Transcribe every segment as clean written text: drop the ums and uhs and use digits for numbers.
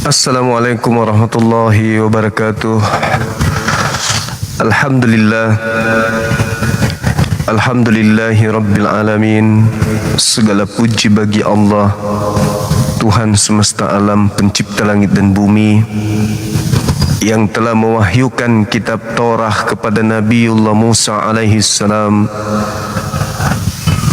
Assalamualaikum warahmatullahi wabarakatuh. Alhamdulillah. Alhamdulillahi rabbil alamin. Segala puji bagi Allah, Tuhan semesta alam, pencipta langit dan bumi, yang telah mewahyukan kitab Taurat kepada Nabiullah Musa alaihi salam,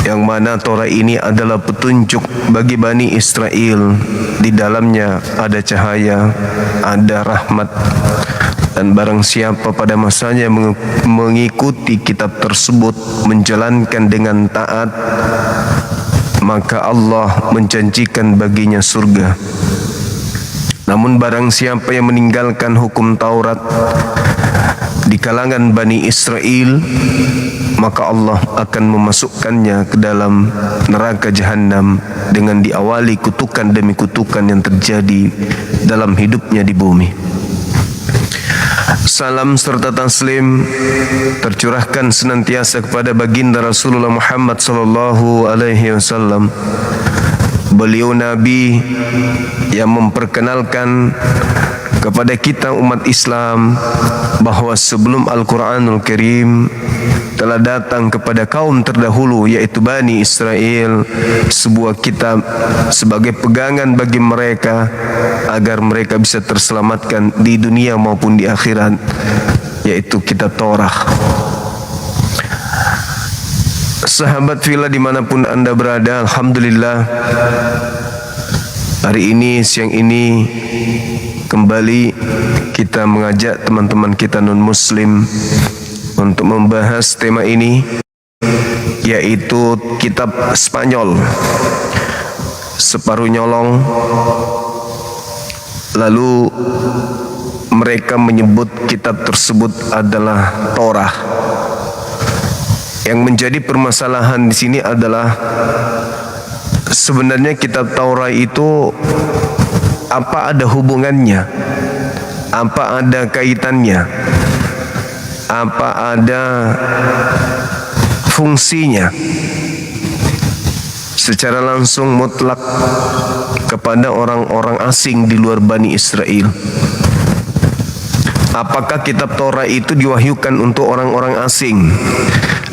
yang mana Taurat ini adalah petunjuk bagi Bani Israel. Di dalamnya ada cahaya, ada rahmat, dan barang siapa pada masanya mengikuti kitab tersebut, menjalankan dengan taat, maka Allah menjanjikan baginya surga. Namun barang siapa yang meninggalkan hukum Taurat di kalangan Bani Israel, maka Allah akan memasukkannya ke dalam neraka jahanam dengan diawali kutukan demi kutukan yang terjadi dalam hidupnya di bumi. Salam serta taslim tercurahkan senantiasa kepada baginda Rasulullah Muhammad sallallahu alaihi wasallam. Beliau Nabi yang memperkenalkan kepada kita umat Islam bahawa sebelum Al-Quranul Karim telah datang kepada kaum terdahulu, yaitu Bani Israel, sebuah kitab sebagai pegangan bagi mereka agar mereka bisa terselamatkan di dunia maupun di akhirat, yaitu kitab Taurat. Sahabat fillah dimanapun anda berada, alhamdulillah hari ini, siang ini, kembali kita mengajak teman-teman kita non-muslim untuk membahas tema ini, yaitu kitab Spanyol, separuh nyolong. Lalu mereka menyebut kitab tersebut adalah Taurat. Yang menjadi permasalahan di sini adalah sebenarnya kitab Taurat itu apa ada hubungannya? Apa ada kaitannya? Apa ada fungsinya secara langsung mutlak kepada orang-orang asing di luar Bani Israel? Apakah kitab Taurat itu diwahyukan untuk orang-orang asing?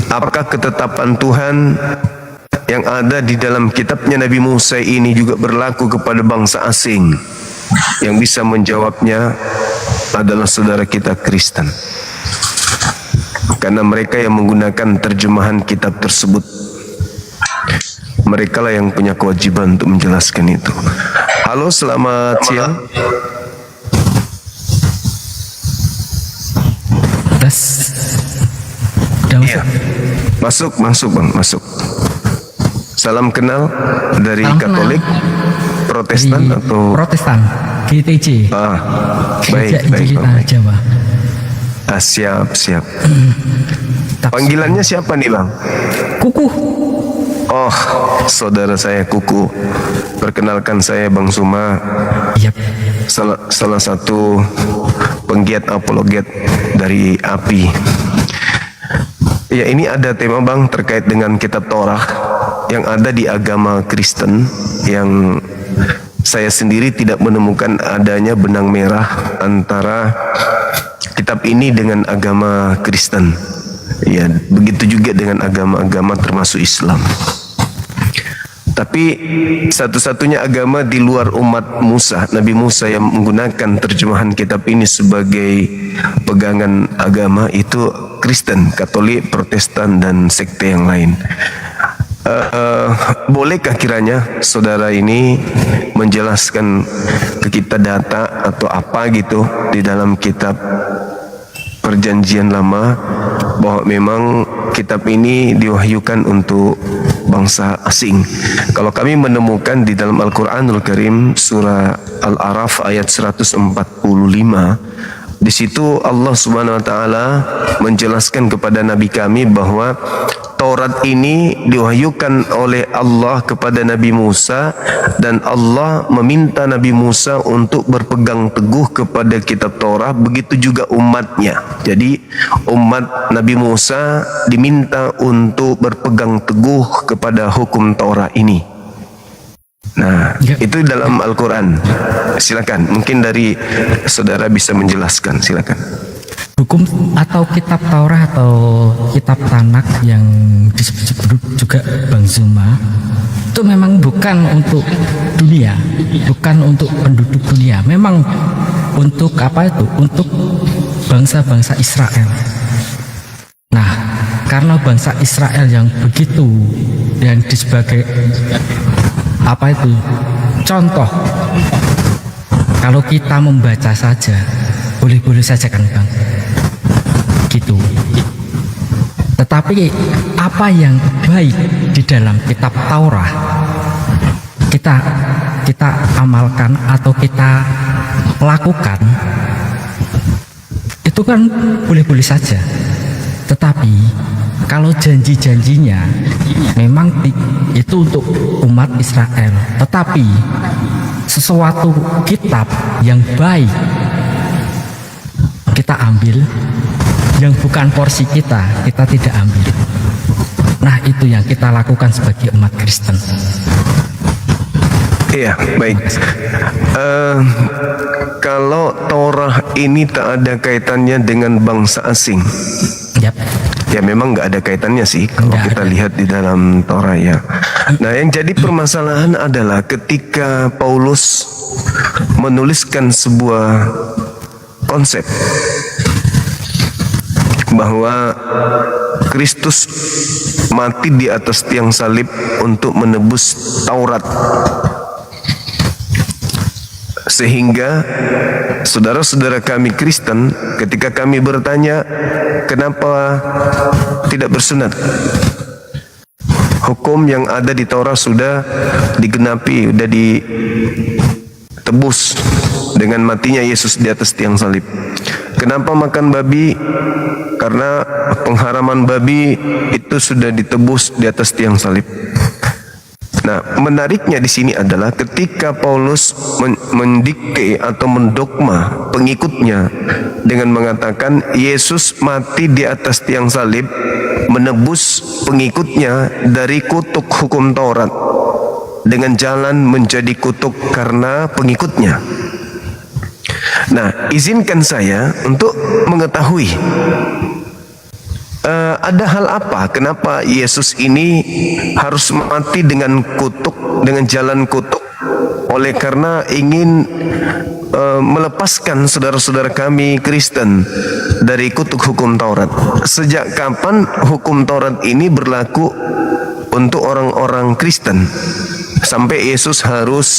Apakah ketetapan Tuhan yang ada di dalam kitabnya Nabi Musa ini juga berlaku kepada bangsa asing? Yang bisa menjawabnya adalah saudara kita Kristen, karena mereka yang menggunakan terjemahan kitab tersebut. Mereka lah yang punya kewajiban untuk menjelaskan itu. Halo, selamat siang. Tes. Iya. Masuk bang, masuk. Salam kenal dari Salam Katolik, kenal. Protestan Dari atau Protestan, GTJ. Baik. Jawa. Siap. Panggilannya siapa nih bang? Kuku. Oh, saudara saya Kuku. Perkenalkan, saya Bang Suma. Yap. Salah satu penggiat apologet dari API. Ya, ini ada tema bang terkait dengan kitab Taurat yang ada di agama Kristen, yang saya sendiri tidak menemukan adanya benang merah antara kitab ini dengan agama Kristen. Ya, begitu juga dengan agama-agama termasuk Islam. Tapi satu-satunya agama di luar umat Musa, Nabi Musa, yang menggunakan terjemahan kitab ini sebagai pegangan agama itu Kristen, Katolik, Protestan, dan sekte yang lain. Bolehkah kiranya saudara ini menjelaskan ke kita data atau apa gitu di dalam kitab Perjanjian Lama bahwa memang kitab ini diwahyukan untuk bangsa asing? Kalau kami menemukan di dalam Al-Quranul Karim surah Al-A'raf ayat 145, di situ Allah Subhanahu wa taala menjelaskan kepada nabi kami bahwa Taurat ini diwahyukan oleh Allah kepada Nabi Musa, dan Allah meminta Nabi Musa untuk berpegang teguh kepada kitab Taurat, begitu juga umatnya. Jadi umat Nabi Musa diminta untuk berpegang teguh kepada hukum Taurat ini. Nah, Ya. itu dalam Al-Quran. Silakan, mungkin dari saudara bisa menjelaskan. Silakan. Hukum atau kitab Taurat atau kitab Tanak yang disebut juga Bang Zuma itu memang bukan untuk dunia, bukan untuk penduduk dunia, memang untuk apa itu? Untuk bangsa-bangsa Israel. Nah, karena bangsa Israel yang begitu yang sebagai apa itu contoh, kalau kita membaca saja boleh-boleh saja kan Bang, gitu. Tetapi apa yang baik di dalam kitab Taurat kita amalkan atau kita lakukan, itu kan boleh-boleh saja. Tetapi kalau janji-janjinya memang itu untuk umat Israel, tetapi sesuatu kitab yang baik kita ambil, yang bukan porsi kita tidak ambil. Nah, itu yang kita lakukan sebagai umat Kristen. Iya, baik. Kalau Torah ini tak ada kaitannya dengan bangsa asing, Yap. ya memang nggak ada kaitannya sih kalau Nggak kita ada. lihat di dalam Torah ya. Nah, yang jadi permasalahan adalah ketika Paulus menuliskan sebuah konsep bahwa Kristus mati di atas tiang salib untuk menebus Taurat, sehingga saudara-saudara kami Kristen ketika kami bertanya kenapa tidak bersunat, hukum yang ada di Taurat sudah digenapi, sudah ditebus dengan matinya Yesus di atas tiang salib. Kenapa makan babi? Karena pengharaman babi itu sudah ditebus di atas tiang salib. Nah, menariknya di sini adalah ketika Paulus mendikte atau mendogma pengikutnya dengan mengatakan Yesus mati di atas tiang salib menebus pengikutnya dari kutuk hukum Taurat dengan jalan menjadi kutuk karena pengikutnya. Nah, izinkan saya untuk mengetahui ada hal apa kenapa Yesus ini harus mati dengan kutuk, dengan jalan kutuk, oleh karena ingin melepaskan saudara-saudara kami Kristen dari kutuk hukum Taurat. Sejak kapan hukum Taurat ini berlaku untuk orang-orang Kristen sampai Yesus harus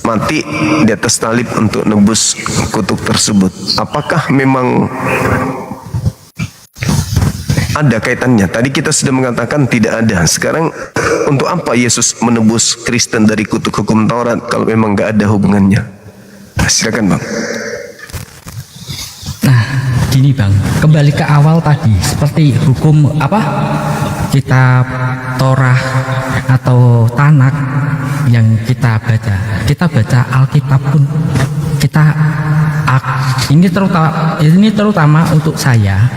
mati di atas salib untuk nebus kutuk tersebut? Apakah memang ada kaitannya? Tadi kita sudah mengatakan tidak ada. Sekarang untuk apa Yesus menebus Kristen dari kutuk hukum Taurat kalau memang nggak ada hubungannya? Silakan Bang. Nah, gini Bang, kembali ke awal tadi, seperti hukum apa? Kitab Torah atau Tanak yang kita baca. Kita baca Alkitab pun ini terutama untuk saya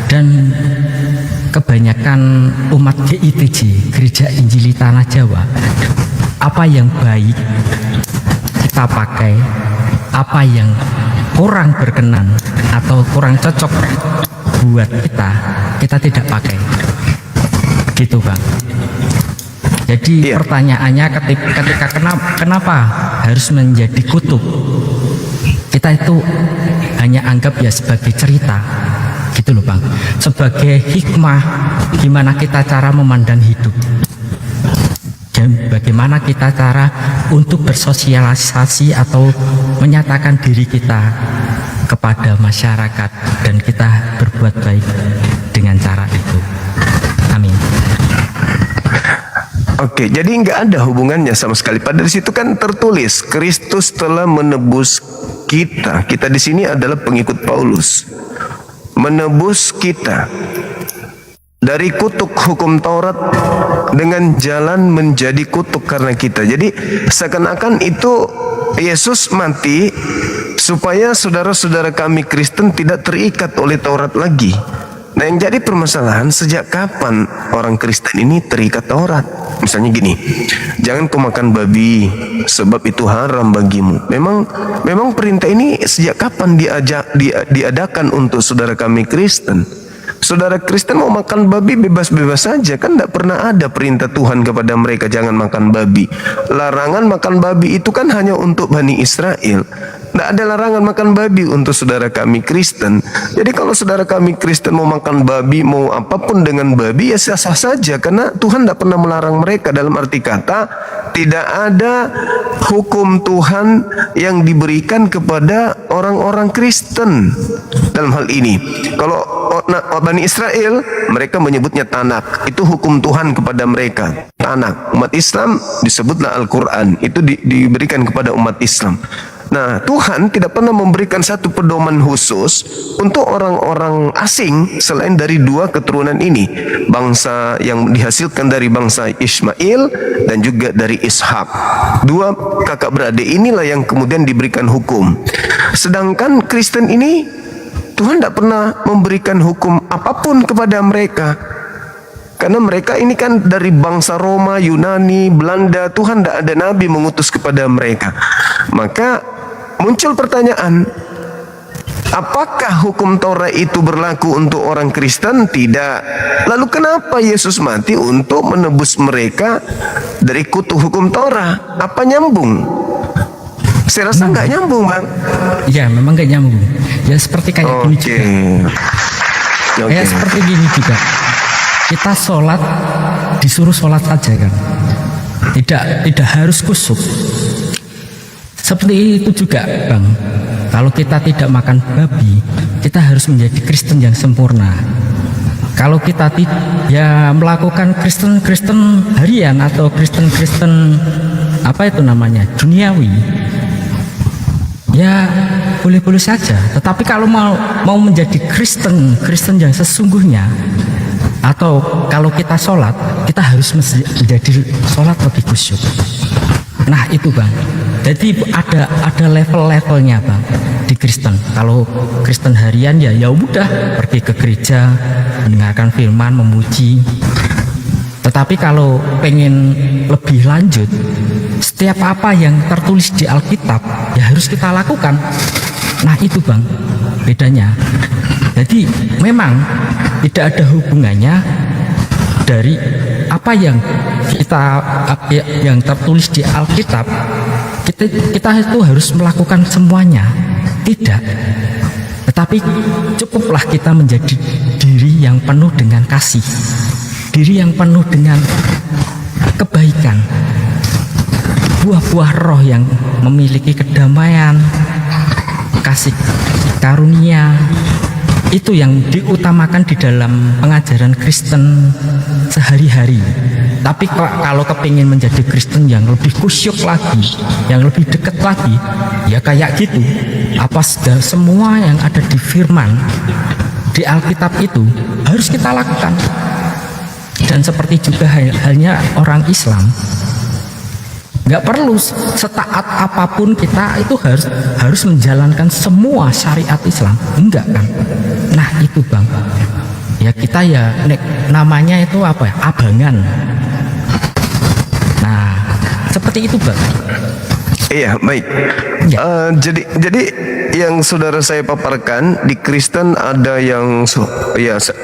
dan kebanyakan umat GITJ, Gereja Injili Tanah Jawa. Apa yang baik kita pakai, apa yang kurang berkenan atau kurang cocok buat kita tidak pakai, gitu Bang. Jadi pertanyaannya ketika kenapa harus menjadi kutub? Kita itu hanya anggap ya sebagai cerita, gitu loh Bang, sebagai hikmah gimana kita cara memandang hidup dan bagaimana kita cara untuk bersosialisasi atau menyatakan diri kita kepada masyarakat dan kita berbuat baik dengan cara itu. Amin. Oke, jadi nggak ada hubungannya sama sekali. Pada di situ kan tertulis Kristus telah menebus kita. Kita di sini adalah pengikut Paulus. Menebus kita dari kutuk hukum Taurat dengan jalan menjadi kutuk karena kita. Jadi seakan-akan itu Yesus mati supaya saudara-saudara kami Kristen tidak terikat oleh Taurat lagi. Nah, yang jadi permasalahan, sejak kapan orang Kristen ini terikat Taurat. Misalnya gini, jangan kau makan babi sebab itu haram bagimu. Memang perintah ini sejak kapan diadakan untuk saudara kami Kristen? Saudara Kristen mau makan babi bebas-bebas saja, kan tidak pernah ada perintah Tuhan kepada mereka jangan makan babi. Larangan makan babi itu kan hanya untuk Bani Israel. Tidak ada larangan makan babi untuk saudara kami Kristen. Jadi kalau saudara kami Kristen mau makan babi, mau apapun dengan babi, ya sah-sah saja. Karena Tuhan tidak pernah melarang mereka. Dalam arti kata, tidak ada hukum Tuhan yang diberikan kepada orang-orang Kristen dalam hal ini. Kalau Bani Israel, mereka menyebutnya Tanak. Itu hukum Tuhan kepada mereka. Tanak. Umat Islam disebutlah Al-Quran. Itu diberikan kepada umat Islam. Nah, Tuhan tidak pernah memberikan satu pedoman khusus untuk orang-orang asing selain dari dua keturunan ini. Bangsa yang dihasilkan dari bangsa Ismail dan juga dari Ishak. Dua kakak beradik inilah yang kemudian diberikan hukum. Sedangkan Kristen ini, Tuhan tidak pernah memberikan hukum apapun kepada mereka. Karena mereka ini kan dari bangsa Roma, Yunani, Belanda. Tuhan tidak ada nabi mengutus kepada mereka. Maka muncul pertanyaan, apakah hukum Taurat itu berlaku untuk orang Kristen? Tidak. Lalu kenapa Yesus mati untuk menebus mereka dari kutuk hukum Taurat? Apa nyambung? Saya rasa nggak nyambung, Bang. Ya, memang nggak nyambung. Ya seperti kayak gini juga. Ya seperti gini juga. Kita sholat disuruh sholat aja kan, tidak harus khusyuk. Seperti itu juga, Bang. Kalau kita tidak makan babi, kita harus menjadi Kristen yang sempurna. Kalau kita ya melakukan Kristen harian atau Kristen apa itu namanya, duniawi, ya boleh-boleh saja. Tetapi kalau mau menjadi Kristen yang sesungguhnya, atau kalau kita sholat, kita harus menjadi sholat lebih khusyuk. Nah itu, Bang. Jadi ada level-levelnya, Bang, di Kristen. Kalau Kristen harian ya udah pergi ke gereja, mendengarkan firman, memuji. Tetapi kalau pengen lebih lanjut, setiap apa yang tertulis di Alkitab ya harus kita lakukan. Nah itu, Bang, bedanya. Jadi memang tidak ada hubungannya dari apa yang yang tertulis di Alkitab. Kita itu harus melakukan semuanya, tidak. Tetapi cukuplah kita menjadi diri yang penuh dengan kasih, diri yang penuh dengan kebaikan, buah-buah roh yang memiliki kedamaian, kasih karunia. Itu yang diutamakan di dalam pengajaran Kristen sehari-hari. Tapi kalau kepingin menjadi Kristen yang lebih khusyuk lagi, yang lebih dekat lagi, ya kayak gitu. Apa semua yang ada di firman, di Alkitab itu harus kita lakukan. Dan seperti juga halnya orang Islam, nggak perlu setaat apapun kita itu harus menjalankan semua syariat Islam, enggak kan? Nah itu, Bang, ya kita ya namanya itu apa ya, abangan. Nah seperti itu, Bang. Iya, baik. Ya. Jadi yang saudara saya paparkan di Kristen ada yang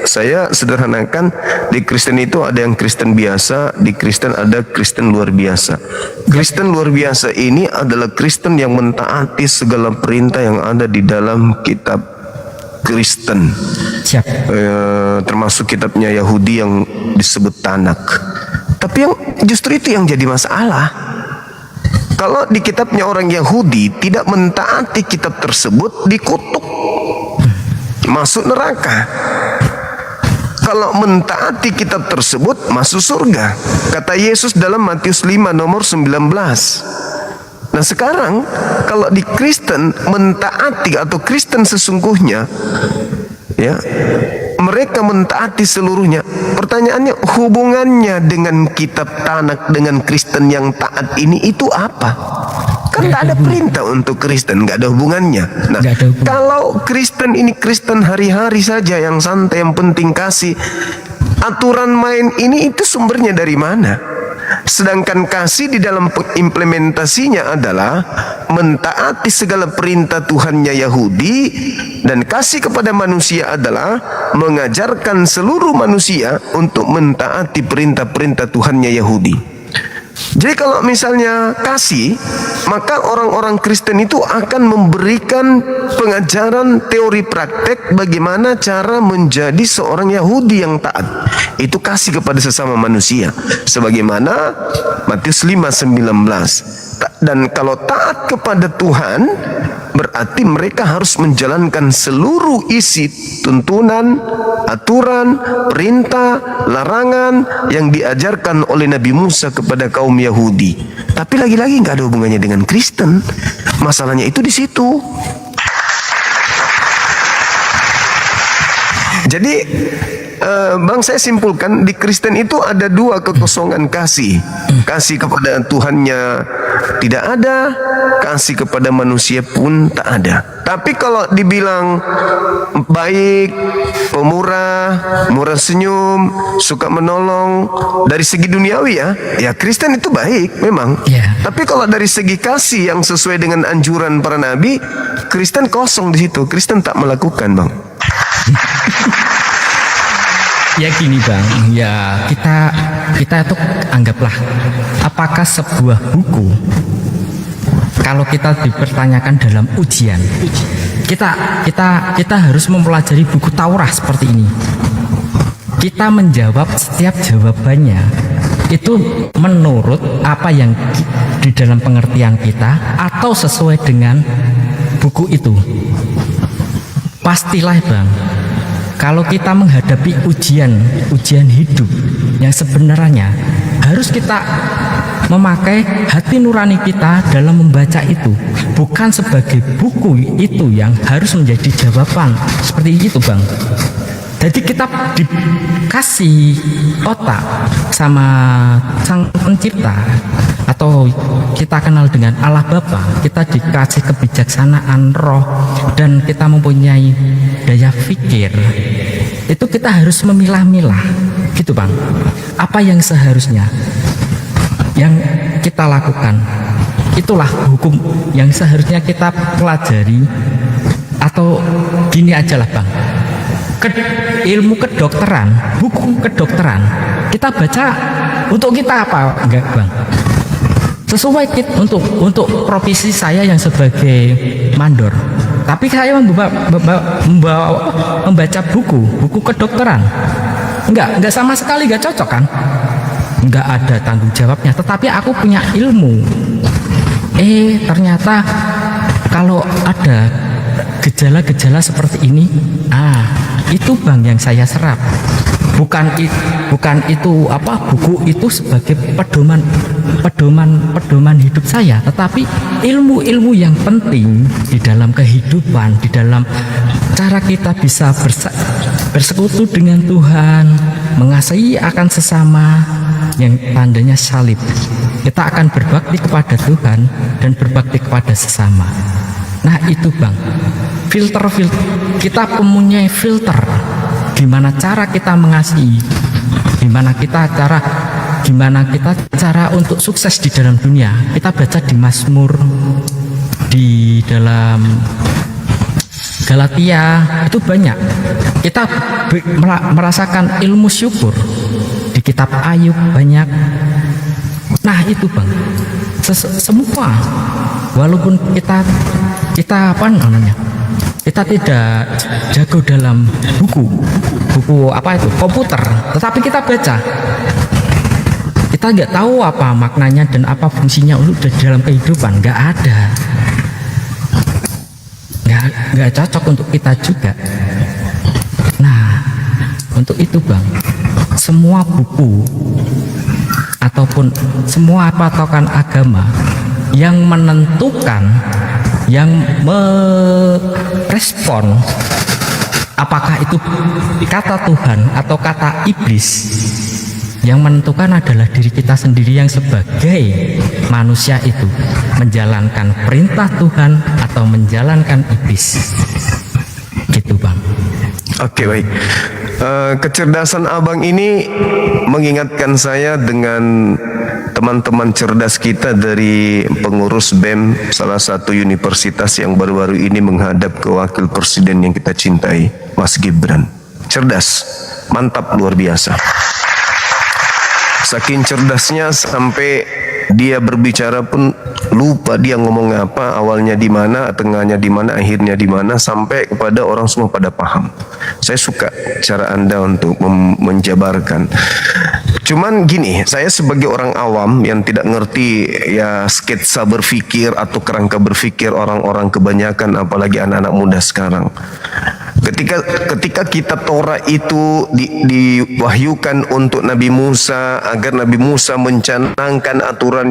saya sederhanakan, di Kristen itu ada yang Kristen biasa, di Kristen ada Kristen luar biasa. Kristen luar biasa ini adalah Kristen yang mentaati segala perintah yang ada di dalam kitab Kristen. Siap. Termasuk kitabnya Yahudi yang disebut Tanak. Tapi yang justru itu yang jadi masalah. Kalau di kitabnya orang Yahudi tidak mentaati kitab tersebut, dikutuk, masuk neraka. Kalau mentaati kitab tersebut, masuk surga. Kata Yesus dalam Matius 5 nomor 19. Nah sekarang kalau di Kristen mentaati atau Kristen sesungguhnya, ya, mereka mentaati seluruhnya. Pertanyaannya, hubungannya dengan kitab Tanak dengan Kristen yang taat ini itu apa? Kan tak ada perintah untuk Kristen, nggak ada hubungannya. Nah, kalau Kristen ini Kristen hari-hari saja yang santai, yang penting kasih, aturan main ini itu sumbernya dari mana? Sedangkan kasih di dalam implementasinya adalah mentaati segala perintah Tuhannya Yahudi, dan kasih kepada manusia adalah mengajarkan seluruh manusia untuk mentaati perintah-perintah Tuhannya Yahudi. Jadi kalau misalnya kasih, maka orang-orang Kristen itu akan memberikan pengajaran teori praktek bagaimana cara menjadi seorang Yahudi yang taat. Itu kasih kepada sesama manusia. Sebagaimana Matius 5:19. Dan kalau taat kepada Tuhan, berarti mereka harus menjalankan seluruh isi tuntunan, aturan, perintah, larangan yang diajarkan oleh Nabi Musa kepada kaum Yahudi. Tapi lagi-lagi nggak ada hubungannya dengan Kristen. Masalahnya itu di situ. Jadi Bang, saya simpulkan di Kristen itu ada dua kekosongan kasih. Kasih kepada Tuhannya tidak ada, kasih kepada manusia pun tak ada. Tapi kalau dibilang baik, pemurah, murah senyum, suka menolong, dari segi duniawi ya Kristen itu baik memang. Tapi kalau dari segi kasih yang sesuai dengan anjuran para nabi, Kristen kosong di situ. Kristen tak melakukan, Bang. Ya gini Bang, ya kita itu anggaplah, apakah sebuah buku kalau kita dipertanyakan dalam ujian, kita harus mempelajari buku Taurat seperti ini. Kita menjawab setiap jawabannya itu menurut apa yang di dalam pengertian kita atau sesuai dengan buku itu. Pastilah Bang, kalau kita menghadapi ujian hidup yang sebenarnya harus kita memakai hati nurani kita dalam membaca itu, bukan sebagai buku itu yang harus menjadi jawaban. Seperti itu Bang. Jadi kita dikasih otak sama Sang Pencipta, atau kita kenal dengan Allah Bapa. Kita dikasih kebijaksanaan roh dan kita mempunyai daya pikir. Itu kita harus memilah-milah gitu Bang. Apa yang seharusnya yang kita lakukan, itulah hukum yang seharusnya kita pelajari. Atau gini aja lah Bang, ilmu kedokteran, buku kedokteran kita baca untuk kita apa enggak Bang? Sesuai untuk profesi saya yang sebagai mandor. Tapi saya membaca buku kedokteran. Enggak sama sekali enggak cocok kan? Enggak ada tanggung jawabnya, tetapi aku punya ilmu. Ternyata kalau ada gejala-gejala seperti ini, itu Bang yang saya serap. Bukan itu buku itu sebagai pedoman hidup saya, tetapi ilmu-ilmu yang penting di dalam kehidupan, di dalam cara kita bisa bersekutu dengan Tuhan, mengasihi akan sesama, yang tandanya salib. Kita akan berbakti kepada Tuhan dan berbakti kepada sesama. Nah itu Bang, filter kita mempunyai filter. Gimana cara kita mengasihi, gimana kita cara untuk sukses di dalam dunia. Kita baca di Mazmur, di dalam Galatia, itu banyak. Kita merasakan ilmu syukur di kitab Ayub banyak. Nah itu Bang, semua walaupun kita kita tidak jago dalam buku komputer, tetapi kita baca, kita nggak tahu apa maknanya dan apa fungsinya untuk dalam kehidupan. Nggak cocok untuk kita juga. Nah untuk itu Bang, semua buku ataupun semua patokan agama yang menentukan, yang merespon apakah itu kata Tuhan atau kata iblis, yang menentukan adalah diri kita sendiri yang sebagai manusia itu menjalankan perintah Tuhan atau menjalankan iblis. Gitu Bang. Oke, baik. Kecerdasan abang ini mengingatkan saya dengan teman-teman cerdas kita dari pengurus BEM salah satu universitas yang baru-baru ini menghadap ke wakil presiden yang kita cintai, Mas Gibran. Cerdas, mantap, luar biasa. Saking cerdasnya sampai dia berbicara pun lupa dia ngomong apa, awalnya di mana, tengahnya di mana, akhirnya di mana, sampai kepada orang semua pada paham. Saya suka cara Anda untuk menjabarkan. Cuman gini, saya sebagai orang awam yang tidak ngerti ya sketsa berpikir atau kerangka berpikir orang-orang kebanyakan, apalagi anak-anak muda sekarang. Ketika kitab Torah itu diwahyukan untuk Nabi Musa agar Nabi Musa mencanangkan aturan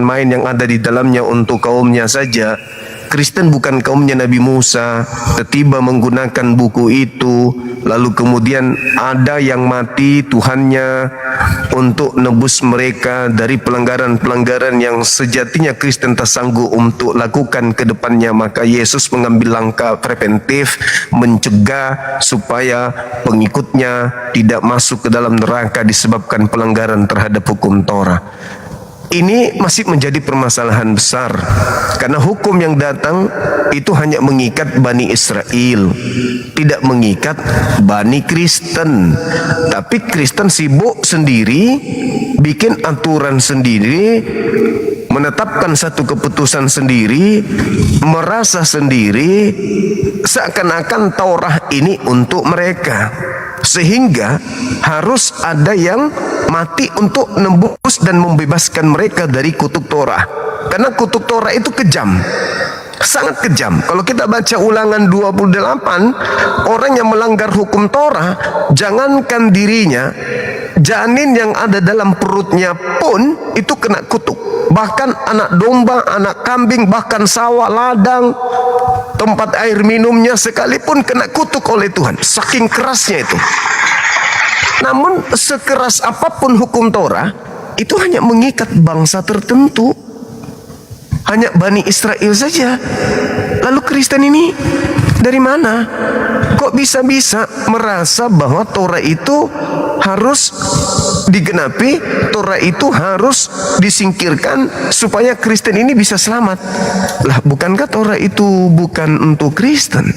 main yang ada di dalamnya untuk kaumnya saja, Kristen bukan kaumnya Nabi Musa, tiba menggunakan buku itu, lalu kemudian ada yang mati Tuhannya untuk nebus mereka dari pelanggaran-pelanggaran yang sejatinya Kristen tak sanggup untuk lakukan ke depannya. Maka Yesus mengambil langkah preventif mencegah supaya pengikutnya tidak masuk ke dalam neraka disebabkan pelanggaran terhadap hukum Torah. Ini masih menjadi permasalahan besar karena hukum yang datang itu hanya mengikat Bani Israel, tidak mengikat Bani Kristen. Tapi Kristen sibuk sendiri, bikin aturan sendiri, menetapkan satu keputusan sendiri, merasa sendiri seakan-akan Taurat ini untuk mereka, sehingga harus ada yang mati untuk menembus dan membebaskan mereka dari kutuk Torah. Karena kutuk Torah itu kejam, sangat kejam. Kalau kita baca Ulangan 28, orang yang melanggar hukum Torah, jangankan dirinya, janin yang ada dalam perutnya pun itu kena kutuk. Bahkan anak domba, anak kambing, bahkan sawah, ladang, tempat air minumnya sekalipun kena kutuk oleh Tuhan. Saking kerasnya itu. Namun sekeras apapun hukum Torah, itu hanya mengikat bangsa tertentu, hanya Bani Israel saja. Lalu Kristen ini dari mana? Kok bisa-bisa merasa bahwa Torah itu harus digenapi, Torah itu harus disingkirkan supaya Kristen ini bisa selamat? Lah, bukankah Torah itu bukan untuk Kristen?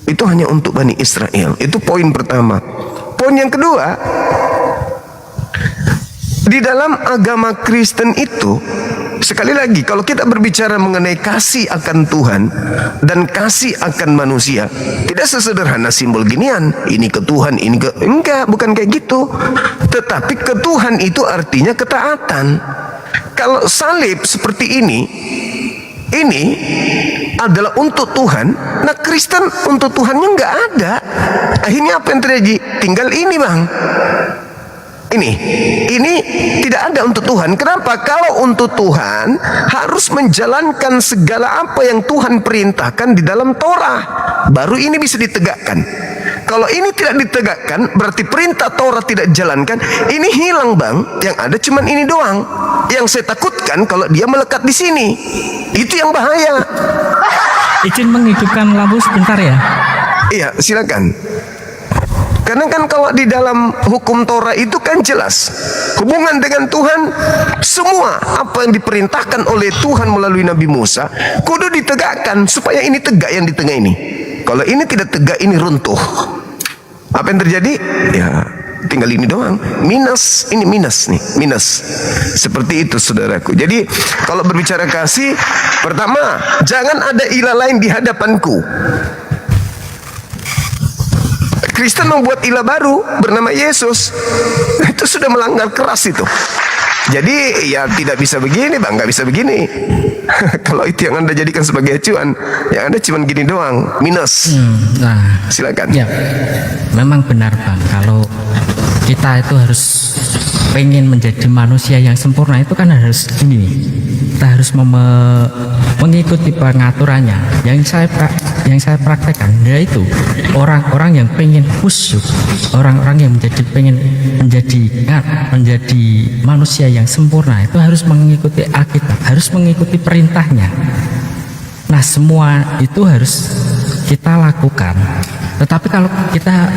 Itu hanya untuk Bani Israel. Itu poin pertama. Poin yang kedua, di dalam agama Kristen itu, sekali lagi, kalau kita berbicara mengenai kasih akan Tuhan dan kasih akan manusia, tidak sesederhana simbol ginian, ini ke Tuhan, ini ke... Enggak, bukan kayak gitu. Tetapi ke Tuhan itu artinya ketaatan. Kalau salib seperti ini adalah untuk Tuhan, nah Kristen untuk Tuhannya nggak ada. Akhirnya apa yang terjadi? Tinggal ini, Bang. Ini tidak ada untuk Tuhan. Kenapa? Kalau untuk Tuhan harus menjalankan segala apa yang Tuhan perintahkan di dalam Torah, baru ini bisa ditegakkan. Kalau ini tidak ditegakkan, berarti perintah Torah tidak dijalankan. Ini hilang, Bang. Yang ada cuman ini doang. Yang saya takutkan kalau dia melekat di sini, itu yang bahaya. Izin menghidupkan lampu sebentar ya. Iya, silakan. Karena kan kalau di dalam hukum Torah itu kan jelas hubungan dengan Tuhan, semua apa yang diperintahkan oleh Tuhan melalui Nabi Musa kudu ditegakkan supaya ini tegak yang di tengah ini. Kalau ini tidak tegak, ini runtuh. Apa yang terjadi? Ya tinggal ini doang. Minus, ini minus nih, minus. Seperti itu saudaraku. Jadi kalau berbicara kasih, pertama, jangan ada ilah lain di hadapanku. Kristen membuat ilah baru bernama Yesus. Itu sudah melanggar keras itu. Jadi ya tidak bisa begini, Bang, nggak bisa begini. Kalau itu yang Anda jadikan sebagai acuan, yang Anda cuma gini doang, minus. Nah, silakan. Ya, memang benar, Bang. Kalau kita itu harus pengen menjadi manusia yang sempurna, itu kan harus ini. Kita harus mengikuti pengaturannya. Yang saya praktekkan yaitu orang-orang yang pengen khusyuk, orang-orang yang pengen menjadi manusia yang sempurna, itu harus mengikuti Alkitab, harus mengikuti perintahnya. Nah, semua itu harus kita lakukan Tetapi kalau kita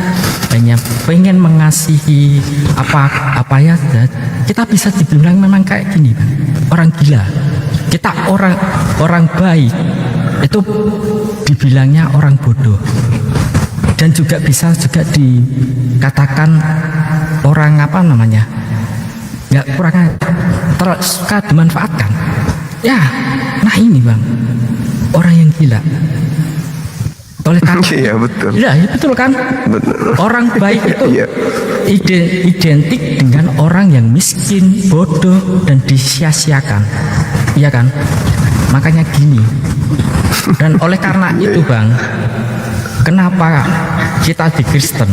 hanya pengen mengasihi apa ya, kita bisa dibilang memang kayak gini, Bang. Orang gila. Kita orang baik itu dibilangnya orang bodoh. Dan juga bisa juga dikatakan orang apa namanya? Nggak kurang suka dimanfaatkan. Ya, nah ini Bang, orang yang gila. Oleh karena Iya betul. ya betul kan? Betul. Orang baik itu Iya. identik dengan orang yang miskin, bodoh, dan disia-siakan. Iya kan? Makanya gini. Dan oleh karena itu Bang, kenapa kita di Kristen,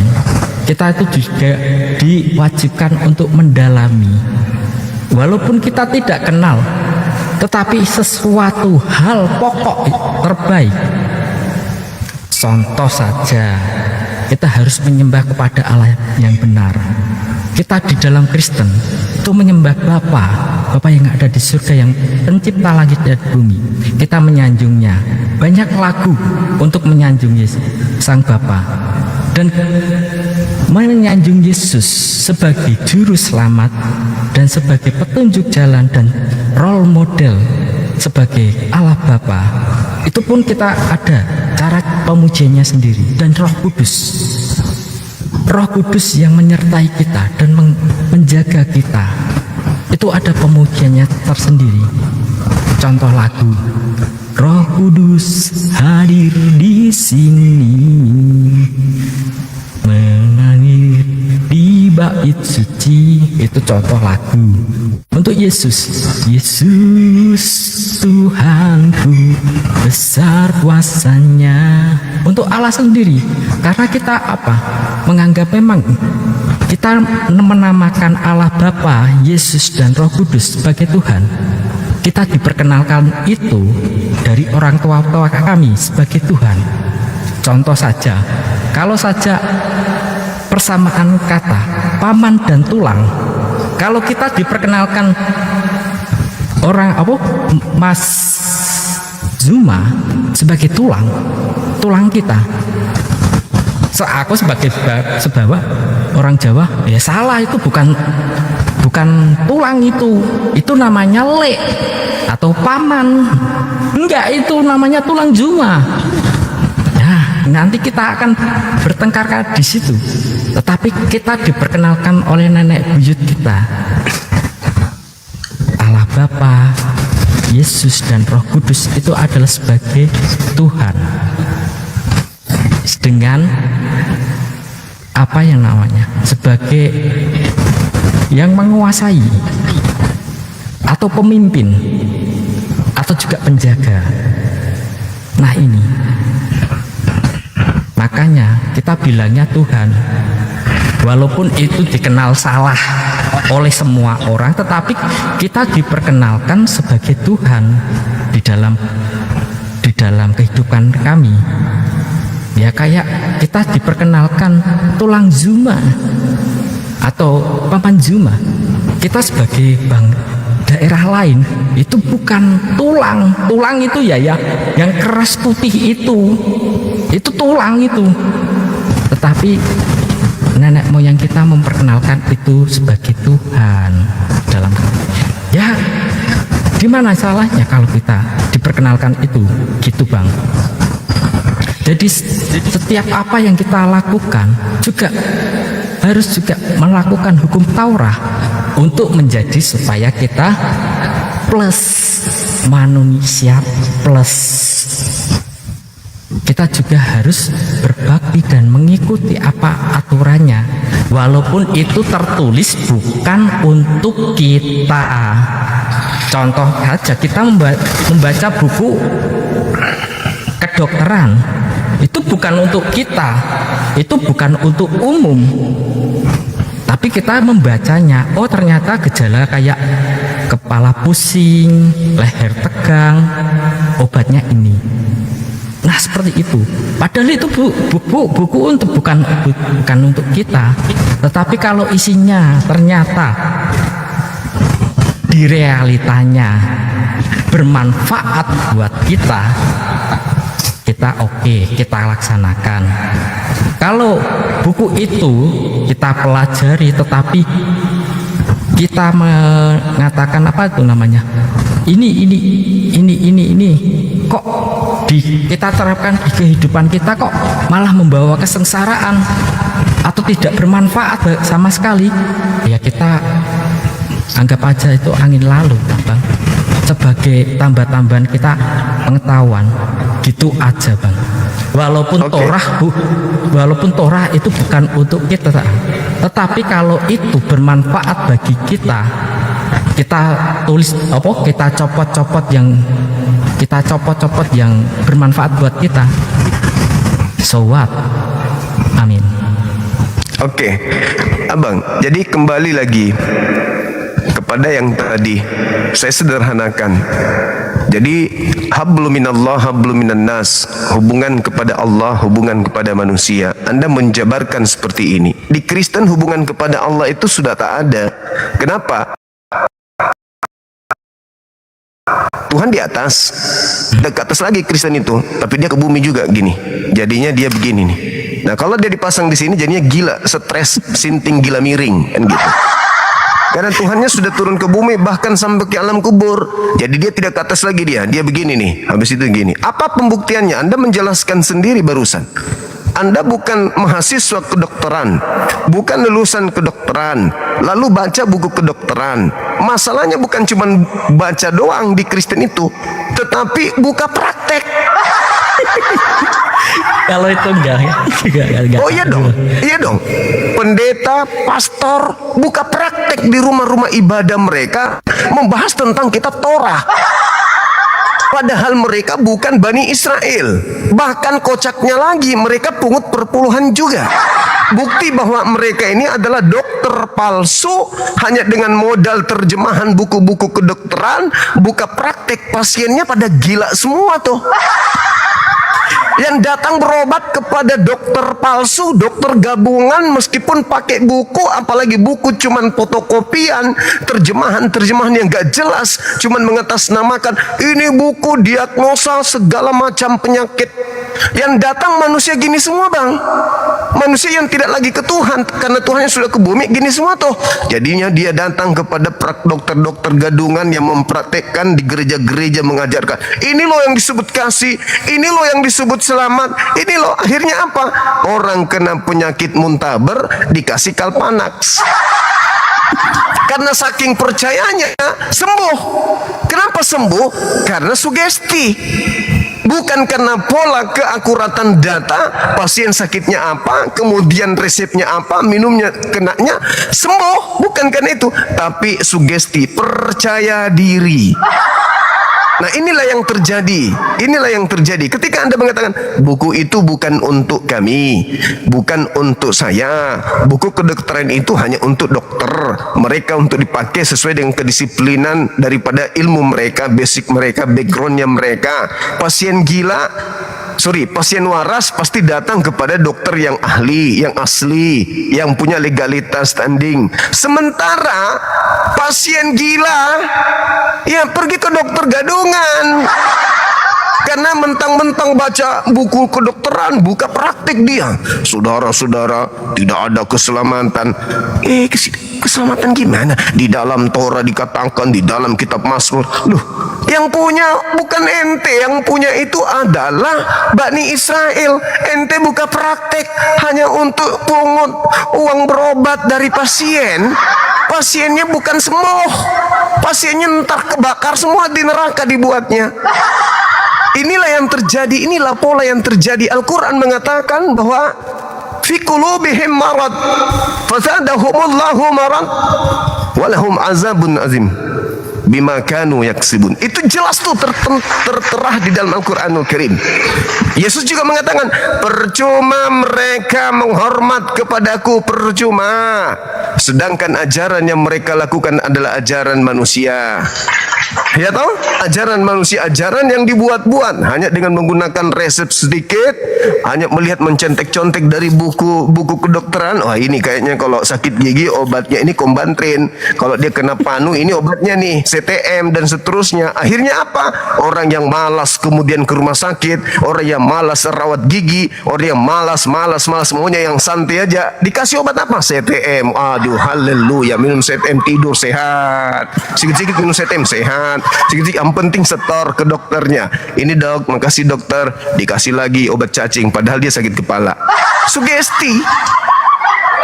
kita itu juga diwajibkan untuk mendalami. Walaupun kita tidak kenal, tetapi sesuatu hal pokok terbaik. Contoh saja, kita harus menyembah kepada Allah yang benar. Kita di dalam Kristen itu menyembah Bapa yang ada di surga, yang pencipta langit dan bumi. Kita menyanjungnya. Banyak lagu untuk menyanjung Yesus, Sang Bapa, dan menyanjung Yesus sebagai juru selamat dan sebagai petunjuk jalan dan role model sebagai Allah Bapa. Itu pun kita ada cara pemujiannya sendiri, dan Roh Kudus yang menyertai kita dan menjaga kita. Itu ada pemujiannya tersendiri. Contoh lagu, Roh Kudus hadir di sini, mengalir di bait suci. Itu contoh lagu untuk Yesus. Yesus Tuhanku, besar kuasanya. Untuk Allah sendiri, karena kita apa? Menganggap memang kita menamakan Allah Bapa, Yesus dan Roh Kudus sebagai Tuhan. Kita diperkenalkan itu dari orang tua kami sebagai Tuhan. Contoh saja, kalau saja persamaan kata paman dan tulang, kalau kita diperkenalkan orang Mas Zuma sebagai tulang kita, aku sebagai sebawa orang Jawa, ya salah, itu bukan tulang, itu namanya lek atau paman. Enggak, itu namanya tulang Zuma. Nah, nanti kita akan bertengkar di situ. Tetapi kita diperkenalkan oleh nenek buyut kita, Allah Bapa, Yesus dan Roh Kudus itu adalah sebagai Tuhan, dengan apa yang namanya sebagai yang menguasai atau pemimpin atau juga penjaga. Nah ini, makanya kita bilangnya Tuhan, walaupun itu dikenal salah oleh semua orang, tetapi kita diperkenalkan sebagai Tuhan di dalam kehidupan kami. Ya kayak kita diperkenalkan tulang Zuma atau paman Zuma. Kita sebagai daerah lain itu bukan tulang itu ya yang keras putih itu tulang itu. Tetapi nenek moyang kita memperkenalkan itu sebagai Tuhan dalam. Ya, di mana salahnya kalau kita diperkenalkan itu, gitu Bang. Jadi setiap apa yang kita lakukan juga harus juga melakukan hukum Taurat untuk menjadi supaya kita plus manusia plus. Kita juga harus berbakti dan mengikuti apa aturannya, walaupun itu tertulis bukan untuk kita. Contoh saja, kita membaca buku kedokteran, itu bukan untuk kita, itu bukan untuk umum, tapi kita membacanya. Oh ternyata gejala kayak kepala pusing, leher tegang, obatnya ini. Nah seperti itu. Padahal itu buku untuk bukan untuk kita. Tetapi kalau isinya ternyata di realitanya bermanfaat buat kita, kita oke, kita laksanakan. Kalau buku itu kita pelajari tetapi kita mengatakan apa itu namanya, ini kok kita terapkan di kehidupan kita kok malah membawa kesengsaraan atau tidak bermanfaat sama sekali, ya kita anggap aja itu angin lalu, Bang, sebagai tambah-tambahan kita pengetahuan gitu aja, Bang. Walaupun Torah itu bukan untuk kita, tetapi kalau itu bermanfaat bagi kita tulis kita copot-copot yang bermanfaat buat kita, so what? Amin. Oke, Abang, jadi kembali lagi kepada yang tadi saya sederhanakan. Jadi hablum minallah hablum minan nas, hubungan kepada Allah, hubungan kepada manusia. Anda menjabarkan seperti ini. Di Kristen hubungan kepada Allah itu sudah tak ada. Kenapa? Tuhan di atas, ke atas lagi Kristen itu, tapi dia ke bumi juga gini. Jadinya dia begini nih. Nah, kalau dia dipasang di sini jadinya gila, stres, sinting, gila miring, kan gitu. Karena Tuhannya sudah turun ke bumi, bahkan sampai ke alam kubur. Jadi dia tidak ke atas lagi, dia begini nih. Habis itu gini. Apa pembuktiannya? Anda menjelaskan sendiri barusan. Anda bukan mahasiswa kedokteran, bukan lulusan kedokteran, lalu baca buku kedokteran. Masalahnya bukan cuma baca doang di Kristen itu, tetapi buka praktek. Kalau itu enggak. Oh iya dong. Pendeta, pastor buka praktek di rumah-rumah ibadah mereka membahas tentang kitab Torah. Padahal mereka bukan Bani Israel. Bahkan kocaknya lagi, mereka pungut perpuluhan juga. Bukti bahwa mereka ini adalah dokter palsu, hanya dengan modal terjemahan buku-buku kedokteran, buka praktek, pasiennya pada gila semua tuh. Yang datang berobat kepada dokter palsu, dokter gabungan, meskipun pakai buku, apalagi buku cuman fotokopian, terjemahan yang gak jelas, cuman mengatasnamakan ini buku diagnosa segala macam penyakit. Yang datang manusia gini semua, Bang. Manusia yang tidak lagi ke Tuhan, karena Tuhannya sudah ke bumi, gini semua tuh. Jadinya dia datang kepada dokter-dokter gadungan yang mempraktekkan di gereja-gereja, mengajarkan ini loh yang disebut kasih, ini loh yang disebut selamat, ini loh. Akhirnya apa? Orang kena penyakit muntaber dikasih Kalpanax. Karena saking percayanya sembuh. Kenapa sembuh? Karena sugesti. Bukan karena pola keakuratan data, pasien sakitnya apa, kemudian resepnya apa, minumnya, kenanya sembuh. Bukan karena itu, tapi sugesti, percaya diri. Nah, inilah yang terjadi. Ketika Anda mengatakan buku itu bukan untuk kami, bukan untuk saya, buku kedokteran itu hanya untuk dokter, mereka untuk dipakai sesuai dengan kedisiplinan daripada ilmu mereka, basic mereka, backgroundnya mereka. Pasien waras pasti datang kepada dokter yang ahli, yang asli, yang punya legalitas standing. Sementara pasien gila ya pergi ke dokter gadungan. Karena mentang-mentang baca buku kedokteran, buka praktik dia. Saudara-saudara, tidak ada keselamatan. Keselamatan gimana? Di dalam Torah dikatakan, di dalam kitab Mazmur. Loh, yang punya bukan ente, yang punya itu adalah Bani Israel. Ente buka praktek hanya untuk pungut uang berobat dari pasien. Pasiennya bukan sembuh. Pasiennya ntar kebakar semua di neraka dibuatnya. Inilah yang terjadi, inilah pola yang terjadi. Al-Quran mengatakan bahwa fi qulubihim marad fazadahumullahu marad walahum azabun azim bima kanu yaksibun. Itu jelas tuh tertera di dalam Al-Quranul Karim. Yesus juga mengatakan, percuma mereka menghormat kepadaku, percuma, sedangkan ajaran yang mereka lakukan adalah ajaran manusia. Ya tahu? Ajaran manusia, ajaran yang dibuat-buat hanya dengan menggunakan resep sedikit, hanya melihat mencontek-contek dari buku kedokteran. Wah, ini kayaknya kalau sakit gigi obatnya ini Kombantrin, kalau dia kena panu ini obatnya nih CTM dan seterusnya. Akhirnya apa? Orang yang malas kemudian ke rumah sakit, orang yang malas rawat gigi, orang yang malas maunya yang santai aja, dikasih obat apa? CTM. Aduh, haleluya, minum CTM tidur sehat, sikit-sikit minum CTM sehat, sikit-sikit, yang penting setor ke dokternya. Ini dok, makasih dokter, dikasih lagi obat cacing padahal dia sakit kepala. Sugesti.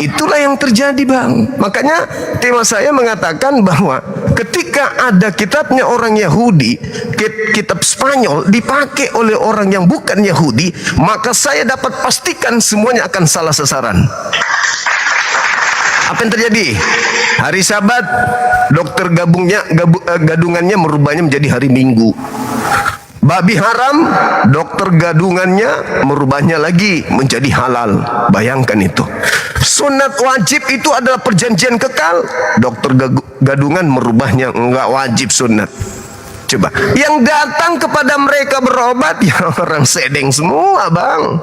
Itulah yang terjadi, Bang. Makanya tema saya mengatakan bahwa ketika ada kitabnya orang Yahudi, kitab Spanyol dipakai oleh orang yang bukan Yahudi, maka saya dapat pastikan semuanya akan salah sasaran. Apa yang terjadi? Hari Sabat, dokter gadungannya merubahnya menjadi hari Minggu. Babi haram, dokter gadungannya merubahnya lagi menjadi halal. Bayangkan itu. Sunat wajib itu adalah perjanjian kekal, dokter gadungan merubahnya enggak wajib sunat. Coba, yang datang kepada mereka berobat ya orang sedeng semua, Bang.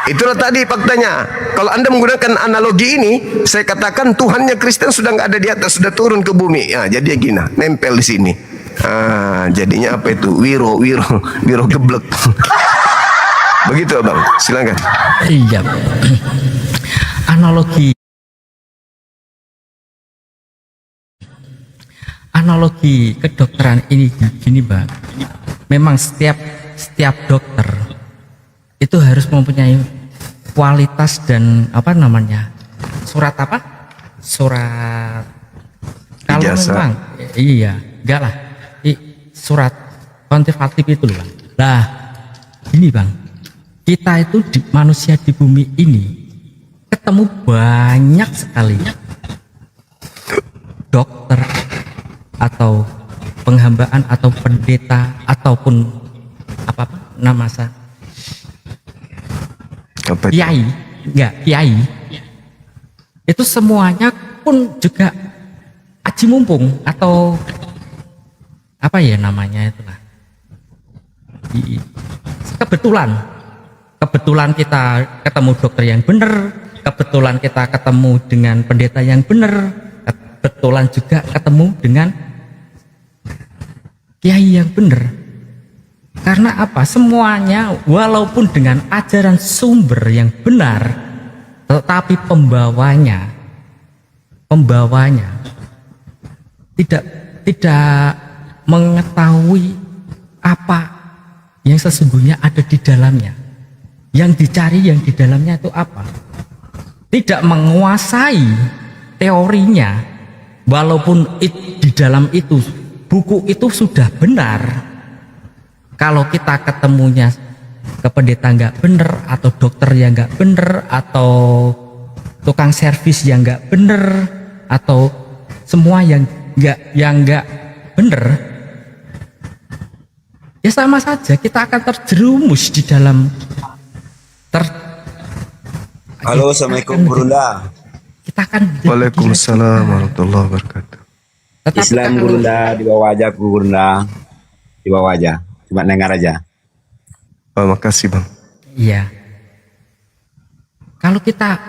Itulah tadi faktanya. Kalau Anda menggunakan analogi ini, saya katakan Tuhannya Kristen sudah nggak ada di atas, sudah turun ke bumi. Ya, jadi gini, nempel di sini. Jadinya apa itu? Wiro geblek. Begitu, Bang. Silakan. Iya. Analogi kedokteran ini gini, Bang. Memang setiap dokter itu harus mempunyai kualitas dan surat kalau ijazah. memang enggak lah, surat konservatif itu loh, Bang. Nah, ini, Bang, kita itu manusia di bumi ini ketemu banyak sekali dokter atau penghambaan atau pendeta ataupun kiai itu semuanya pun juga aji mumpung atau itulah kebetulan kita ketemu dokter yang benar, kebetulan kita ketemu dengan pendeta yang benar, kebetulan juga ketemu dengan kiai yang benar. Karena apa? Semuanya walaupun dengan ajaran sumber yang benar, tetapi pembawanya tidak mengetahui apa yang sesungguhnya ada di dalamnya. Yang dicari yang di dalamnya itu apa? Tidak menguasai teorinya, walaupun di dalam itu buku itu sudah benar. Kalau kita ketemunya ke pendeta nggak bener, atau dokter yang nggak bener, atau tukang servis yang nggak bener, atau semua yang nggak bener, ya sama saja kita akan terjerumus di dalam Halo, assalamualaikum Gurunda. Kita akan Waalaikumsalam warahmatullahi wabarakatuh. Islam Gurunda di bawah wajah Gurunda, di bawah wajah, cuma dengar aja. Oh, makasih, Bang. Iya. Kalau kita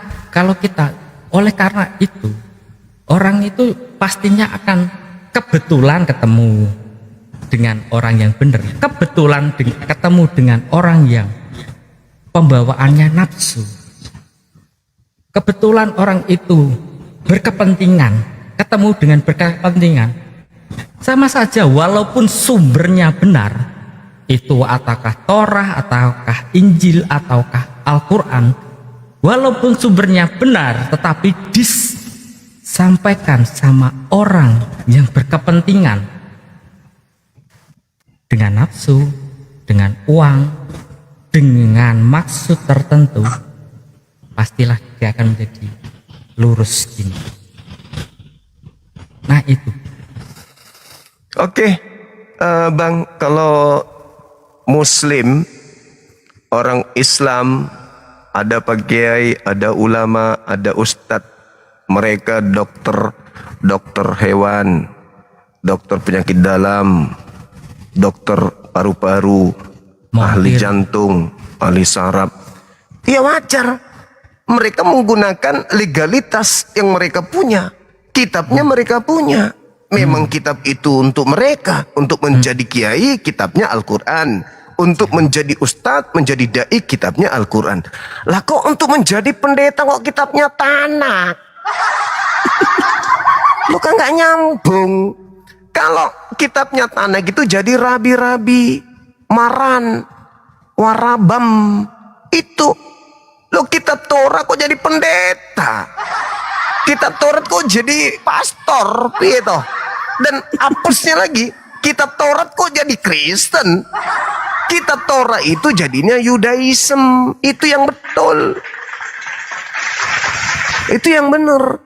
oleh karena itu, orang itu pastinya akan kebetulan ketemu dengan orang yang benar, kebetulan ketemu dengan orang yang pembawaannya nafsu, kebetulan orang itu berkepentingan, ketemu dengan berkepentingan, sama saja walaupun sumbernya benar, itu ataukah Torah, ataukah Injil, ataukah Al-Quran, walaupun sumbernya benar, tetapi disampaikan sama orang yang berkepentingan dengan nafsu, dengan uang, dengan maksud tertentu, pastilah dia akan menjadi lurus gini. Nah itu. Oke, Bang, kalau Muslim, orang Islam, ada pak kiai, ada ulama, ada ustadz, mereka dokter hewan, dokter penyakit dalam, dokter paru-paru, ahli jantung, ahli saraf. Ya wajar. Mereka menggunakan legalitas yang mereka punya. Kitabnya mereka punya. Memang kitab itu untuk mereka. Untuk menjadi kiai, kitabnya Al-Quran. Untuk menjadi ustadz, menjadi dai, kitabnya Al-Quran. Lah kok untuk menjadi pendeta kok kitabnya Tanak? Bukan nggak nyambung. Kalau kitabnya Tanak itu jadi rabi-rabi, maran, warabam. Itu. Loh kitab Torah kok jadi pendeta? Kitab Taurat kok jadi pastor? Gitu. Dan apesnya lagi, kitab Taurat kok jadi Kristen? Kitab Torah itu jadinya Yudaism. Itu yang betul. Itu yang benar.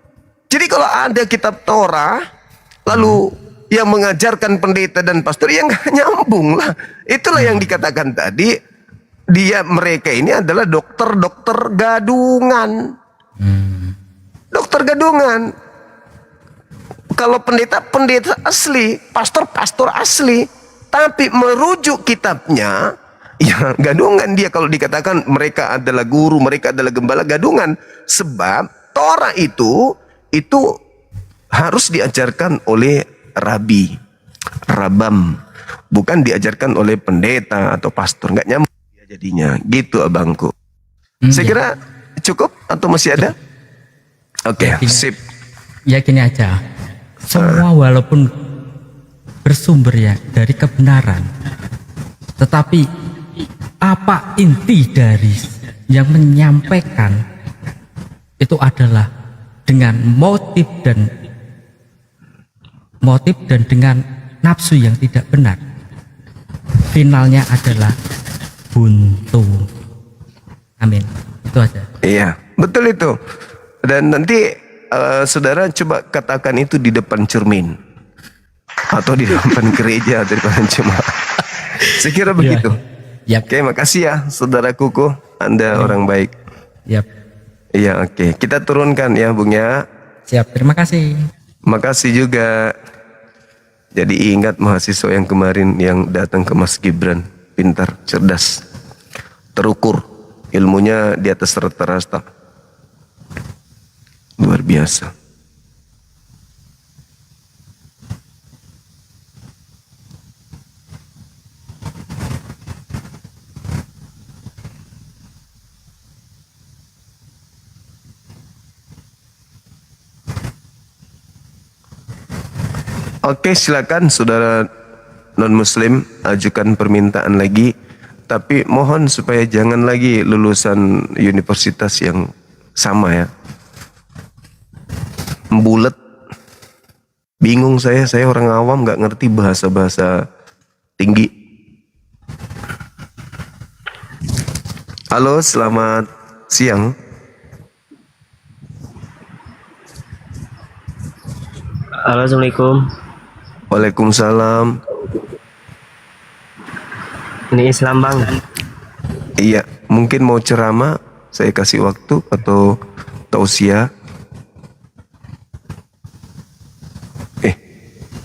Jadi kalau ada kitab Torah, lalu yang mengajarkan pendeta dan pastor, ya nggak nyambung lah. Itulah yang dikatakan tadi. Mereka ini adalah dokter-dokter gadungan. Dokter gadungan. Kalau pendeta asli, pastor asli. Tapi merujuk kitabnya, ya gadungan dia kalau dikatakan mereka adalah guru, mereka adalah gembala, gadungan. Sebab Torah itu harus diajarkan oleh rabi, rabam. Bukan diajarkan oleh pendeta atau pastor. Nggak nyambung jadinya. Gitu abangku. Saya kira cukup atau masih ada? Oke, sip. Ya gini aja. Semua walaupun bersumber ya dari kebenaran, tetapi apa inti dari yang menyampaikan itu adalah dengan motif dan dengan nafsu yang tidak benar. Finalnya adalah buntu. Amin. Itu aja. Iya, betul itu. Dan nanti saudara coba katakan itu di depan cermin atau di depan gereja di depan jemaat. Saya kira begitu. Yap. Oke, makasih ya saudara Kuku. Anda orang baik. Yap. Iya, oke. Kita turunkan ya, Bung ya. Siap. Terima kasih. Makasih juga. Jadi ingat mahasiswa yang kemarin yang datang ke Mas Gibran, pintar, cerdas, terukur, ilmunya di atas rata-rata. Luar biasa. Oke, silakan saudara non-muslim ajukan permintaan lagi, tapi mohon supaya jangan lagi lulusan universitas yang sama ya. Bulet. Bingung saya orang awam nggak ngerti bahasa-bahasa tinggi. Halo, selamat siang. Halo, Assalamualaikum. Waalaikumsalam. Ini Islam bang. Iya, mungkin mau ceramah, saya kasih waktu atau tausiah.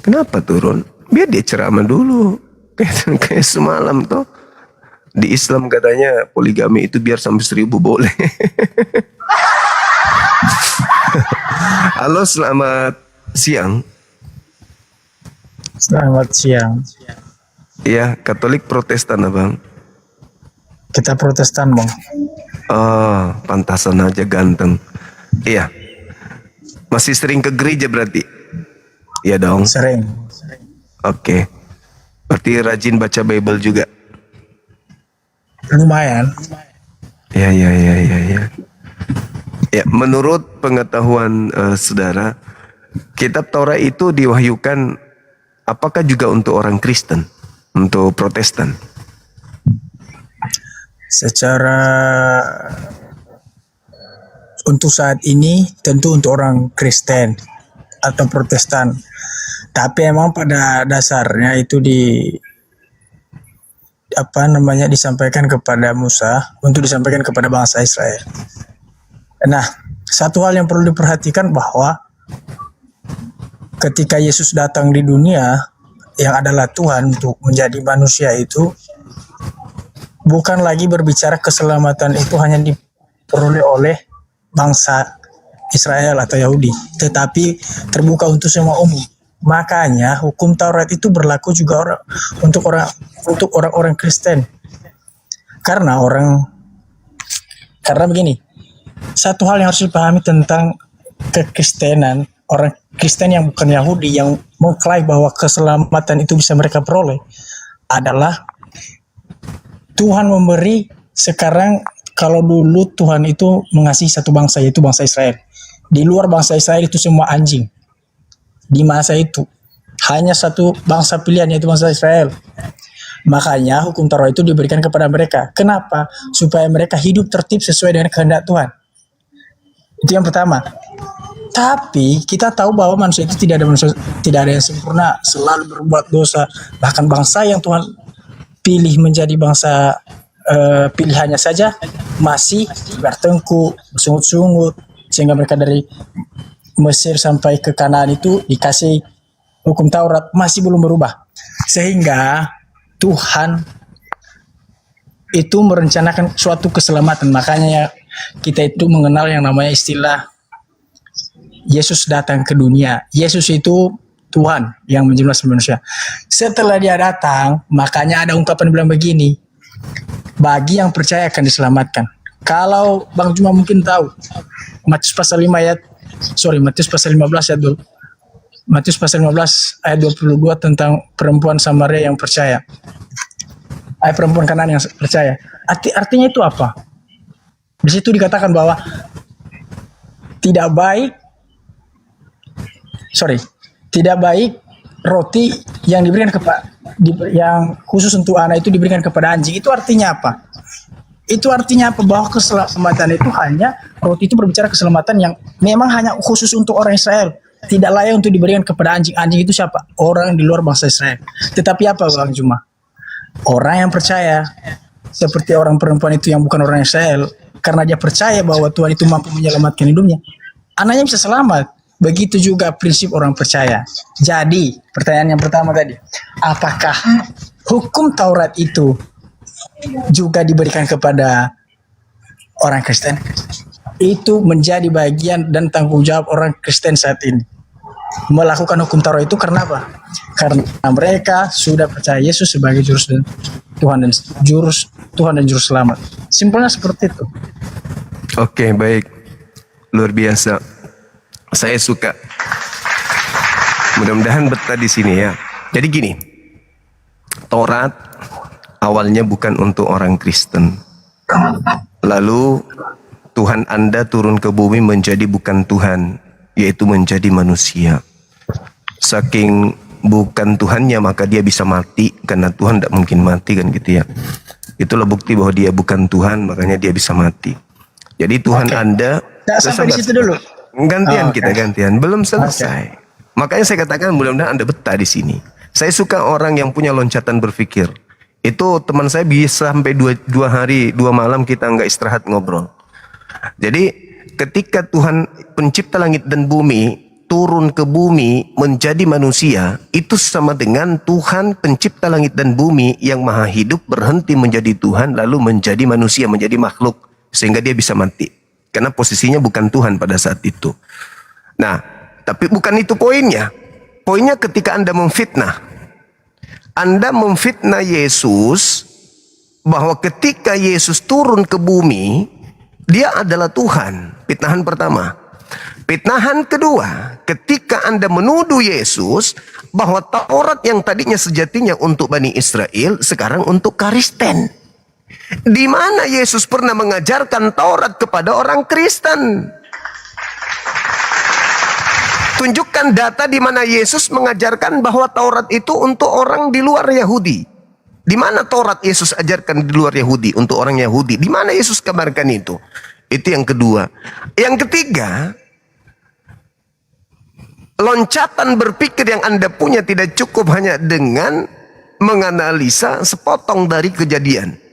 Kenapa turun? Biar dia ceramah dulu. Kayak semalam tuh. Di Islam katanya poligami itu biar sampai 1000 boleh. Halo, selamat siang. Selamat siang. Iya, Katolik Protestan abang. Kita Protestan bang. Oh, pantasan aja ganteng. Iya. Masih sering ke gereja berarti? Iya dong. Sering. Oke. Berarti rajin baca Bible juga? Lumayan. Ya. Ya, menurut pengetahuan saudara, kitab Taurat itu diwahyukan apakah juga untuk orang Kristen, untuk Protestan? Secara untuk saat ini tentu untuk orang Kristen atau Protestan. Tapi emang pada dasarnya itu disampaikan kepada Musa untuk disampaikan kepada bangsa Israel. Nah, satu hal yang perlu diperhatikan bahwa ketika Yesus datang di dunia yang adalah Tuhan untuk menjadi manusia itu bukan lagi berbicara keselamatan itu hanya diperoleh oleh bangsa Israel atau Yahudi, tetapi terbuka untuk semua umum. Makanya hukum Taurat itu berlaku juga untuk orang-orang Kristen. Karena begini, satu hal yang harus dipahami tentang kekristenan, orang Kristen yang bukan Yahudi yang mengklaim bahwa keselamatan itu bisa mereka peroleh adalah Tuhan memberi sekarang. Kalau dulu Tuhan itu mengasihi satu bangsa, yaitu bangsa Israel. Di luar bangsa Israel itu semua anjing. Di masa itu hanya satu bangsa pilihan, yaitu bangsa Israel. Makanya hukum Taurat itu diberikan kepada mereka. Kenapa? Supaya mereka hidup tertib sesuai dengan kehendak Tuhan. Itu yang pertama. Tapi kita tahu bahwa manusia itu tidak ada yang sempurna, selalu berbuat dosa. Bahkan bangsa yang Tuhan pilih menjadi bangsa pilihannya saja masih bertengkuk, bersungut-sungut, sehingga mereka dari Mesir sampai ke Kanaan itu dikasih hukum Taurat masih belum berubah. Sehingga Tuhan itu merencanakan suatu keselamatan. Makanya kita itu mengenal yang namanya istilah Yesus datang ke dunia. Yesus itu Tuhan yang menjelma sebagai manusia. Setelah dia datang, makanya ada ungkapan bilang begini, bagi yang percaya akan diselamatkan. Kalau Bang Juma mungkin tahu, Matius pasal 15 ayat 22 tentang perempuan Samaria yang percaya. Perempuan Kanaan yang percaya. Artinya itu apa? Di situ dikatakan bahwa tidak baik roti yang diberikan yang khusus untuk anak itu diberikan kepada anjing. Itu artinya apa? Bahwa keselamatan itu hanya roti itu berbicara keselamatan yang memang hanya khusus untuk orang Israel. Tidak layak untuk diberikan kepada anjing. Anjing itu siapa? Orang di luar bangsa Israel. Tetapi apa Bang Juma? Orang yang percaya, seperti orang perempuan itu yang bukan orang Israel, karena dia percaya bahwa Tuhan itu mampu menyelamatkan hidupnya, anaknya bisa selamat. Begitu juga prinsip orang percaya. Jadi pertanyaan yang pertama tadi, apakah hukum Taurat itu juga diberikan kepada orang Kristen? Itu menjadi bagian dan tanggung jawab orang Kristen saat ini. Melakukan hukum Taurat itu karena apa? Karena mereka sudah percaya Yesus sebagai Tuhan dan juru selamat. Simpelnya seperti itu. Oke, baik. Luar biasa. Saya suka. Mudah-mudahan betah di sini ya. Jadi gini, Taurat awalnya bukan untuk orang Kristen. Lalu Tuhan Anda turun ke bumi menjadi bukan Tuhan, yaitu menjadi manusia. Saking bukan Tuhannya maka dia bisa mati, karena Tuhan tidak mungkin mati kan gitu ya. Itulah bukti bahwa dia bukan Tuhan, makanya dia bisa mati. Jadi Tuhan Anda sampai di situ dulu. Gantian belum selesai. Makanya saya katakan mudah-mudahan Anda betah di sini. Saya suka orang yang punya loncatan berpikir. Itu teman saya bisa sampai 2 hari 2 malam kita nggak istirahat ngobrol. Jadi ketika Tuhan pencipta langit dan bumi turun ke bumi menjadi manusia, itu sama dengan Tuhan pencipta langit dan bumi yang maha hidup berhenti menjadi Tuhan lalu menjadi manusia, menjadi makhluk, sehingga dia bisa mati. Karena posisinya bukan Tuhan pada saat itu. Nah, tapi bukan itu poinnya. Poinnya ketika Anda memfitnah. Anda memfitnah Yesus bahwa ketika Yesus turun ke bumi, dia adalah Tuhan. Fitnahan pertama. Fitnahan kedua, ketika Anda menuduh Yesus bahwa Taurat yang tadinya sejatinya untuk Bani Israel, sekarang untuk Kristen. Di mana Yesus pernah mengajarkan Taurat kepada orang Kristen? Tunjukkan data di mana Yesus mengajarkan bahwa Taurat itu untuk orang di luar Yahudi. Di mana Taurat Yesus ajarkan di luar Yahudi untuk orang Yahudi? Di mana Yesus kabarkan itu? Itu yang kedua. Yang ketiga, loncatan berpikir yang Anda punya tidak cukup hanya dengan menganalisa sepotong dari kejadian.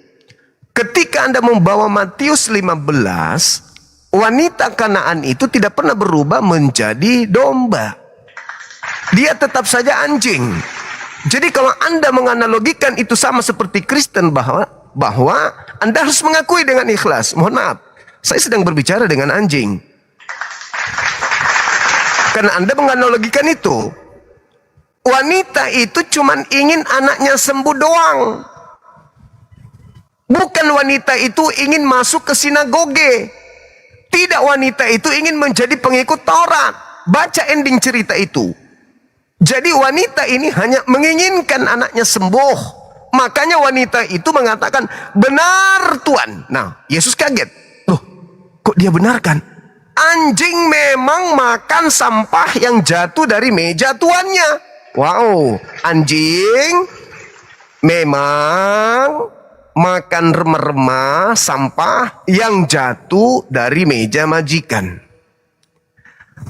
Ketika Anda membawa Matius 15, wanita Kanaan itu tidak pernah berubah menjadi domba. Dia tetap saja anjing. Jadi kalau Anda menganalogikan itu sama seperti Kristen bahwa bahwa Anda harus mengakui dengan ikhlas. Mohon maaf, saya sedang berbicara dengan anjing. Karena Anda menganalogikan itu. Wanita itu cuman ingin anaknya sembuh doang. Bukan wanita itu ingin masuk ke sinagoge. Tidak, wanita itu ingin menjadi pengikut Taurat. Baca ending cerita itu. Jadi wanita ini hanya menginginkan anaknya sembuh. Makanya wanita itu mengatakan, benar Tuhan. Nah, Yesus kaget. Loh, kok dia benarkan? Anjing memang makan sampah yang jatuh dari meja tuannya. Wow, anjing memang makan remah-remah sampah yang jatuh dari meja majikan.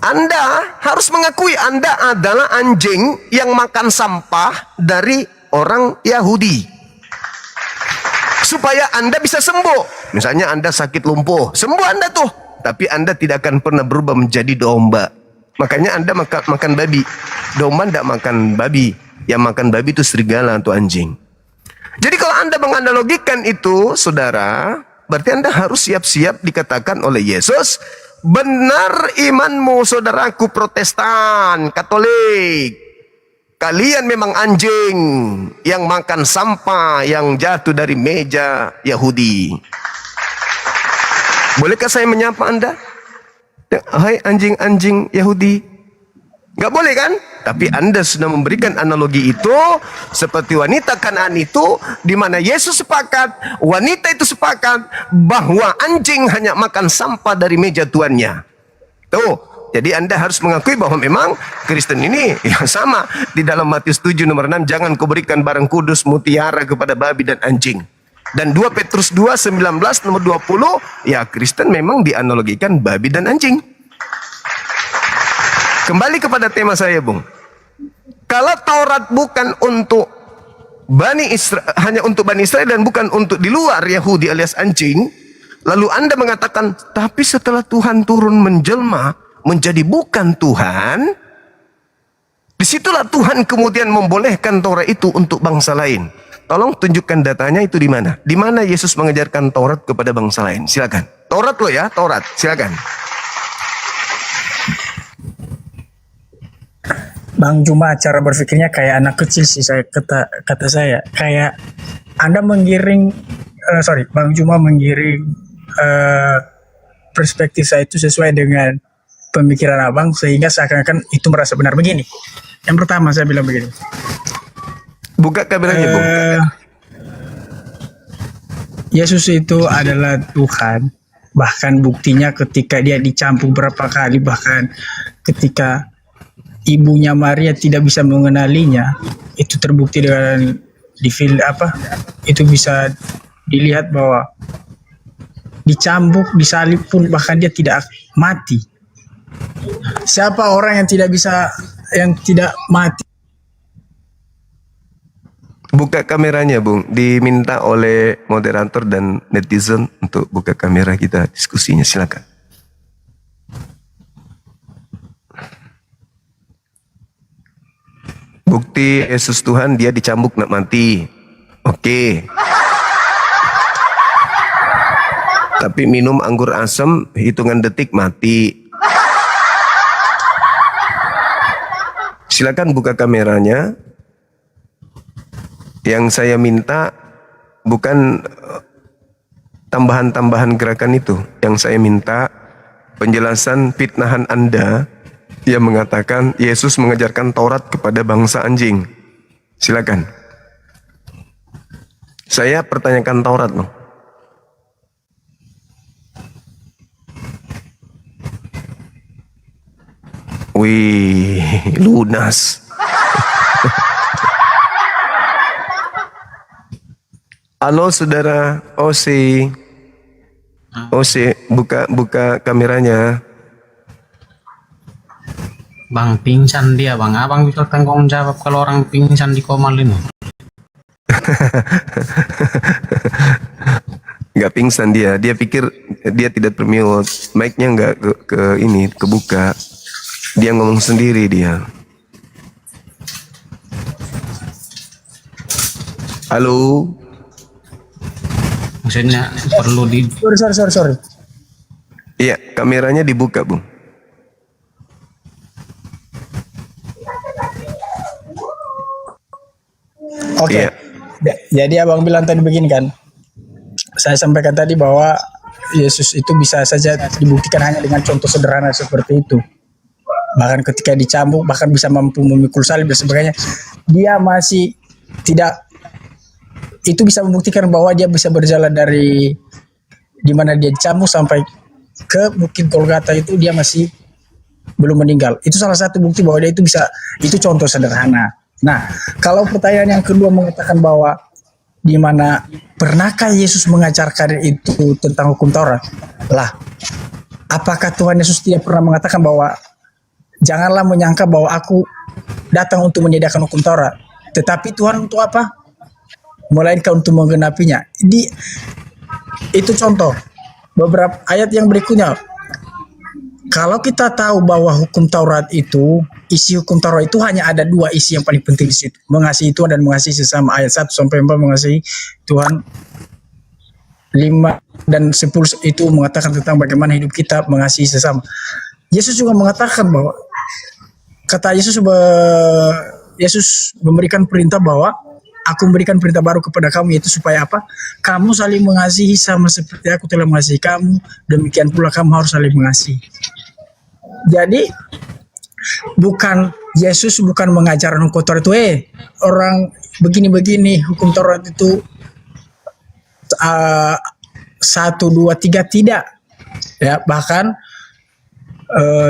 Anda harus mengakui Anda adalah anjing yang makan sampah dari orang Yahudi. Supaya Anda bisa sembuh. Misalnya Anda sakit lumpuh, sembuh Anda tuh. Tapi Anda tidak akan pernah berubah menjadi domba. Makanya Anda makan babi. Domba tidak makan babi. Yang makan babi itu serigala atau anjing. Jadi kalau Anda menganalogikan itu, saudara, berarti Anda harus siap-siap dikatakan oleh Yesus, benar imanmu saudaraku Protestan, Katolik. Kalian memang anjing yang makan sampah yang jatuh dari meja Yahudi. Bolehkah saya menyapa Anda? Hai anjing-anjing Yahudi. Gak boleh kan? Tapi Anda sudah memberikan analogi itu seperti wanita Kanaan itu, di mana Yesus sepakat, wanita itu sepakat bahwa anjing hanya makan sampah dari meja tuannya. Tuh, jadi Anda harus mengakui bahwa memang Kristen ini yang sama di dalam Matius 7 nomor 6, jangan kau berikan barang kudus mutiara kepada babi dan anjing. Dan 2 Petrus 2 19 nomor 20, ya Kristen memang dianalogikan babi dan anjing. Kembali kepada tema saya, Bung. Kalau Taurat bukan untuk hanya untuk Bani Israel dan bukan untuk di luar Yahudi alias anjing, lalu Anda mengatakan, tapi setelah Tuhan turun menjelma menjadi bukan Tuhan, disitulah Tuhan kemudian membolehkan Taurat itu untuk bangsa lain. Tolong tunjukkan datanya itu di mana? Di mana Yesus mengajarkan Taurat kepada bangsa lain? Silakan. Taurat loh ya, Taurat. Silakan. Bang Juma cara berpikirnya kayak anak kecil sih, kata saya. Kayak Anda Bang Juma menggiring perspektif saya itu sesuai dengan pemikiran abang, sehingga seakan-akan itu merasa benar begini. Yang pertama saya bilang begini. Buka kameranya, Bung. Yesus itu adalah Tuhan. Bahkan buktinya ketika dia dicampur berapa kali, bahkan ketika ibunya Maria tidak bisa mengenalinya, itu terbukti dengan itu bisa dilihat bahwa dicambuk, disalib pun bahkan dia tidak mati. Siapa orang yang tidak mati? Buka kameranya, Bung. Diminta oleh moderator dan netizen untuk buka kamera kita diskusinya. Silakan. Bukti Yesus Tuhan, dia dicambuk nak mati. Oke. Tapi minum anggur asam hitungan detik mati. Silakan buka kameranya. Yang saya minta bukan tambahan-tambahan gerakan itu. Yang saya minta penjelasan fitnahan Anda yang mengatakan Yesus mengajarkan Taurat kepada bangsa anjing. Silakan. Saya pertanyakan Taurat loh. Wih, lunas. Halo saudara Osi. Osi, buka kameranya. Bang, pingsan dia bang. Abang bisa tanggung jawab kalau orang pingsan di Komal ini? Nggak pingsan dia. Dia pikir dia tidak bermute. Mic-nya nggak kebuka. Dia ngomong sendiri dia. Halo. Maksudnya perlu di Sorry. Iya, kameranya dibuka, Bung. Oke. Iya. Jadi abang bilang tadi begini kan. Saya sampaikan tadi bahwa Yesus itu bisa saja dibuktikan hanya dengan contoh sederhana seperti itu. Bahkan ketika dicambuk, bahkan bisa mampu memikul salib dan sebagainya. Dia masih tidak, itu bisa membuktikan bahwa dia bisa berjalan dari di mana dia dicambuk sampai ke Bukit Golgata itu dia masih belum meninggal. Itu salah satu bukti bahwa dia itu bisa, itu contoh sederhana. Nah, kalau pertanyaan yang kedua mengatakan bahwa di mana pernahkah Yesus mengajarkan itu tentang hukum Taurat? Lah, apakah Tuhan Yesus tidak pernah mengatakan bahwa janganlah menyangka bahwa aku datang untuk menyediakan hukum Taurat, tetapi Tuhan untuk apa? Melainkan untuk menggenapinya. Itu contoh. Beberapa ayat yang berikutnya. Kalau kita tahu bahwa hukum Taurat itu, isi hukum Taurat itu hanya ada dua isi yang paling penting di situ. Mengasihi Tuhan dan mengasihi sesama. Ayat 1 sampai 4 mengasihi Tuhan. 5 dan 10 itu mengatakan tentang bagaimana hidup kita mengasihi sesama. Yesus juga mengatakan bahwa, kata Yesus, Yesus memberikan perintah bahwa aku memberikan perintah baru kepada kamu, yaitu supaya apa? Kamu saling mengasihi sama seperti aku telah mengasihi kamu. Demikian pula kamu harus saling mengasihi. Jadi Yesus bukan mengajarkan hukum Taurat itu, orang begini-begini hukum Taurat itu 1, 2, 3, tidak. Ya, bahkan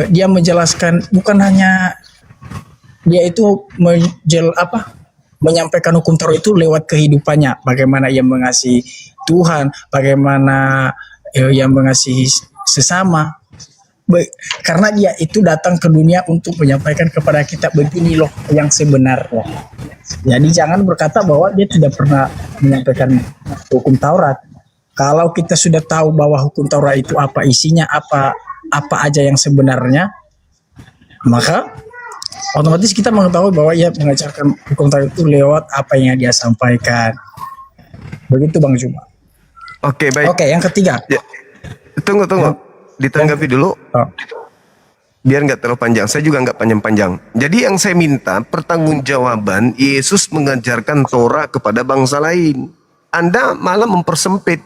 dia menjelaskan, bukan hanya dia itu menyampaikan hukum Taurat itu lewat kehidupannya, bagaimana ia mengasihi Tuhan, bagaimana ia mengasihi sesama. Karena dia itu datang ke dunia untuk menyampaikan kepada kita begini loh yang sebenarnya. Jadi jangan berkata bahwa dia tidak pernah menyampaikan hukum Taurat. Kalau kita sudah tahu bahwa hukum Taurat itu apa isinya, apa aja yang sebenarnya, maka otomatis kita mengetahui bahwa ia mengajarkan hukum Taurat itu lewat apa yang dia sampaikan. Begitu Bang Juma. Oke, baik. Oke, yang ketiga. Ya. Tunggu. Ditanggapi dulu. Oh. Biar nggak terlalu panjang. Saya juga nggak panjang-panjang. Jadi yang saya minta pertanggungjawaban Yesus mengajarkan Torah kepada bangsa lain. Anda malah mempersempit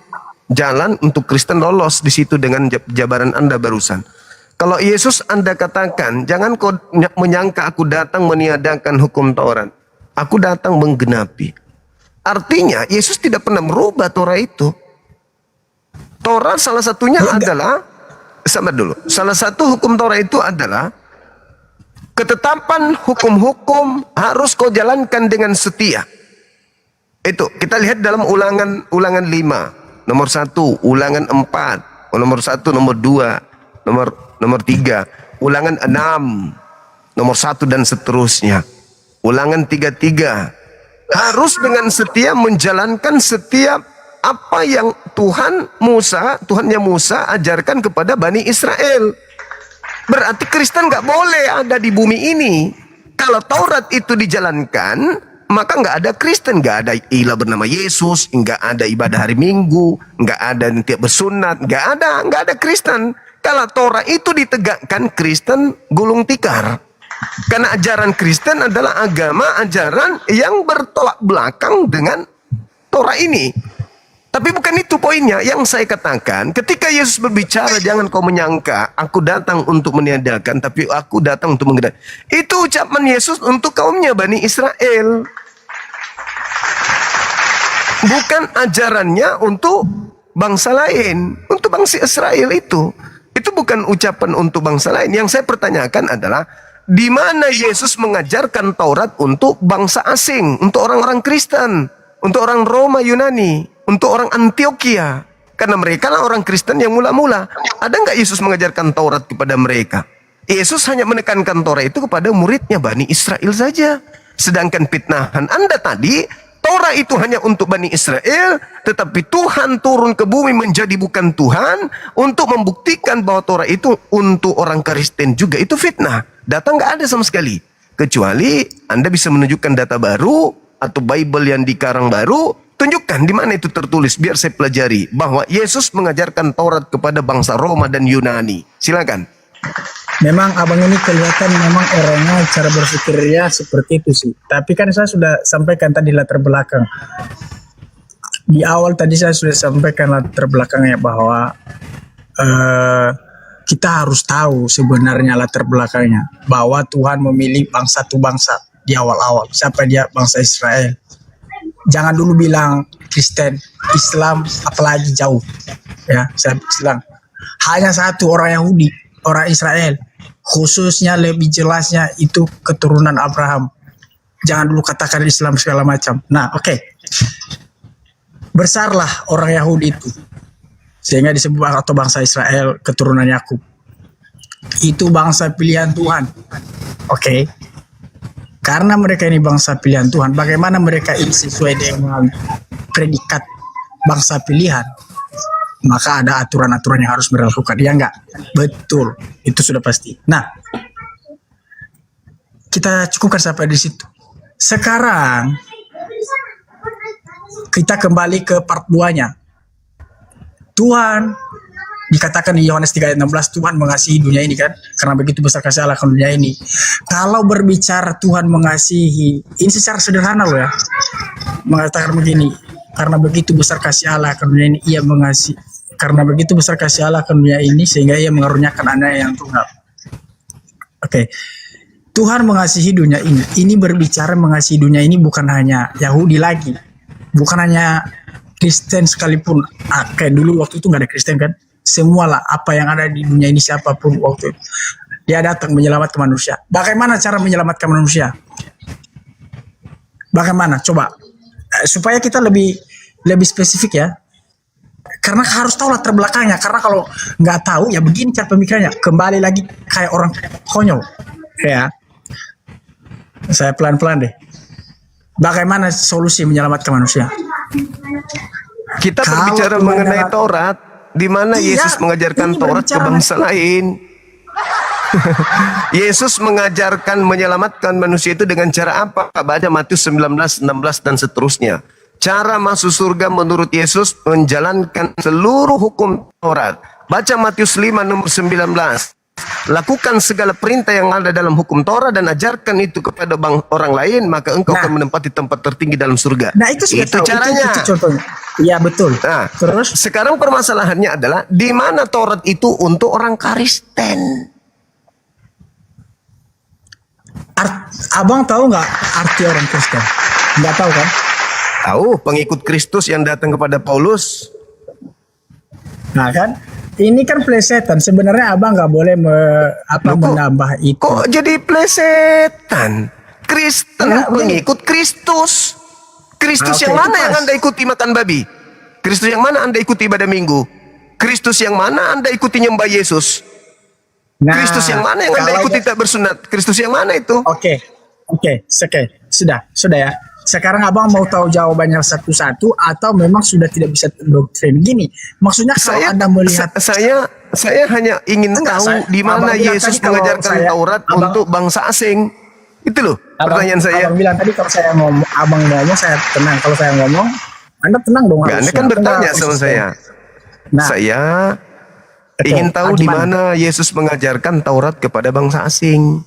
jalan untuk Kristen lolos di situ dengan jabaran Anda barusan. Kalau Yesus Anda katakan, jangan kau menyangka aku datang meniadakan hukum Taurat. Aku datang menggenapi. Artinya Yesus tidak pernah merubah Torah itu. Torah salah satunya adalah, salah satu hukum Torah itu adalah ketetapan hukum-hukum harus kau jalankan dengan setia. Itu kita lihat dalam ulangan 5, nomor 1, ulangan 4, nomor 1, nomor 2, nomor 3, ulangan 6, nomor 1 dan seterusnya. Ulangan 33 harus dengan setia menjalankan setiap apa yang Tuhannya Musa ajarkan kepada Bani Israel. Berarti Kristen nggak boleh ada di bumi ini. Kalau Taurat itu dijalankan, maka nggak ada Kristen, nggak ada ilah bernama Yesus, nggak ada ibadah hari Minggu, nggak ada tiap bersunat, nggak ada Kristen. Kalau Torah itu ditegakkan, Kristen gulung tikar. Karena ajaran Kristen adalah ajaran yang bertolak belakang dengan Torah ini. Tapi bukan itu poinnya. Yang saya katakan, ketika Yesus berbicara, jangan kau menyangka aku datang untuk meniadakan, tapi aku datang untuk menggenapi. Itu ucapan Yesus untuk kaumnya Bani Israel. Bukan ajarannya untuk bangsa lain. Untuk bangsa Israel itu. Itu bukan ucapan untuk bangsa lain. Yang saya pertanyakan adalah, di mana Yesus mengajarkan Taurat untuk bangsa asing, untuk orang-orang Kristen, untuk orang Roma Yunani, untuk orang Antioquia, karena mereka lah orang Kristen yang mula-mula. Ada nggak Yesus mengajarkan Taurat kepada mereka? Yesus hanya menekankan Taurat itu kepada muridnya Bani Israel saja. Sedangkan fitnahan Anda tadi, Torah itu hanya untuk Bani Israel, tetapi Tuhan turun ke bumi menjadi bukan Tuhan untuk membuktikan bahwa Torah itu untuk orang Kristen juga. Itu fitnah. Data nggak ada sama sekali. Kecuali Anda bisa menunjukkan data baru atau Bible yang dikarang baru Tunjukkan di mana itu tertulis biar saya pelajari bahwa Yesus mengajarkan Taurat kepada bangsa Roma dan Yunani. Silakan. Memang abang ini kelihatan memang orangnya cara berpikirnya seperti itu sih. Tapi kan saya sudah sampaikan tadi latar belakang. Di awal tadi saya sudah sampaikan latar belakangnya bahwa kita harus tahu sebenarnya latar belakangnya. Bahwa Tuhan memilih bangsa tu bangsa di awal-awal. Siapa dia? Bangsa Israel. Jangan dulu bilang Kristen, Islam, apalagi jauh. Ya, saya bilang hanya satu orang Yahudi, orang Israel. Khususnya lebih jelasnya itu keturunan Abraham. Jangan dulu katakan Islam segala macam. Nah, oke. Besarlah orang Yahudi itu. Sehingga disebut atau bangsa Israel keturunan Yakub. Itu bangsa pilihan Tuhan. Oke. Karena mereka ini bangsa pilihan Tuhan, bagaimana mereka ini sesuai dengan predikat bangsa pilihan, maka ada aturan-aturan yang harus mereka lakukan. Ya enggak? Betul. Itu sudah pasti. Nah, kita cukupkan sampai di situ. Sekarang, kita kembali ke part 2-nya. Tuhan, dikatakan di Yohanes 3 ayat 16, Tuhan mengasihi dunia ini kan, karena begitu besar kasih Allah ke dunia ini. Kalau berbicara Tuhan mengasihi, ini secara sederhana loh ya, mengatakan begini, karena begitu besar kasih Allah ke dunia ini, ia mengasihi, karena begitu besar kasih Allah ke dunia ini, sehingga ia mengaruniakan anaknya yang tunggal. Oke. Tuhan mengasihi dunia ini. Ini berbicara mengasihi dunia ini bukan hanya Yahudi lagi, bukan hanya Kristen sekalipun. Kayak dulu waktu itu nggak ada Kristen kan. Semualah apa yang ada di dunia ini, siapapun waktu itu dia datang menyelamatkan manusia. Bagaimana cara menyelamatkan manusia? Bagaimana? Coba supaya kita lebih spesifik ya. Karena harus tahu latar belakangnya. Karena kalau nggak tahu ya begini cara pemikirannya. Kembali lagi kayak orang konyol. Ya. Saya pelan-pelan deh. Bagaimana solusi menyelamatkan manusia? Kita Kalau berbicara Tuhan mengenai adalah- Taurat, di mana Iya, Yesus mengajarkan ini Taurat ke berbicara bangsa lain. Yesus mengajarkan menyelamatkan manusia itu dengan cara apa? Baca Matius 19, 16 dan seterusnya. Cara masuk surga menurut Yesus menjalankan seluruh hukum Taurat. Baca Matius 5 nomor 19. Lakukan segala perintah yang ada dalam hukum Taurat dan ajarkan itu kepada orang lain, maka engkau Nah. akan menempati tempat tertinggi dalam surga. Nah itu sudah Itu tahu. caranya. Itu contohnya. Iya betul. Nah, Terus sekarang permasalahannya adalah di mana Taurat itu untuk orang Kristen? abang tahu nggak arti orang Kristen? Nggak tahu kan? Tahu pengikut Kristus yang datang kepada Paulus. Nah kan? Ini kan plesetan. Sebenarnya abang nggak boleh Loh, kok- menambah itu. Kok jadi plesetan? Kristen Enggak, begini. pengikut Kristus. Kristus Oke, yang itu mana yang pas. Anda ikuti makan babi? Kristus yang mana Anda ikuti ibadah minggu? Kristus yang mana Anda ikuti nyembah Yesus? Nah, Kristus yang mana yang Anda kalau- ikuti tak bersunat? Kristus yang mana itu? Oke, sudah ya. Sekarang abang mau tahu jawabannya satu-satu atau memang sudah tidak bisa doktrin gini? Maksudnya kalau Anda melihat Saya hanya ingin Enggak, tahu saya- di mana abang bilang Yesus tadi kalau mengajarkan saya- Taurat abang- untuk bangsa asing. Itu loh pertanyaan saya. Abang bilang tadi kalau saya ngomong, abang ngomong saya tenang. Kalau saya ngomong, Anda tenang dong. Nggak, Anda harusnya. kan Anda bertanya sama konsisten. saya. Nah, Saya betul. ingin tahu di Gimana? mana Yesus mengajarkan Taurat kepada bangsa asing.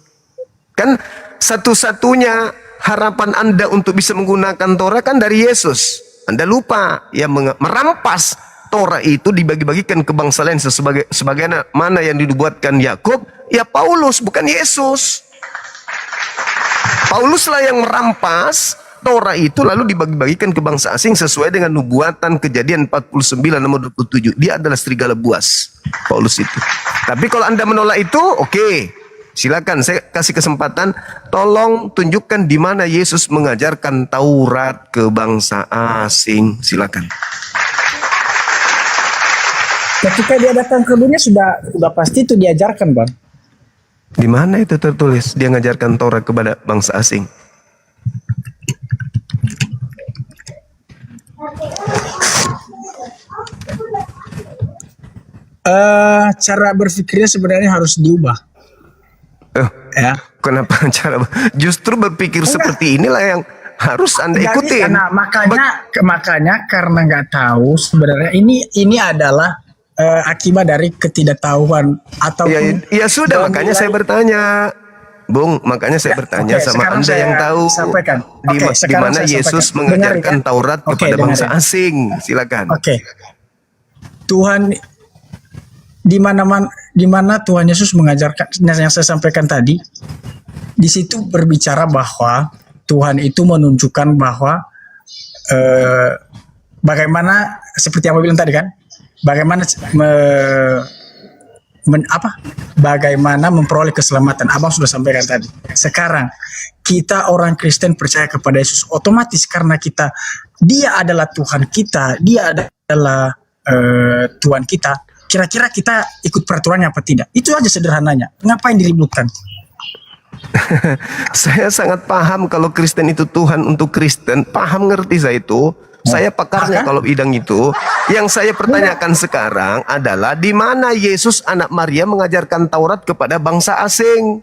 Kan satu-satunya harapan Anda untuk bisa menggunakan Taurat kan dari Yesus. Anda lupa ya merampas Taurat itu dibagi-bagikan ke bangsa lain sebagaimana yang dibuatkan Yakub, ya Paulus bukan Yesus. Pauluslah yang merampas Taurat itu lalu dibagi-bagikan ke bangsa asing sesuai dengan nubuatan Kejadian 49 nomor 27. Dia adalah serigala buas, Paulus itu. Tapi kalau Anda menolak itu, oke. Silakan, saya kasih kesempatan. Tolong tunjukkan di mana Yesus mengajarkan Taurat ke bangsa asing. Silakan. ketika dia datang ke dunia sudah pasti itu diajarkan, Bang. Di mana itu tertulis dia mengajarkan Taurat kepada bangsa asing? Cara berpikirnya sebenarnya harus diubah, Eh, ya. kenapa cara justru berpikir seperti inilah yang Harus Anda Nggak bisa. ikutin. Nah, makanya karena nggak tahu sebenarnya ini adalah akibat dari ketidaktahuan atau Ya sudah, makanya saya bertanya, Bung, makanya saya bertanya Oke, sama sekarang Anda saya yang tahu sampaikan. di Oke, sekarang mana saya Yesus sampaikan. mengajarkan Dengar, ya? Taurat Oke, kepada dengar, bangsa ya? asing. Silakan. Oke. Tuhan di mana Tuhan Yesus mengajarkan yang saya sampaikan tadi, di situ berbicara bahwa Tuhan itu menunjukkan bahwa bagaimana seperti yang saya bilang tadi kan, bagaimana bagaimana memperoleh keselamatan. Abang sudah sampaikan tadi. Sekarang kita orang Kristen percaya kepada Yesus, otomatis karena dia adalah Tuhan kita, dia adalah Tuhan kita. Kira-kira kita ikut peraturannya apa tidak? Itu aja sederhananya. Ngapain diributkan? Saya sangat paham kalau Kristen itu Tuhan untuk Kristen. Paham, ngerti saya itu. Saya pakarnya kalau bidang itu. Yang saya pertanyakan sekarang adalah di mana Yesus anak Maria mengajarkan Taurat kepada bangsa asing.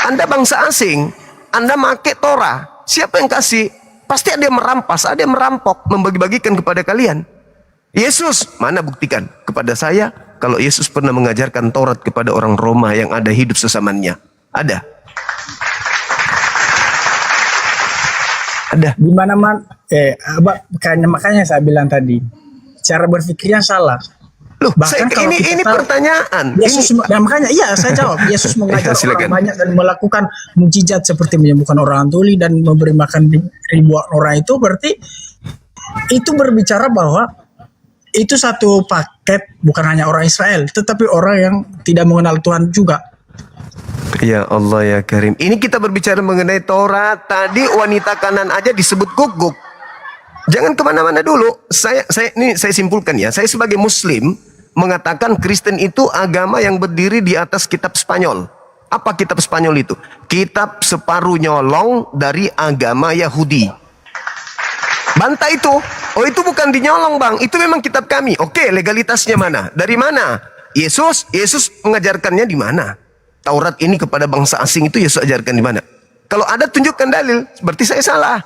Anda bangsa asing, Anda make Torah. Siapa yang kasih? Pasti ada yang merampas, ada yang merampok, membagi-bagikan kepada kalian. Yesus, mana buktikan kepada saya kalau Yesus pernah mengajarkan Taurat kepada orang Roma yang ada hidup sesamanya? Ada? Ada. Di mana-mana makanya saya bilang tadi, cara berpikirnya salah. Loh, Bahkan kalau ini kita tahu, pertanyaan. Yesus, nah makanya saya jawab. Yesus mengajar Ya, silakan. orang banyak dan melakukan mujizat seperti menyembuhkan orang tuli dan memberi makan ribuan orang, itu berarti itu berbicara bahwa itu satu paket, bukan hanya orang Israel, tetapi orang yang tidak mengenal Tuhan juga. Ya Allah ya Karim. Ini kita berbicara mengenai Taurat. Tadi wanita Kanan aja disebut guguk. Jangan kemana-mana dulu. Saya simpulkan ya. Saya sebagai Muslim mengatakan Kristen itu agama yang berdiri di atas kitab Spanyol. Apa kitab Spanyol itu? Kitab separuh nyolong dari agama Yahudi. Bantah itu. Oh, itu bukan dinyolong, Bang. Itu memang kitab kami. Oke, legalitasnya mana? Dari mana? Yesus mengajarkannya di mana? Taurat ini kepada bangsa asing itu Yesus ajarkan di mana? Kalau ada tunjukkan dalil, berarti saya salah.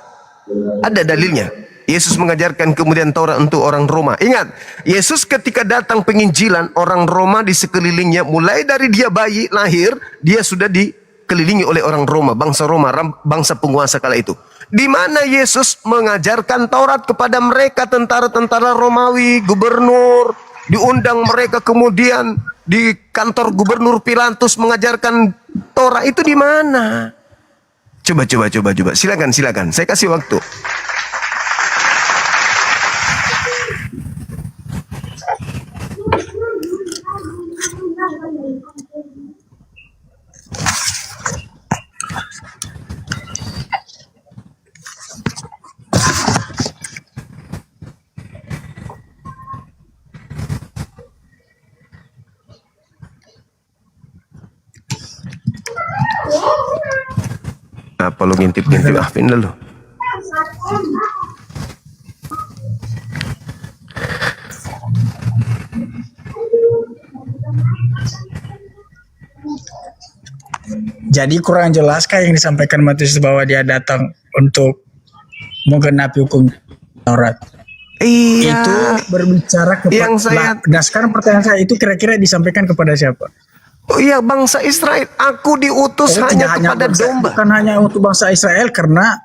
Ada dalilnya. Yesus mengajarkan kemudian Taurat untuk orang Roma. Ingat, Yesus ketika datang penginjilan, orang Roma di sekelilingnya, mulai dari dia bayi lahir, dia sudah dikelilingi oleh orang Roma, bangsa penguasa kala itu. Di mana Yesus mengajarkan Taurat kepada mereka, tentara-tentara Romawi, gubernur, diundang mereka kemudian di kantor gubernur Pilatus mengajarkan Torah itu di mana? Coba. Silakan. Saya kasih waktu. Apa lo ngintip-ngintip Afin dulu? Jadi kurang jelas kayak yang disampaikan Matius bahwa dia datang untuk menggenapi hukum Taurat. Iya. Itu berbicara kepada. Nah sekarang pertanyaan saya, itu kira-kira disampaikan kepada siapa? Oh iya, bangsa Israel. Aku diutus hanya kepada domba. Bukan hanya untuk bangsa Israel, karena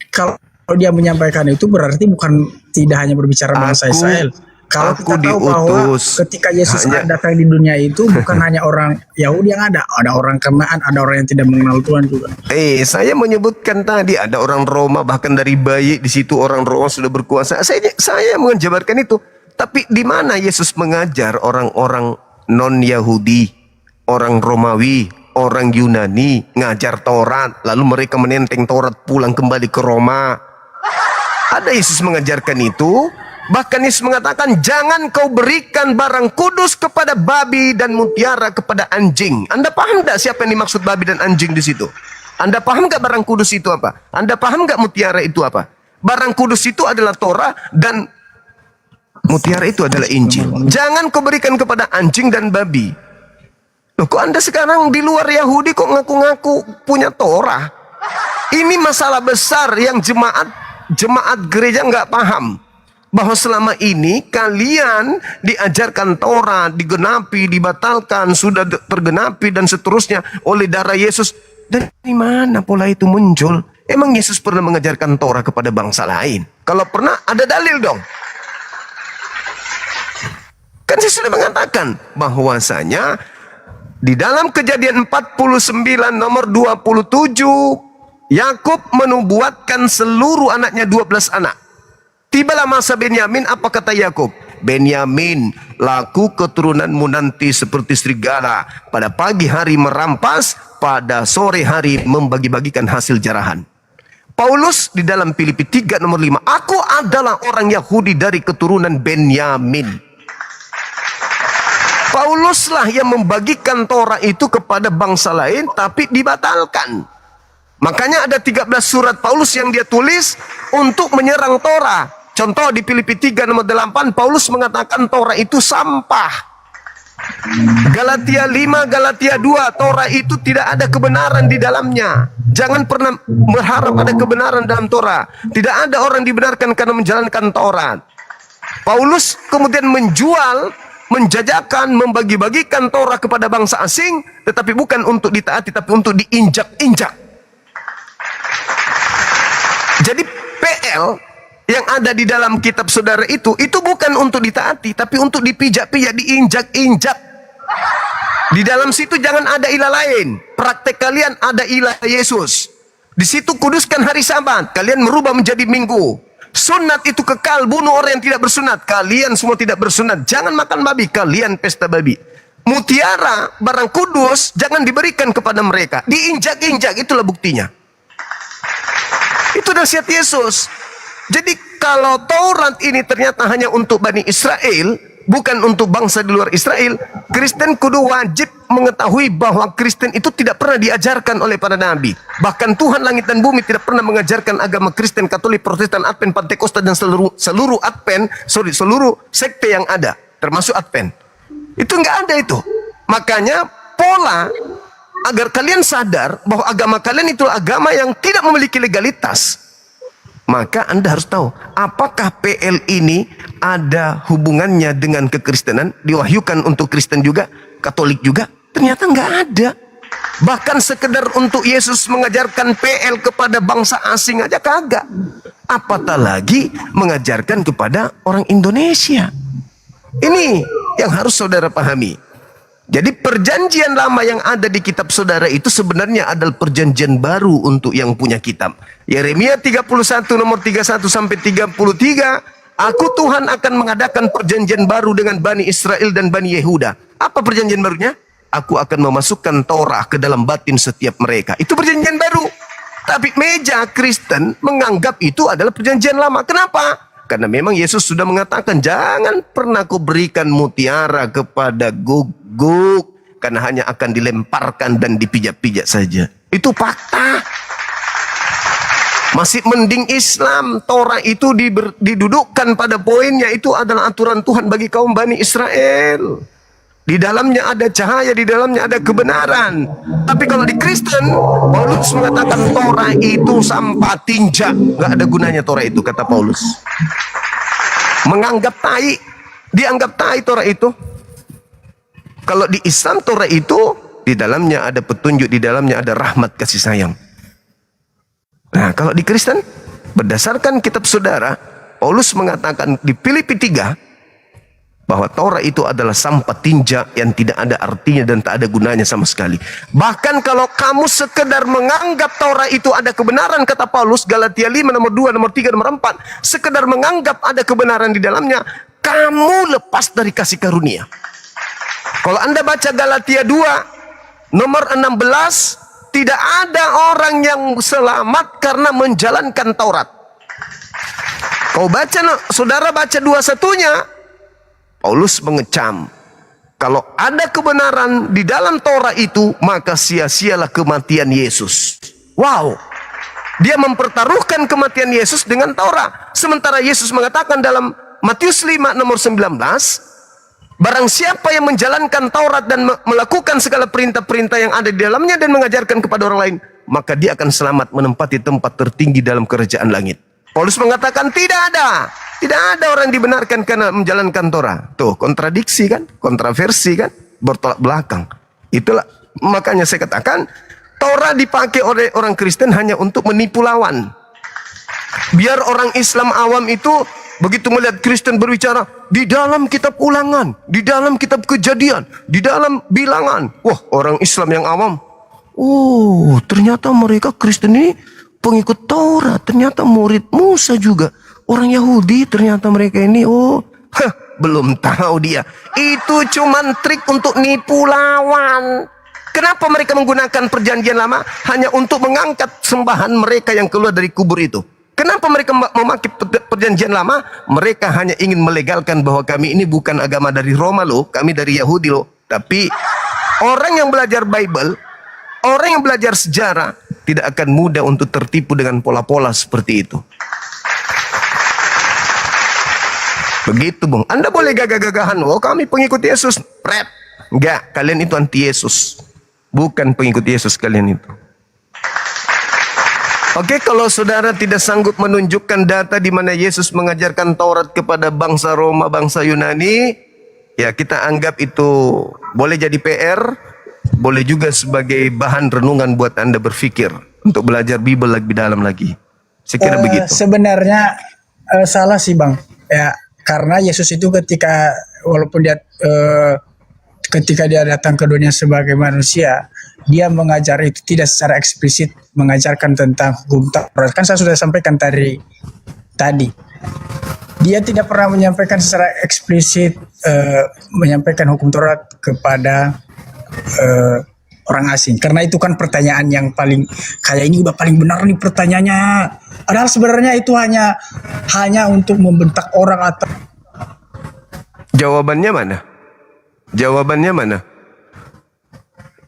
kalau dia menyampaikan itu berarti tidak hanya berbicara bangsa Israel. Kalau kita tahu bahwa ketika Yesus datang di dunia itu bukan hanya orang Yahudi yang ada orang Kanaan, ada orang yang tidak mengenal Tuhan juga. Saya menyebutkan tadi ada orang Roma, bahkan dari bayi di situ orang Roma sudah berkuasa. Saya menjabarkan itu. Tapi di mana Yesus mengajar orang-orang non-Yahudi, orang Romawi, orang Yunani, ngajar Taurat, lalu mereka menenteng Taurat pulang kembali ke Roma? Ada Yesus mengajarkan itu? Bahkan Yesus mengatakan, jangan kau berikan barang kudus kepada babi dan mutiara kepada anjing. Anda paham tidak siapa yang dimaksud babi dan anjing di situ? Anda paham nggak barang kudus itu apa? Anda paham nggak mutiara itu apa? Barang kudus itu adalah Torah dan mutiara itu adalah Injil. Jangan kau berikan kepada anjing dan babi. Loh, kok Anda sekarang di luar Yahudi kok ngaku-ngaku punya Torah? Ini masalah besar yang jemaat gereja nggak paham. Bahwa selama ini kalian diajarkan Torah, digenapi, dibatalkan, sudah tergenapi dan seterusnya oleh darah Yesus. Dari mana pola itu muncul? Emang Yesus pernah mengajarkan Torah kepada bangsa lain? Kalau pernah, ada dalil dong. Kan saya sudah mengatakan bahwasanya di dalam Kejadian 49 nomor 27, Yakub menubuatkan seluruh anaknya 12 anak. Tibalah masa Benyamin, apa kata Yakub? Benyamin, laku keturunanmu nanti seperti serigala, pada pagi hari merampas, pada sore hari membagi-bagikan hasil jarahan. Paulus di dalam Filipi 3 nomor 5, aku adalah orang Yahudi dari keturunan Benyamin. Pauluslah yang membagikan Torah itu kepada bangsa lain, tapi dibatalkan. Makanya ada 13 surat Paulus yang dia tulis untuk menyerang Torah. Contoh di Filipi 3 nomor 8, Paulus mengatakan Torah itu sampah. Galatia 5, Galatia 2, Torah itu tidak ada kebenaran di dalamnya. Jangan pernah berharap ada kebenaran dalam Torah. Tidak ada orang dibenarkan karena menjalankan Torah. Paulus kemudian menjajakan, membagi-bagikan Torah kepada bangsa asing, tetapi bukan untuk ditaati, tapi untuk diinjak-injak. Jadi PL yang ada di dalam kitab saudara itu bukan untuk ditaati, tapi untuk dipijak-pijak, diinjak-injak. Di dalam situ jangan ada ilah lain. Praktek kalian ada ilah Yesus. Di situ kuduskan hari Sabat, kalian merubah menjadi Minggu. Sunat itu kekal, bunuh orang yang tidak bersunat. Kalian semua tidak bersunat, jangan makan babi, kalian pesta babi. Mutiara, barang kudus, jangan diberikan kepada mereka. Diinjak-injak, itulah buktinya. Itu nasihat Yesus. Jadi kalau Taurat ini ternyata hanya untuk Bani Israel, bukan untuk bangsa di luar Israel, Kristen kudu wajib mengetahui bahwa Kristen itu tidak pernah diajarkan oleh para nabi. Bahkan Tuhan langit dan bumi tidak pernah mengajarkan agama Kristen, Katolik, Protestan, Advent, Pantekosta dan seluruh sekte yang ada, termasuk Advent. Itu nggak ada itu. Makanya pola agar kalian sadar bahwa agama kalian itu agama yang tidak memiliki legalitas. Maka Anda harus tahu, apakah PL ini ada hubungannya dengan kekristenan? Diwahyukan untuk Kristen juga, Katolik juga? Ternyata nggak ada. Bahkan sekedar untuk Yesus mengajarkan PL kepada bangsa asing aja kagak. Apatah lagi mengajarkan kepada orang Indonesia. Ini yang harus saudara pahami. Jadi perjanjian lama yang ada di kitab saudara itu sebenarnya adalah perjanjian baru untuk yang punya kitab. Yeremia 31 nomor 31 sampai 33, aku Tuhan akan mengadakan perjanjian baru dengan Bani Israel dan Bani Yehuda. Apa perjanjian barunya? Aku akan memasukkan Torah ke dalam batin setiap mereka. Itu perjanjian baru. Tapi meja Kristen menganggap itu adalah perjanjian lama. Kenapa? Karena memang Yesus sudah mengatakan, jangan pernah kau berikan mutiara kepada guguk, karena hanya akan dilemparkan dan dipijak-pijak saja. Itu fakta. Masih mending Islam, Torah itu didudukkan pada poinnya, itu adalah aturan Tuhan bagi kaum Bani Israel. Di dalamnya ada cahaya, di dalamnya ada kebenaran. Tapi kalau di Kristen, Paulus mengatakan Torah itu sampah tinja. Nggak ada gunanya Torah itu, kata Paulus. Menganggap tai, dianggap tai Torah itu. Kalau di Islam Torah itu, di dalamnya ada petunjuk, di dalamnya ada rahmat kasih sayang. Nah, kalau di Kristen, berdasarkan kitab saudara, Paulus mengatakan di Filipi 3, bahwa Torah itu adalah sampah tinja yang tidak ada artinya dan tak ada gunanya sama sekali. Bahkan kalau kamu sekedar menganggap Torah itu ada kebenaran, kata Paulus, Galatia 5 nomor 2, nomor 3, nomor 4, sekedar menganggap ada kebenaran di dalamnya, kamu lepas dari kasih karunia. Kalau Anda baca Galatia 2 nomor 16, tidak ada orang yang selamat karena menjalankan Taurat. Kau baca, saudara baca 21-nya, Paulus mengecam, kalau ada kebenaran di dalam Torah itu, maka sia-sialah kematian Yesus. Wow, dia mempertaruhkan kematian Yesus dengan Torah. Sementara Yesus mengatakan dalam Matius 5 nomor 19, Barang siapa yang menjalankan Taurat dan melakukan segala perintah-perintah yang ada di dalamnya dan mengajarkan kepada orang lain, maka dia akan selamat menempati tempat tertinggi dalam kerajaan langit. Paulus mengatakan tidak ada orang dibenarkan karena menjalankan Torah. Tuh, kontradiksi kan, kontroversi kan, bertolak belakang. Itulah makanya saya katakan Torah dipakai oleh orang Kristen hanya untuk menipu lawan. Biar orang Islam awam itu begitu melihat Kristen berbicara di dalam kitab Ulangan, di dalam kitab Kejadian, di dalam Bilangan. Wah, orang Islam yang awam, oh ternyata mereka Kristen ini pengikut Taurat, ternyata murid Musa juga. Orang Yahudi ternyata mereka ini, belum tahu dia. Itu cuman trik untuk nipu lawan. Kenapa mereka menggunakan perjanjian lama? Hanya untuk mengangkat sembahan mereka yang keluar dari kubur itu. Kenapa mereka memakai perjanjian lama? Mereka hanya ingin melegalkan bahwa kami ini bukan agama dari Roma loh, kami dari Yahudi loh. Tapi orang yang belajar Bible, orang yang belajar sejarah tidak akan mudah untuk tertipu dengan pola-pola seperti itu. Begitu, Bung. Anda boleh gagah-gagahan, oh kami pengikut Yesus. Pret. Enggak, kalian itu anti Yesus. Bukan pengikut Yesus kalian itu. Oke, kalau saudara tidak sanggup menunjukkan data di mana Yesus mengajarkan Taurat kepada bangsa Roma, bangsa Yunani, ya kita anggap itu boleh jadi PR, boleh juga sebagai bahan renungan buat Anda berpikir untuk belajar Bible lebih dalam lagi. Saya kira begitu. Sebenarnya salah sih Bang, ya karena Yesus itu walaupun dia ketika dia datang ke dunia sebagai manusia, dia mengajar itu tidak secara eksplisit mengajarkan tentang hukum Taurat. Kan saya sudah sampaikan tadi. Dia tidak pernah menyampaikan secara eksplisit menyampaikan hukum Taurat kepada orang asing. Karena itu kan pertanyaan yang paling kayak ini udah paling benar nih pertanyaannya. Padahal sebenarnya itu hanya untuk membentak orang atau Jawabannya mana? Jawabannya mana?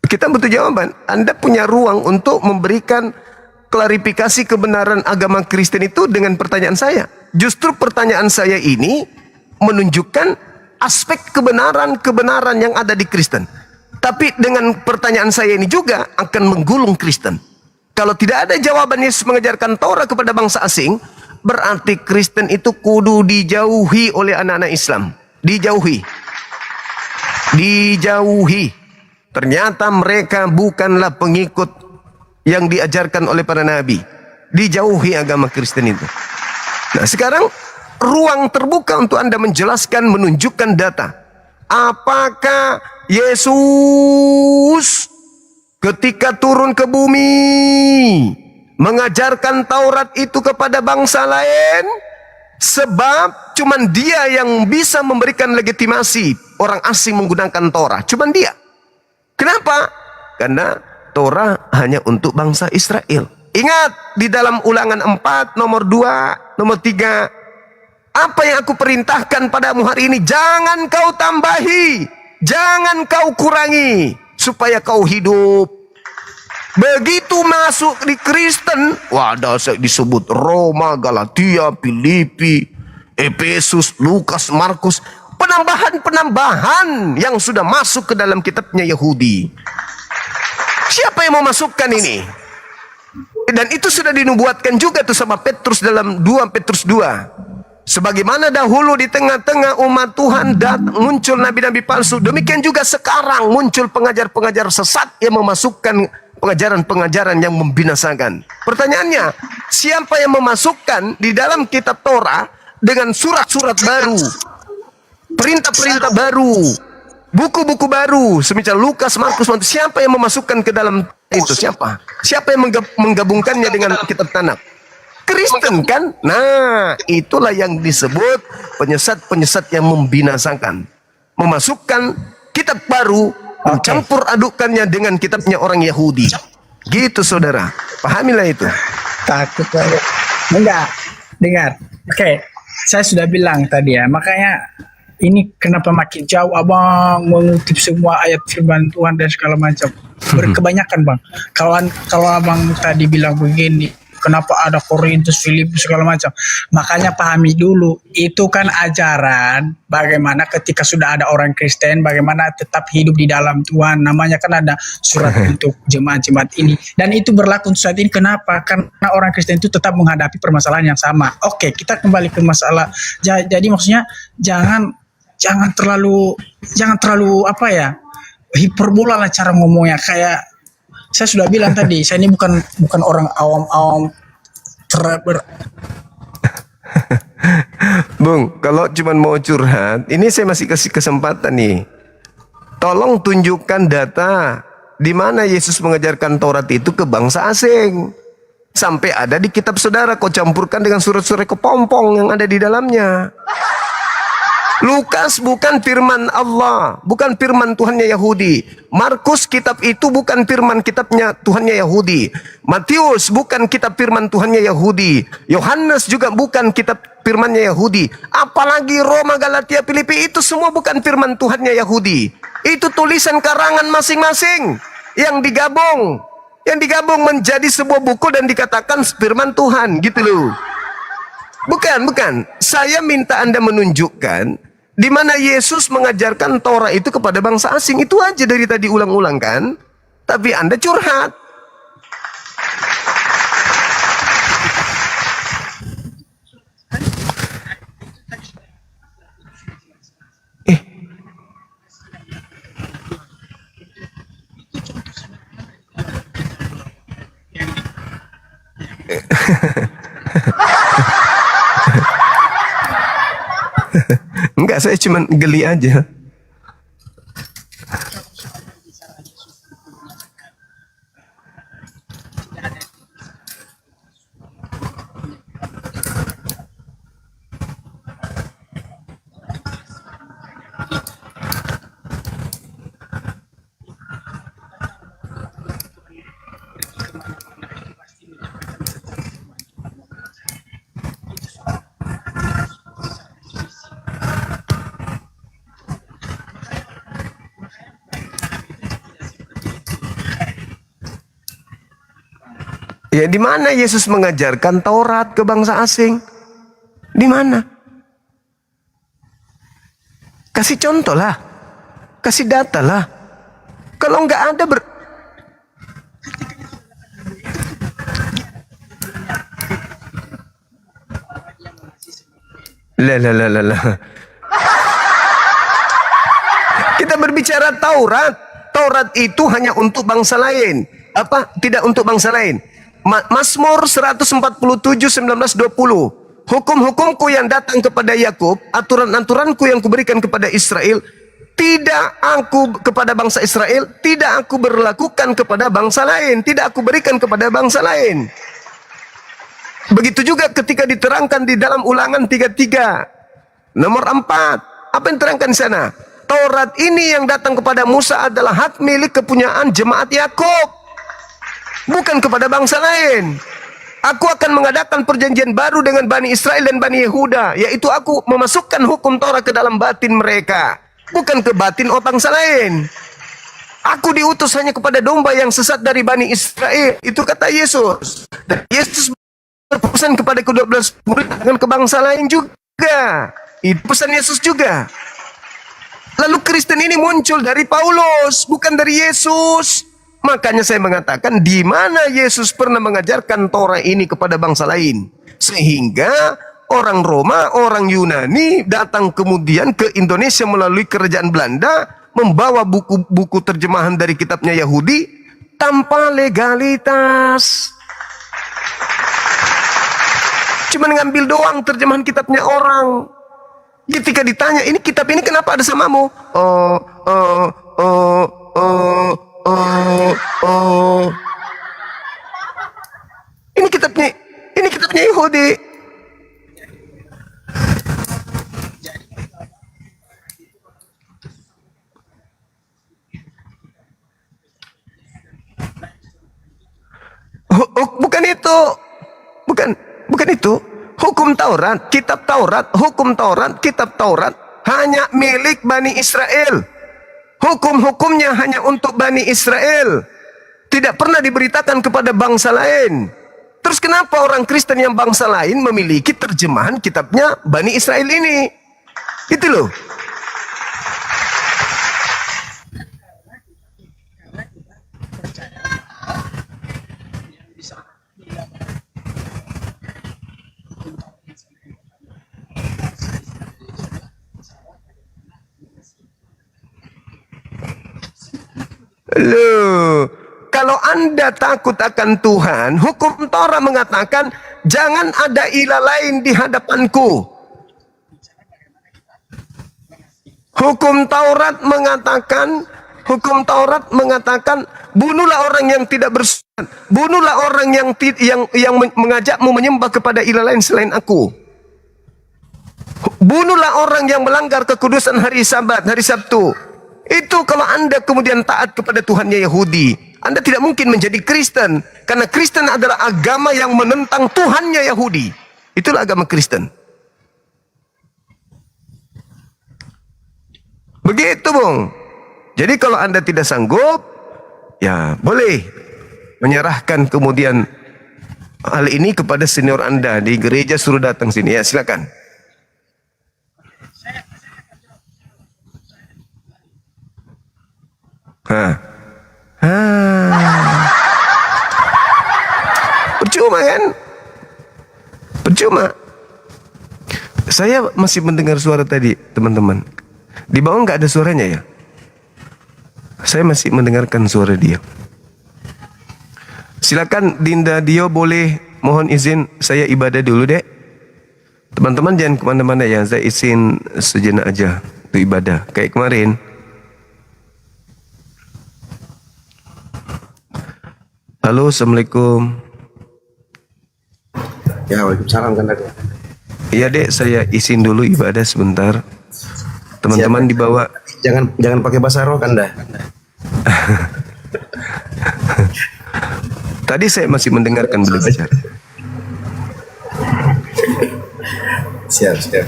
Kita butuh jawaban. Anda punya ruang untuk memberikan klarifikasi kebenaran agama Kristen itu dengan pertanyaan saya. Justru pertanyaan saya ini menunjukkan aspek kebenaran yang ada di Kristen. Tapi dengan pertanyaan saya ini juga akan menggulung Kristen. Kalau tidak ada jawaban Yesus mengajarkan Taurat kepada bangsa asing, berarti Kristen itu kudu dijauhi oleh anak-anak Islam. Dijauhi. Ternyata mereka bukanlah pengikut yang diajarkan oleh para nabi. Dijauhi agama Kristen itu. Nah sekarang ruang terbuka untuk Anda menjelaskan, menunjukkan data. Apakah Yesus ketika turun ke bumi mengajarkan Taurat itu kepada bangsa lain? Sebab cuman dia yang bisa memberikan legitimasi orang asing menggunakan Torah. Cuman dia. Kenapa? Karena Torah hanya untuk bangsa Israel. Ingat di dalam Ulangan 4 nomor 2, nomor 3. Apa yang aku perintahkan padamu hari ini? Jangan kau tambahi. Jangan kau kurangi. Supaya kau hidup. Begitu masuk di Kristen, ada disebut Roma, Galatia, Filipi, Efesus, Lukas, Markus. Penambahan-penambahan yang sudah masuk ke dalam kitabnya Yahudi. Siapa yang mau masukkan ini? Dan itu sudah dinubuatkan juga tuh sama Petrus dalam 2 Petrus 2. Sebagaimana dahulu di tengah-tengah umat Tuhan muncul nabi-nabi palsu, demikian juga sekarang muncul pengajar-pengajar sesat yang memasukkan pengajaran-pengajaran yang membinasakan. Pertanyaannya, siapa yang memasukkan di dalam kitab Torah dengan surat-surat baru, perintah-perintah baru, buku-buku baru, semisal Lukas, Markus, Matius? Siapa yang memasukkan ke dalam itu? Siapa? Siapa yang menggabungkannya dengan kitab Tanakh? Kristen kan? Nah, itulah yang disebut penyesat-penyesat yang membinasakan. Memasukkan kitab baru, mencampur adukannya dengan kitabnya orang Yahudi. Gitu saudara. Pahamilah itu. takut banget. Enggak, dengar. Oke, saya sudah bilang tadi ya. Makanya ini kenapa makin jauh abang mengutip semua ayat firman Tuhan dan segala macam. Berkebanyakan bang. Kalau abang tadi bilang begini, kenapa ada Korintus, Filipus segala macam. Makanya pahami dulu, itu kan ajaran bagaimana ketika sudah ada orang Kristen, bagaimana tetap hidup di dalam Tuhan. Namanya kan ada surat untuk jemaat-jemaat ini. Dan itu berlaku untuk saat ini. Kenapa? Karena orang Kristen itu tetap menghadapi permasalahan yang sama. Oke, kita kembali ke masalah. Jadi maksudnya jangan terlalu apa ya, hiperbola lah cara ngomongnya. Kayak saya sudah bilang tadi, saya ini bukan orang awam Bung, kalau cuma mau curhat, ini saya masih kasih kesempatan nih. Tolong tunjukkan data di mana Yesus mengajarkan Taurat itu ke bangsa asing. Sampai ada di kitab saudara, kau campurkan dengan surat-surat kepompong yang ada di dalamnya. Lukas bukan firman Allah, bukan firman Tuhannya Yahudi. Markus kitab itu bukan firman kitabnya Tuhannya Yahudi. Matius bukan kitab firman Tuhannya Yahudi. Yohanes juga bukan kitab firmannya Yahudi. Apalagi Roma, Galatia, Filipi, itu semua bukan firman Tuhannya Yahudi. Itu tulisan karangan masing-masing yang digabung menjadi sebuah buku dan dikatakan firman Tuhan, gitu loh. Bukan. Saya minta Anda menunjukkan di mana Yesus mengajarkan Taurat itu kepada bangsa asing. Itu aja dari tadi ulang-ulang kan. Tapi Anda curhat. Enggak, saya cuma geli aja. Ya, di mana Yesus mengajarkan Taurat ke bangsa asing? Di mana? Kasih contoh lah. Kasih data lah. Kalau nggak ada Lah. Kita berbicara Taurat. Taurat itu hanya untuk bangsa lain. Apa? Tidak untuk bangsa lain. Mazmur 147, 19-20. Hukum-hukumku yang datang kepada Yakub, aturan-aturanku yang kuberikan kepada Israel, tidak aku kepada bangsa Israel, tidak aku berlakukan kepada bangsa lain, tidak aku berikan kepada bangsa lain. Begitu juga ketika diterangkan di dalam Ulangan 33 nomor 4. Apa yang diterangkan di sana? Taurat ini yang datang kepada Musa adalah hak milik kepunyaan jemaat Yakub, bukan kepada bangsa lain. Aku akan mengadakan perjanjian baru dengan Bani Israel dan Bani Yehuda, yaitu aku memasukkan hukum Taurat ke dalam batin mereka, bukan ke batin orang bangsa lain. Aku diutus hanya kepada domba yang sesat dari Bani Israel. Itu kata Yesus. Dan Yesus berpesan kepada ke-12 murid dengan ke bangsa lain juga. Itu pesan Yesus juga. Lalu Kristen ini muncul dari Paulus, bukan dari Yesus. Makanya saya mengatakan, di mana Yesus pernah mengajarkan Taurat ini kepada bangsa lain, sehingga orang Roma, orang Yunani datang kemudian ke Indonesia melalui kerajaan Belanda, membawa buku-buku terjemahan dari kitabnya Yahudi tanpa legalitas. Cuma ngambil doang terjemahan kitabnya orang. Ketika ditanya, ini kitab ini kenapa ada samamu? Ini kitabnya Yahudi. Bukan itu. Bukan itu. Hukum Taurat, kitab Taurat, hukum Taurat, kitab Taurat hanya milik Bani Israel. Hukum-hukumnya hanya untuk Bani Israel. Tidak pernah diberitakan kepada bangsa lain. Terus kenapa orang Kristen yang bangsa lain memiliki terjemahan kitabnya Bani Israel ini? Itu loh. Loh, kalau Anda takut akan Tuhan, hukum Taurat mengatakan jangan ada ilah lain di hadapanku. Hukum Taurat mengatakan bunuhlah orang yang tidak bersunat, bunuhlah orang yang mengajakmu menyembah kepada ilah lain selain aku. Bunuhlah orang yang melanggar kekudusan hari Sabat, hari Sabtu. Itu kalau Anda kemudian taat kepada Tuhannya Yahudi, Anda tidak mungkin menjadi Kristen. Karena Kristen adalah agama yang menentang Tuhannya Yahudi. Itulah agama Kristen. Begitu, Bung. Jadi kalau Anda tidak sanggup, ya boleh menyerahkan kemudian hal ini kepada senior Anda di gereja, suruh datang sini. Ya, silakan. Percuma kan? Percuma. Saya masih mendengar suara tadi, teman-teman. Di bawah nggak ada suaranya ya? Saya masih mendengarkan suara dia. Silakan Dinda Dio, boleh mohon izin saya ibadah dulu, Dek. Teman-teman jangan kemana-mana ya, saya izin sejenak aja untuk ibadah. Kayak kemarin. Halo, Assalamualaikum. Ya, waalaikumsalam kan tadi. Iya, Dek, saya izin dulu ibadah sebentar. Teman-teman di bawah. Jangan pakai bahasa roh kan dah. Tadi saya masih mendengarkan beliau bicara. Siap.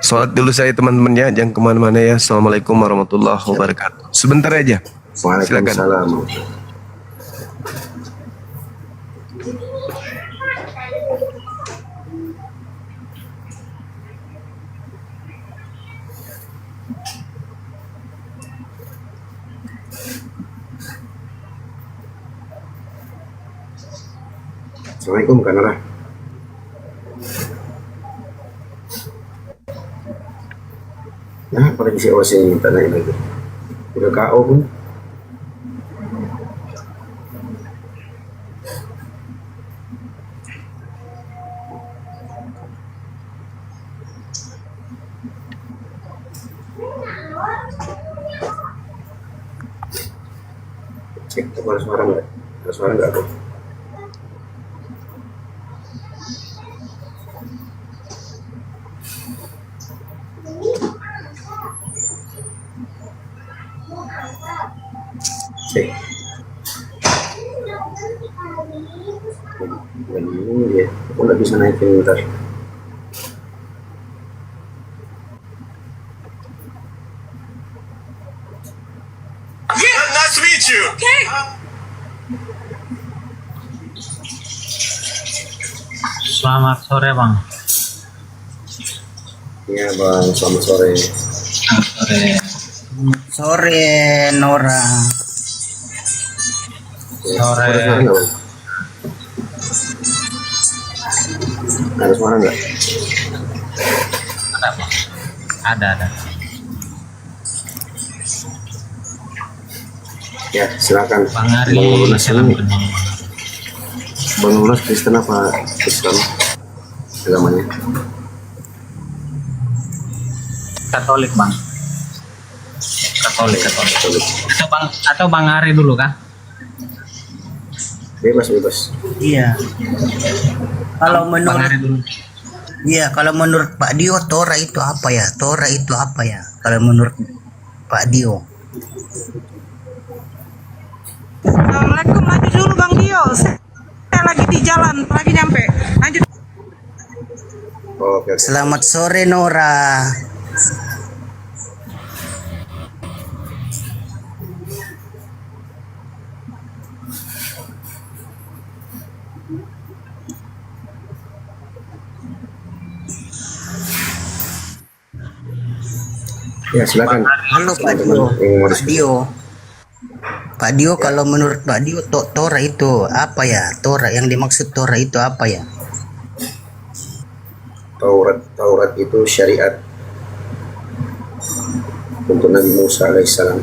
Sholat dulu saya teman-teman ya, jangan kemana-mana ya. Assalamualaikum warahmatullahi wabarakatuh. Sebentar aja. Silakan. Waalaikumsalam. Assalamualaikum Kanara. Nah, pada si OC tanah ini udah KO pun. Cek, ada suara nggak? Ada suara nggak tuh? Cek. Ini dia, aku nggak bisa naikin ntar. Nice to meet you. Okay. Selamat sore Bang. Iya Bang, selamat sore. Sore Nora. Sore. Ada suara nggak Bang? Ada suara nggak? Ada Bang. Ada. Ya, silakan. Bang Ari, Bang Lunas silakan. ini. Bang Lunas Kristen apa Islam agamanya? Katolik Bang. Katolik. Atau Bang Ari dulu kah? Bebas. Iya. Kalau Bang Ari menurut dulu. iya, kalau menurut Pak Dio Torah itu apa ya? Kalau menurut Pak Dio. Assalamualaikum, maju dulu Bang Dio. Saya lagi di jalan, lagi nyampe. Lanjut. Oke. Selamat sore Nora. Ya silakan. Halo Pak Dio. Pak Dio. Pak Dio, kalau menurut Pak Dio Torah itu apa ya? Torah yang dimaksud Torah itu apa ya? Taurat itu syariat untuk Nabi Musa alaihissalam.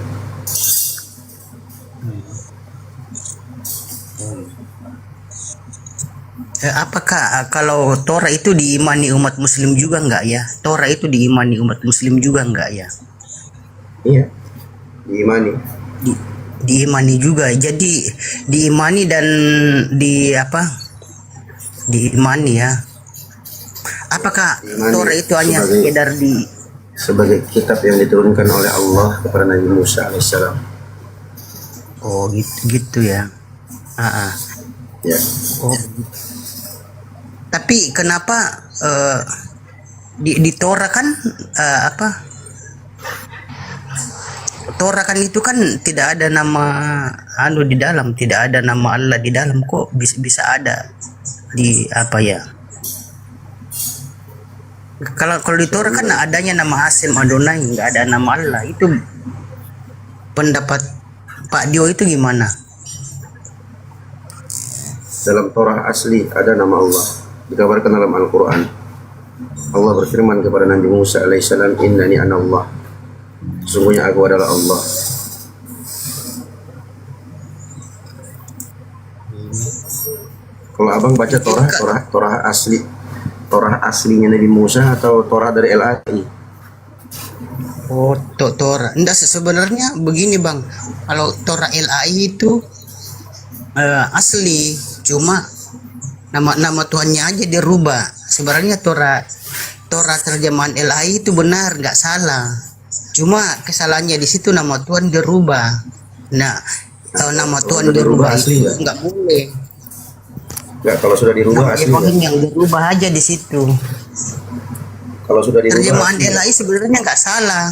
Apakah kalau Torah itu diimani umat Muslim juga enggak ya? Torah itu diimani umat Muslim juga enggak ya? Iya, diimani. Diimani juga. Jadi diimani dan diimani ya. Apakah Diimani Torah itu hanya sebagai- sekedar sebagai kitab yang diturunkan oleh Allah kepada Nabi Musa alaihissalam. Oh gitu ya. Ya. Oh. Tapi kenapa di Torah kan Torah kan itu kan tidak ada nama di dalam, tidak ada nama Allah di dalam, kok bisa ada di apa ya? Kalau di Torah kan adanya nama Hasem Adonai, nggak ada nama Allah. Itu pendapat Pak Dio itu gimana? Dalam Torah asli ada nama Allah. Dikabarkan dalam Al-Quran. Allah berfirman kepada Nabi Musa alaihissalam, Innani ana Allah. Sesungguhnya aku adalah Allah. Kalau abang baca Torah asli, Torah aslinya Nabi Musa atau Torah dari LAI? Oh, Torah. Enggak, sebenarnya begini Bang. Kalau Torah LAI itu asli, cuma nama Tuhannya aja dirubah. Sebenarnya Torah terjemahan LAI itu benar, nggak salah. Cuma kesalahannya di situ nama Tuhan dirubah. Nah, kalau nama Tuhan dirubah asli itu nggak boleh. Enggak, kalau sudah dirubah Nama asli. Elohim yang dirubah aja di situ. Kalau sudah dirubah Terjemahan asli. LAI sebenarnya nggak salah.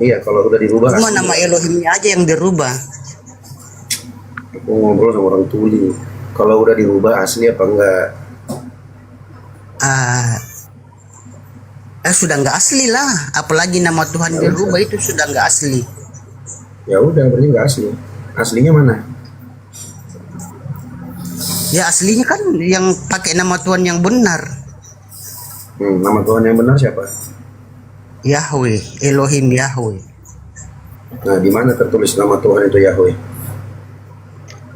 Iya, kalau sudah dirubah Cuma asli. nama Elohimnya aja yang dirubah. Aku ngobrol sama orang tuli. Kalau udah dirubah asli apa enggak? Sudah nggak asli lah, apalagi nama Tuhan dirubah itu sudah nggak asli. Ya udah, berarti enggak asli. Aslinya mana? Ya aslinya kan yang pakai nama Tuhan yang benar, Nama Tuhan yang benar siapa? Yahweh, Elohim Yahweh. Nah, di mana tertulis nama Tuhan itu Yahweh?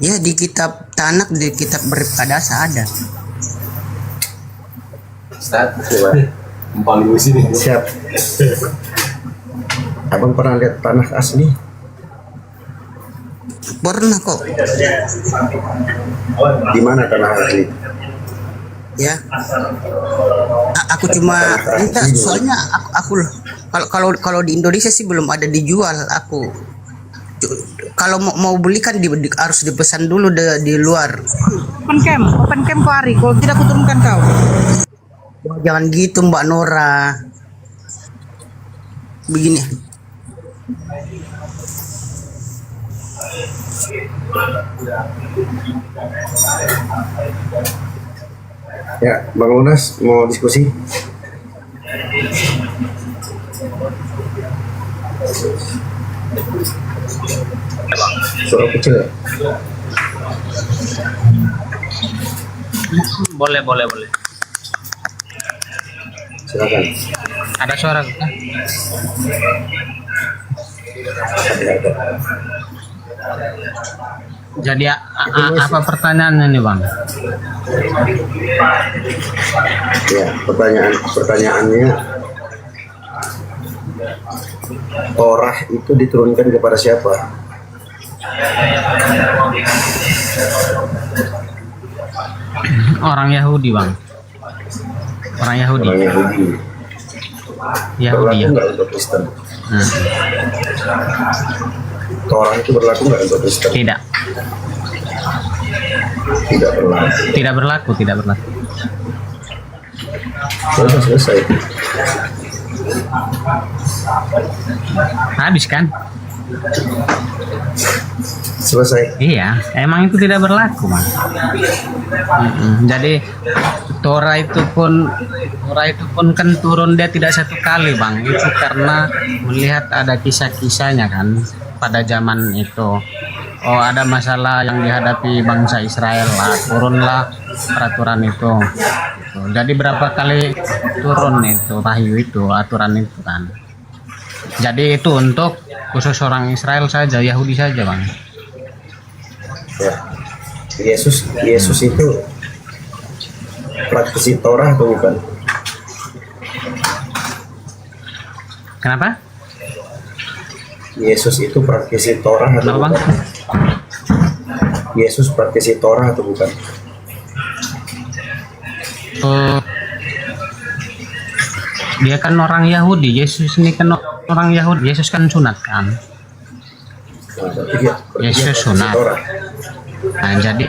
Ya di kitab Tanak, di kitab Berkadasa ada. Coba. Siap. Abang pernah lihat tanah asli? Pernah kok. Di mana tanah asli? Ya. Aku cuma enggak, soalnya aku kalau di Indonesia sih belum ada dijual. Aku kalau mau beli kan harus dipesan dulu di luar. Open cam kau Ari, kalau tidak aku turunkan kau. Jangan gitu Mbak Nora. Begini. Ya, Bang Lunas mau diskusi? Suara kecil ya? Boleh. Silakan. Ada suara kan? Jadi apa pertanyaannya nih Bang? Ya, pertanyaannya, Torah itu diturunkan kepada siapa? Orang Yahudi Bang. Orang Yahudi. Orang Yahudi. Yahudi Berlaku ya. nggak untuk Kristen? Nah, Torah itu berlaku nggak untuk Kristen? tidak Tidak berlaku. berlaku. Sudah selesai. Habis kan? Selesai. Iya, emang itu tidak berlaku, Bang. Jadi Torah itu pun kan turun dia tidak satu kali, Bang. Itu karena melihat ada kisah-kisahnya kan pada zaman itu. Oh, ada masalah yang dihadapi bangsa Israel lah, turunlah peraturan itu. Gitu. Jadi berapa kali turun itu wahyu itu, aturan itu kan. Jadi itu untuk khusus orang Israel saja, Yahudi saja, Bang. Ya. Yesus itu praktisi Torah atau bukan? Kenapa? Yesus itu praktisi Torah atau Kenapa, Bang? bukan? Yesus praktisi Torah atau bukan? Dia kan orang Yahudi. Yesus ini kan orang Yahudi. Yesus kan sunat kan. Nah, berarti dia Yesus praktisi sunat. Torah. Nah, jadi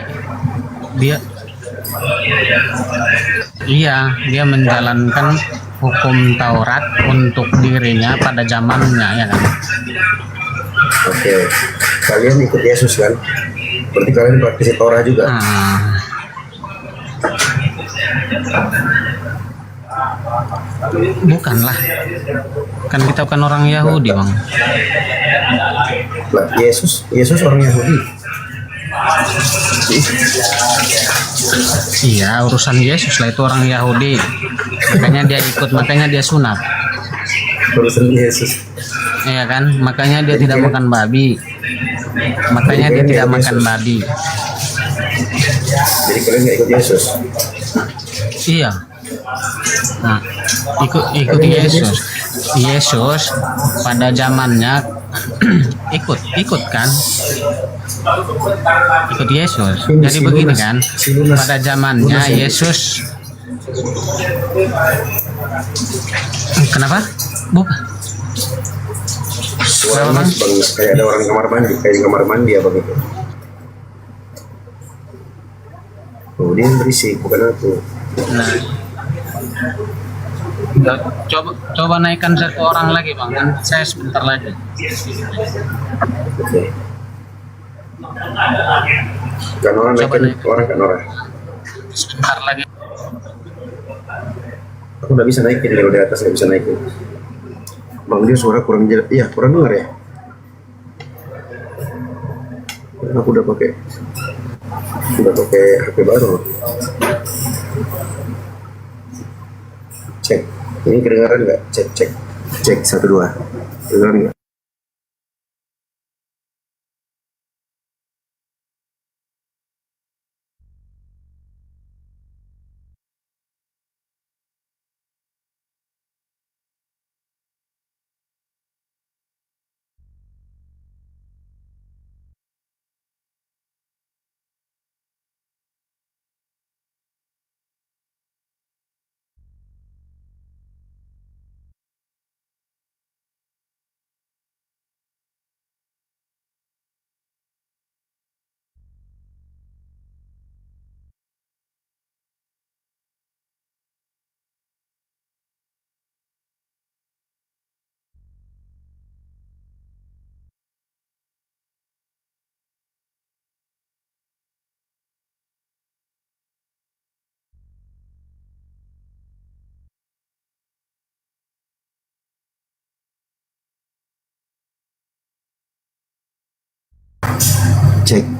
dia menjalankan hukum Taurat untuk dirinya pada zamannya, ya kan. Oke, kalian ikut Yesus kan? Berarti kalian praktisi Torah juga. Bukanlah, kan kita bukan orang Yahudi, Bang. Lah, Yesus orang Yahudi. Iya, urusan Yesus lah, itu orang Yahudi. Makanya dia ikut, makanya dia sunat. Urusan Yesus. Iya kan, makanya dia tidak makan babi. Makanya dia tidak makan babi. Jadi kalian nggak ikut Yesus. Iya. Nah, ikut Yesus. Yesus pada zamannya ikut kan? Ikut Yesus. Jadi begini kan? Pada zamannya Yesus. Kenapa? Bukan. Suaranya bang, kayak ada orang kamar mandi, kayak di kamar mandi apa gitu. Oh, dia yang berisik, bukan aku. Nah, coba naikkan satu orang lagi, Bang. Kan saya sebentar lagi. Oke. Kan orang Coba naikin, orang kan orang. Sebentar lagi. Aku nggak bisa naikin, kalau di atas nggak bisa naikin. Bang, dia suara kurang jelas. Iya, kurang dengar ya. Aku udah pakai HP baru. Cek, ini kedengaran nggak? Cek 1 2. Kedengaran nggak?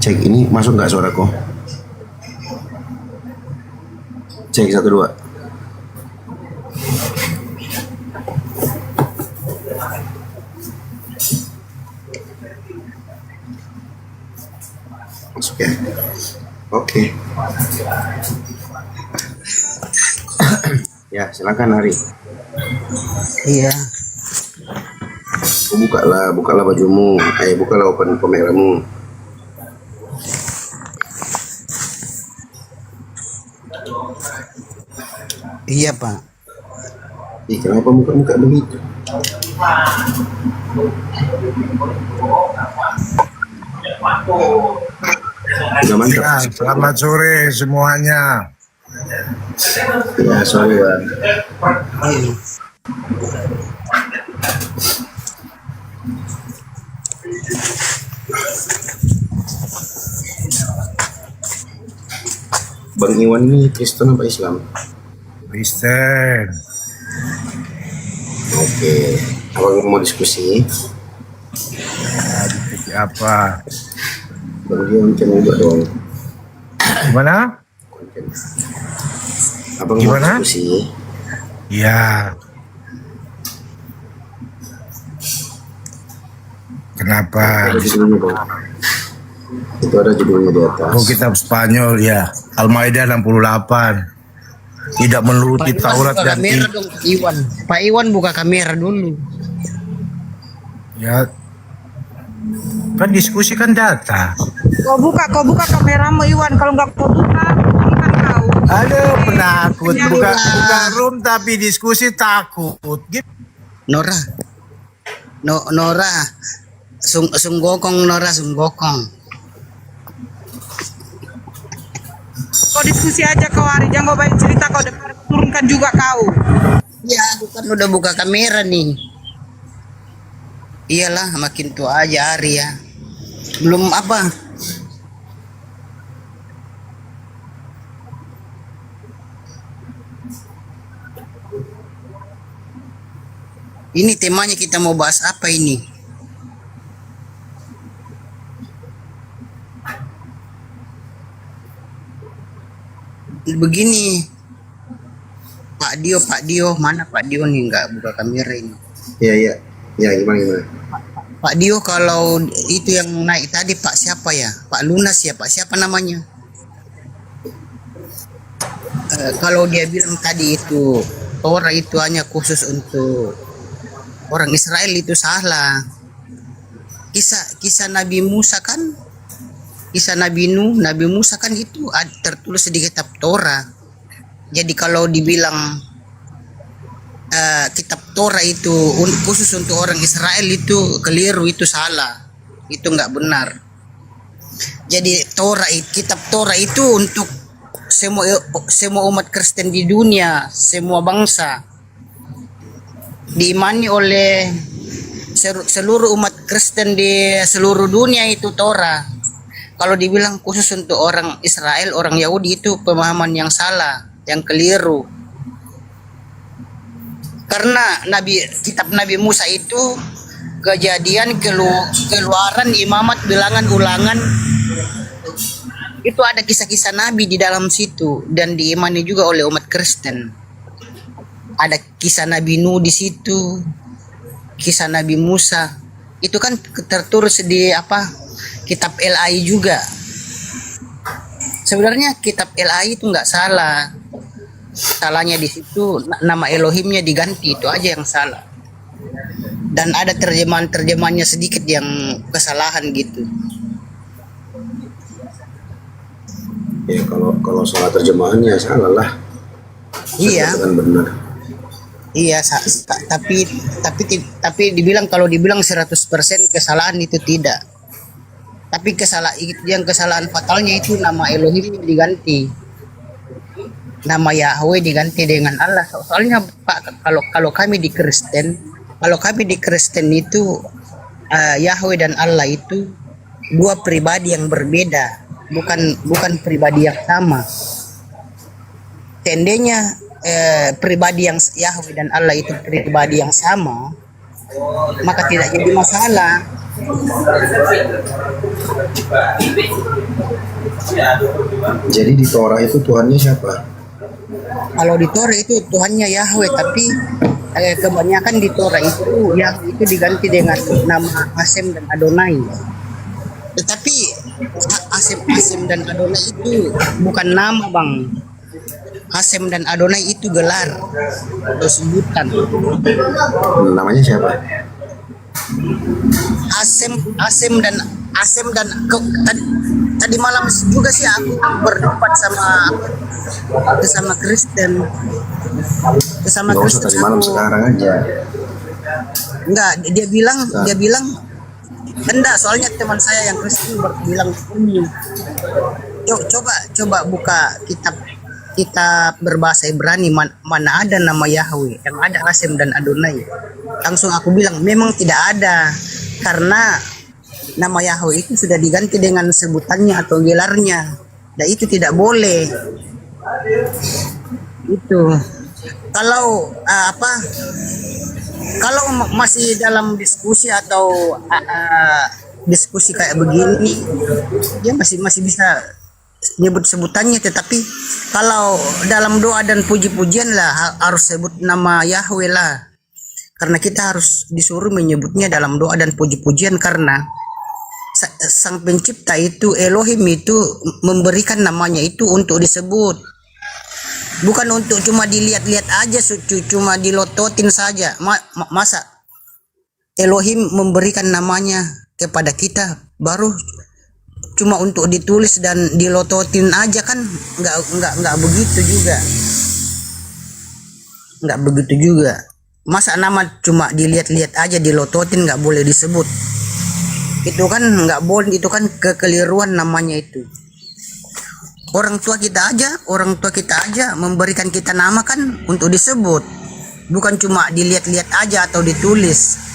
Cek, ini masuk nggak suaraku? Cek 1 2. Masuk ya? Oke. Ya, silakan Hari. Iya. Bukalah bajumu, bukalah open kameramu. Iya, Pak. Ih, kenapa muka begitu? Udah mantap. Ya, selamat sore semuanya. Ya, sorry Bang. Bang Iwan ini Kristen apa Islam? Kristen. Oke, abang mau diskusi. Diskusi apa? Bang Iwan juga dong. Gimana? Abang Gimana? mau diskusi. Ya. Kenapa? Ada judulnya Bang. Itu ada judulnya di atas. Oh, kitab Spanyol ya. Al-Maidah 68. Tidak menuruti Pak Iwan Taurat buka dan kamera dong, Pak Iwan. Pak Iwan buka kamera dulu. ya. Kan diskusi kan data. Kau buka kameramu Iwan. Kalau nggak kau buka, kan kau. Aduh, penakut. Buka room tapi diskusi takut. Nora. Nora. Sunggokong Nora, sunggokong. Kau diskusi aja kau Ari. Jangan kau banyak cerita kau turunkan juga kau. Ya, aku kan udah buka kamera nih. Iyalah, makin tua aja Ari ya. Belum apa? Ini temanya kita mau bahas apa ini? Begini, Pak Dio, mana Pak Dio nih, nggak buka kamera ini. Iya. Ya, gimana? Pak Dio, kalau itu yang naik tadi Pak siapa ya? Pak Lunas ya, Pak siapa namanya? Kalau dia bilang tadi itu Torah itu hanya khusus untuk orang Israel, itu salah. Kisah Nabi Musa kan, kisah Nabi Nuh, Nabi Musa kan itu tertulis di kitab Torah. Jadi kalau dibilang kitab Torah itu khusus untuk orang Israel, itu keliru, itu salah, itu nggak benar. Jadi kitab Torah itu untuk semua umat Kristen di dunia, semua bangsa, diimani oleh seluruh umat Kristen di seluruh dunia, itu Torah. Kalau dibilang khusus untuk orang Israel, orang Yahudi, itu pemahaman yang salah, yang keliru. Karena kitab Nabi Musa itu Kejadian, Keluaran, Imamat, Bilangan, Ulangan, itu ada kisah-kisah Nabi di dalam situ dan diimani juga oleh umat Kristen. Ada kisah Nabi Nuh di situ, kisah Nabi Musa. Itu kan tertulis di kitab LAI juga. Sebenarnya kitab LAI itu nggak salah. Salahnya di situ nama Elohimnya diganti, itu aja yang salah. Dan ada terjemahannya sedikit yang kesalahan gitu. Ya, kalau salah terjemahannya salah lah. Iya. Kan benar. Iya, tapi dibilang, kalau dibilang 100% kesalahan itu tidak. Tapi kesalahan fatalnya itu nama Elohim diganti. Nama Yahweh diganti dengan Allah. Soalnya Pak, kalau kami di Kristen itu Yahweh dan Allah itu dua pribadi yang berbeda, bukan pribadi yang sama. Seandainya pribadi yang Yahweh dan Allah itu pribadi yang sama, maka tidak jadi masalah. Jadi di Torah itu Tuhannya siapa? Kalau di Torah itu Tuhannya Yahweh, tapi kebanyakan di Torah itu Yahweh itu diganti dengan nama Hasem dan Adonai. Tetapi Hasem dan Adonai itu bukan nama, Bang. Hasem dan Adonai itu gelar atau sebutan. Namanya siapa? Hasem dan tadi malam juga sih aku berdebat sama Kristen. Nggak usah tadi malam, sekarang aja. Enggak, dia bilang enggak, soalnya teman saya yang Kristen bilang ini. Coba buka kitab berbahasa Ibrani mana ada nama Yahweh, yang ada Hasem dan Adonai. Langsung aku bilang memang tidak ada, karena nama Yahweh itu sudah diganti dengan sebutannya atau gelarnya, dan itu tidak boleh. Itu kalau kalau masih dalam diskusi atau diskusi kayak begini, dia masih bisa nyebut sebutannya, tetapi kalau dalam doa dan puji-pujian lah harus sebut nama Yahweh lah, karena kita harus disuruh menyebutnya dalam doa dan puji-pujian, karena sang pencipta itu, Elohim itu memberikan namanya itu untuk disebut, bukan untuk cuma dilihat-lihat aja, cuma dilototin saja. Masa Elohim memberikan namanya kepada kita baru cuma untuk ditulis dan dilototin aja, kan nggak begitu juga, nggak begitu juga. Masa nama cuma dilihat-lihat aja dilototin nggak boleh disebut, itu kan nggak boleh, itu kan kekeliruan namanya itu. Orang tua kita aja memberikan kita nama kan untuk disebut, bukan cuma dilihat-lihat aja atau ditulis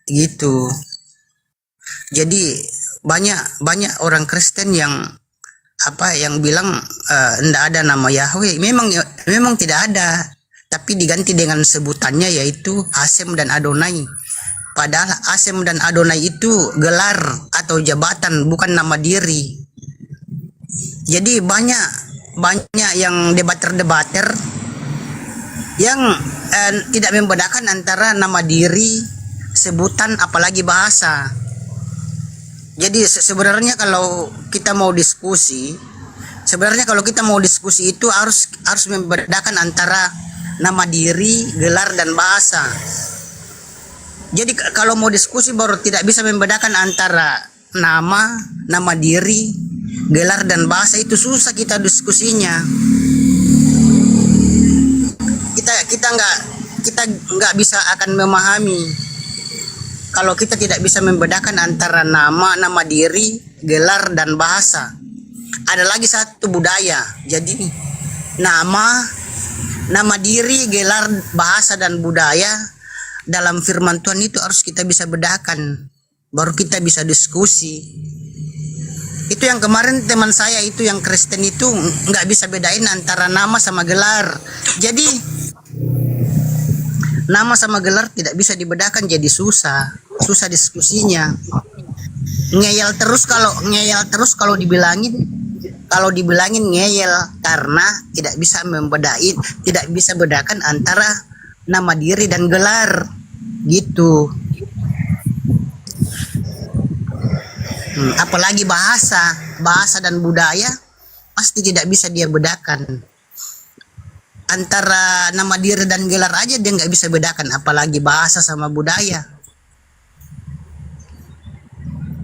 gitu. Jadi banyak orang Kristen yang bilang enggak ada nama Yahweh. Memang tidak ada, tapi diganti dengan sebutannya yaitu Hasem dan Adonai. Padahal Hasem dan Adonai itu gelar atau jabatan, bukan nama diri. Jadi banyak yang debater yang tidak membedakan antara nama diri, sebutan, apalagi bahasa. Jadi sebenarnya kalau kita mau diskusi itu harus membedakan antara nama diri, gelar, dan bahasa. Jadi kalau mau diskusi baru tidak bisa membedakan antara nama diri, gelar, dan bahasa, itu susah kita diskusinya. Kita nggak bisa akan memahami kalau kita tidak bisa membedakan antara nama diri, gelar, dan bahasa. Ada lagi satu budaya. Jadi nama diri, gelar, bahasa, dan budaya dalam firman Tuhan itu harus kita bisa bedakan, baru kita bisa diskusi. Itu yang kemarin teman saya itu yang Kristen itu nggak bisa bedain antara nama sama gelar. Jadi nama sama gelar tidak bisa dibedakan, jadi susah diskusinya. Ngeyel terus kalau dibilangin ngeyel, karena tidak bisa bedakan antara nama diri dan gelar gitu. Apalagi bahasa dan budaya pasti tidak bisa dia bedakan. Antara nama diri dan gelar aja dia nggak bisa bedakan, apalagi bahasa sama budaya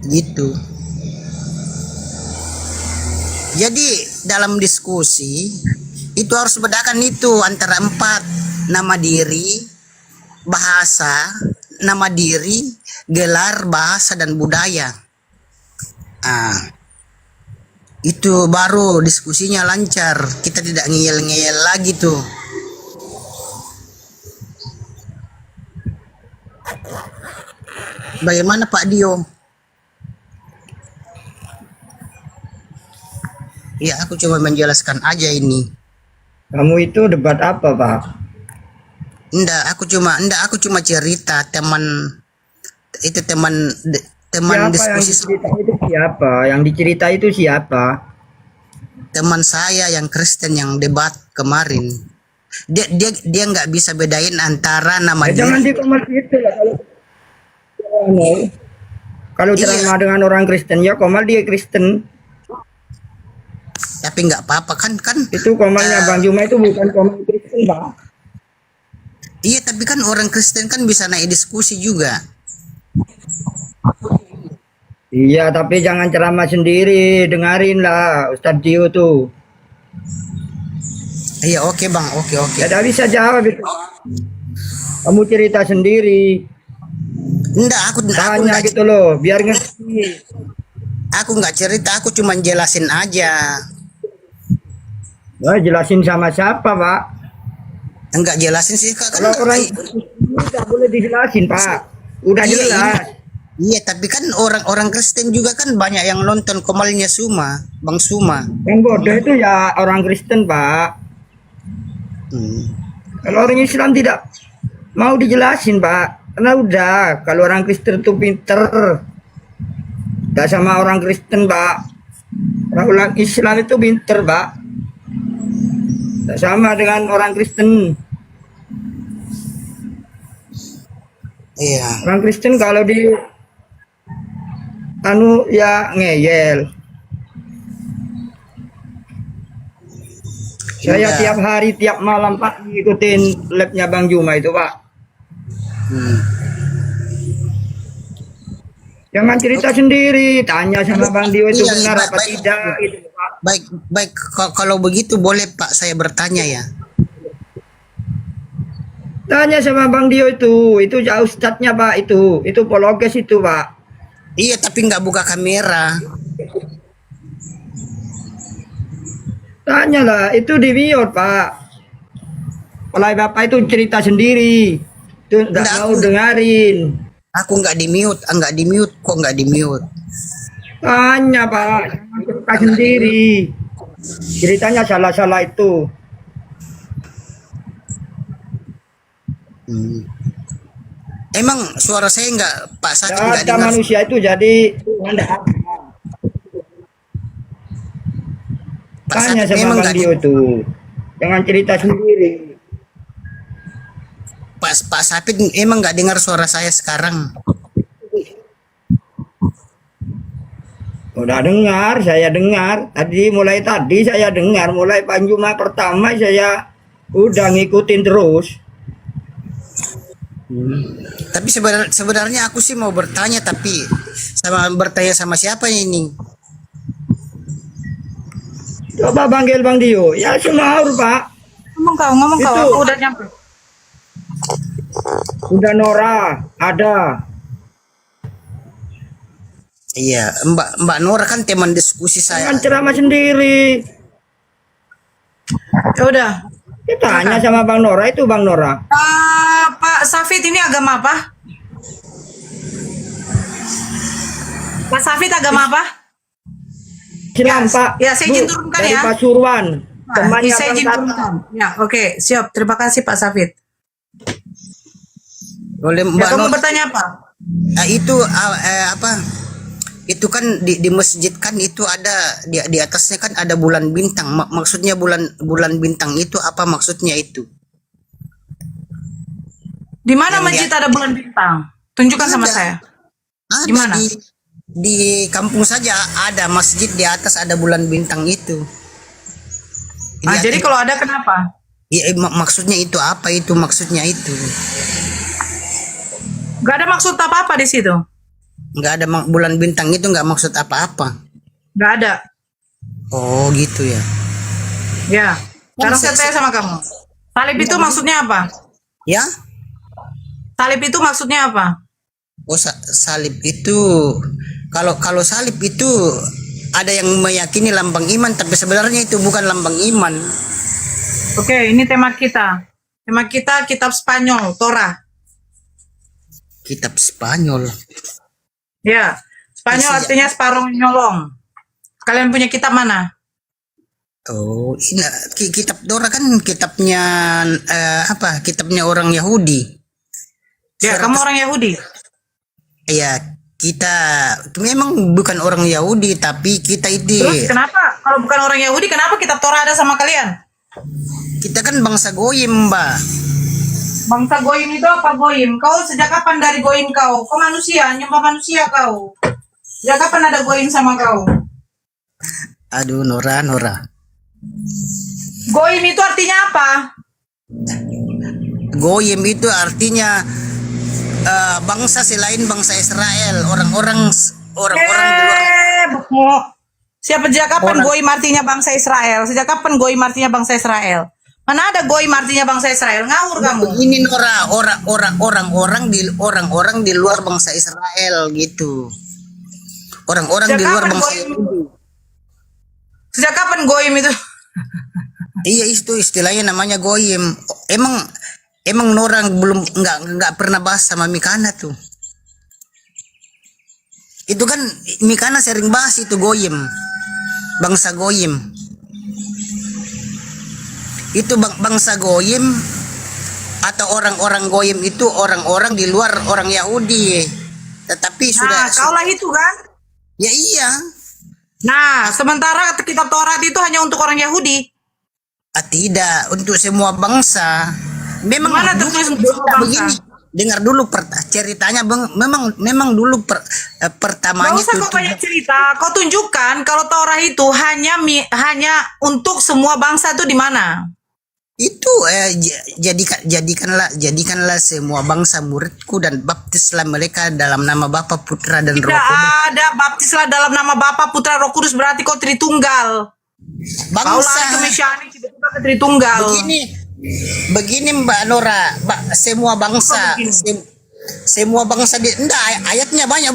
gitu. Jadi dalam diskusi itu harus bedakan itu antara 4: nama diri, bahasa, nama diri, gelar, bahasa, dan budaya. Itu baru diskusinya lancar, kita tidak ngeyel-ngeyel lagi tuh. Bagaimana Pak Dio? Ya, aku coba menjelaskan aja ini. Kamu itu debat apa, Pak? Enggak, aku cuma cerita teman Siapa diskusi. yang dicerita itu siapa? Yang dicerita itu siapa? Teman saya yang Kristen yang debat kemarin. Dia nggak bisa bedain antara nama Jangan diri. dikomentar itu lah kalau ceramah dengan orang Kristen, ya komal dia Kristen. Tapi nggak apa-apa kan Itu komalnya Bang Juma itu bukan komal Kristen, Pak. iya, tapi kan orang Kristen kan bisa naik diskusi juga. Iya, tapi jangan ceramah sendiri, dengarin lah Ustadz Dio tuh. Iya, oke Bang, oke. Tidak bisa jawab itu. Kamu cerita sendiri. Enggak, aku Tanya gitu loh, biar ngerti. Aku nggak cerita, aku cuma jelasin aja. Wah, jelasin sama siapa, Pak? Enggak jelasin sih Kak. Kalau orang tidak boleh dijelasin, Pak. Udah Iya, jelas. Iya, tapi kan orang-orang Kristen juga kan banyak yang nonton Komalnya Suma, Bang Suma. Yang bodoh itu ya orang Kristen, Pak. Kalau orang Islam tidak mau dijelasin, Pak. Karena udah, kalau orang Kristen itu pinter. Gak sama orang Kristen, Pak. Orang Islam itu pinter, Pak. Gak sama dengan orang Kristen. Iya. Orang Kristen kalau di ya ngeyel. Saya Iya. tiap hari, tiap malam Pak ngikutin labnya Bang Juma itu, Pak. Jangan cerita sendiri, tanya sama Bang Dio itu Iya, benar baik, apa baik. tidak gitu, Pak. Baik. Kalau begitu boleh Pak saya bertanya ya. Tanya sama Bang Dio itu ya ustadznya, Pak, itu pologes itu, Pak. Iya, tapi nggak buka kamera. Tanyalah, itu di mute, Pak. Kalau Bapak itu cerita sendiri, itu nggak Nggak, mau dengerin. Aku nggak di mute, kok nggak di mute. Tanya, Pak, jangan cerita sendiri. Ceritanya salah-salah itu. Emang suara saya nggak Pak Sakit Tidak nggak ada dengar? manusia itu jadi Tuhan nggak ada. Pak Tanya Sakit sama memang Bang nggak Dio itu. Jangan cerita sendiri. Pak Sapit emang nggak dengar suara saya sekarang. Udah dengar, saya dengar. Mulai tadi saya dengar, mulai Panjuma pertama saya udah ngikutin terus. Tapi sebenarnya aku sih mau bertanya, tapi bertanya sama siapa ini? Coba panggil Bang Dio. Ya semaur, Pak. Ngomong kau, Itu. aku udah nyampe. Udah Nora, ada. Iya, Mbak Nora kan teman diskusi saya. Jangan ceramah sendiri. Ya udah. Kita tanya sama Bang Nora, itu Bang Nora. Pak Safit ini agama apa? Pak Safit agama apa? Islam, Ya, Pak. ya, saya izin Bu, turunkan dari ya. Pasuruan. Nah, Temannya saya Bang izin Tata. turunkan. Ya, oke, siap. Terima kasih Pak Safit. Boleh Ya, Mbak kamu Nora? bertanya apa? Itu apa? Itu kan di masjid kan itu ada di atasnya kan ada bulan bintang. Maksudnya bulan bintang itu apa maksudnya itu? Di mana Yang masjid dia- ada bulan bintang? Tunjukkan sama Ada. saya. Ada Di mana? Di kampung saja ada masjid di atas ada bulan bintang itu. Nah, jadi kalau ada kenapa? Ya, maksudnya itu apa itu maksudnya itu? Gak ada maksud apa-apa di situ. Nggak ada bulan bintang itu nggak maksud apa-apa. Gak ada. Oh gitu ya. Ya. Sekarang saya tanya sama kamu. Salib itu maksudnya apa? Ya? Salib itu maksudnya apa? Oh salib itu kalau salib itu ada yang meyakini lambang iman tapi sebenarnya itu bukan lambang iman. Oke, ini tema kita. Tema kita kitab Spanyol, Torah. Kitab Spanyol. Ya, Spanyol Isi- artinya separuh nyolong. Kalian punya kitab mana? Oh, ini kitab Torah kan kitabnya apa? Kitabnya orang Yahudi. Ya, kamu orang Yahudi. Ya, kita memang bukan orang Yahudi tapi kita Terus itu kenapa? Kalau bukan orang Yahudi, kenapa kitab Torah ada sama kalian? kita kan bangsa goyim, Mbak. Bangsa goyim itu apa goyim? Kau sejak kapan dari goyim kau? Kau manusia, nyembah manusia kau. Sejak kapan ada goyim sama kau? Aduh, Nora. Goyim itu artinya apa? Goyim itu artinya bangsa selain bangsa Israel, orang-orang di luar. Beko. Siapa sejak kapan Orang- goyim artinya bangsa Israel? Sejak kapan goyim artinya bangsa Israel? Mana ada goyim artinya bangsa Israel? Ngawur kamu. Ini Nora, orang-orang di luar bangsa Israel gitu. orang-orang Sejak di luar kapan bangsa goim? Yahudi. Sejak kapan goim itu? Iya, itu istilahnya namanya goyim. Emang orang belum nggak pernah bahas sama Mikana tuh. Itu kan Mikana sering bahas itu goyim, bangsa goyim. Itu bangsa goyim atau orang-orang goyim itu orang-orang di luar orang Yahudi. Tetapi Nah, kaulah itu kan? ya iya. Nah, sementara kitab Taurat itu hanya untuk orang Yahudi. Tidak, untuk semua bangsa. Memang Mana tertulis untuk semua bangsa? begini. Dengar dulu ceritanya, Bang. Memang dulu pertamanya Gak usah kau banyak cerita. Kau tunjukkan kalau Taurat itu hanya untuk semua bangsa itu di mana? Itu jadikanlah semua bangsa muridku dan baptislah mereka dalam nama Bapa, Putra dan Roh Tidak Kudus. ada baptislah dalam nama Bapa, Putra, Roh Kudus, berarti kau Tritunggal. Kaulah itu Mesianik, tiba-tiba ke Tritunggal. Begini Mbak Nora, semua bangsa, semua bangsa ayatnya banyak,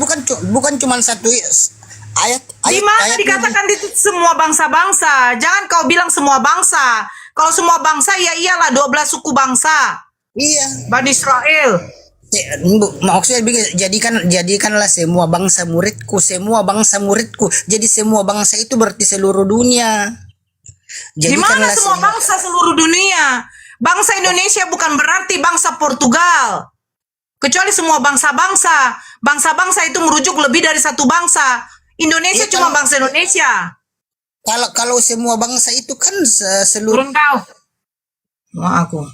bukan cuma satu ayat. Di mana dikatakan itu semua bangsa-bangsa? Jangan kau bilang semua bangsa. Kalau semua bangsa, ya iyalah 12 suku bangsa. Iya. Bani Israel. Maksudnya jadikanlah semua bangsa muridku, semua bangsa muridku. Jadi semua bangsa itu berarti seluruh dunia. Di mana semua bangsa seluruh dunia? Bangsa Indonesia bukan berarti bangsa Portugal. Kecuali semua bangsa-bangsa. Bangsa-bangsa itu merujuk lebih dari satu bangsa. Indonesia cuma bangsa Indonesia. Kalau semua bangsa itu kan seluruh. Turun kau. Mau aku.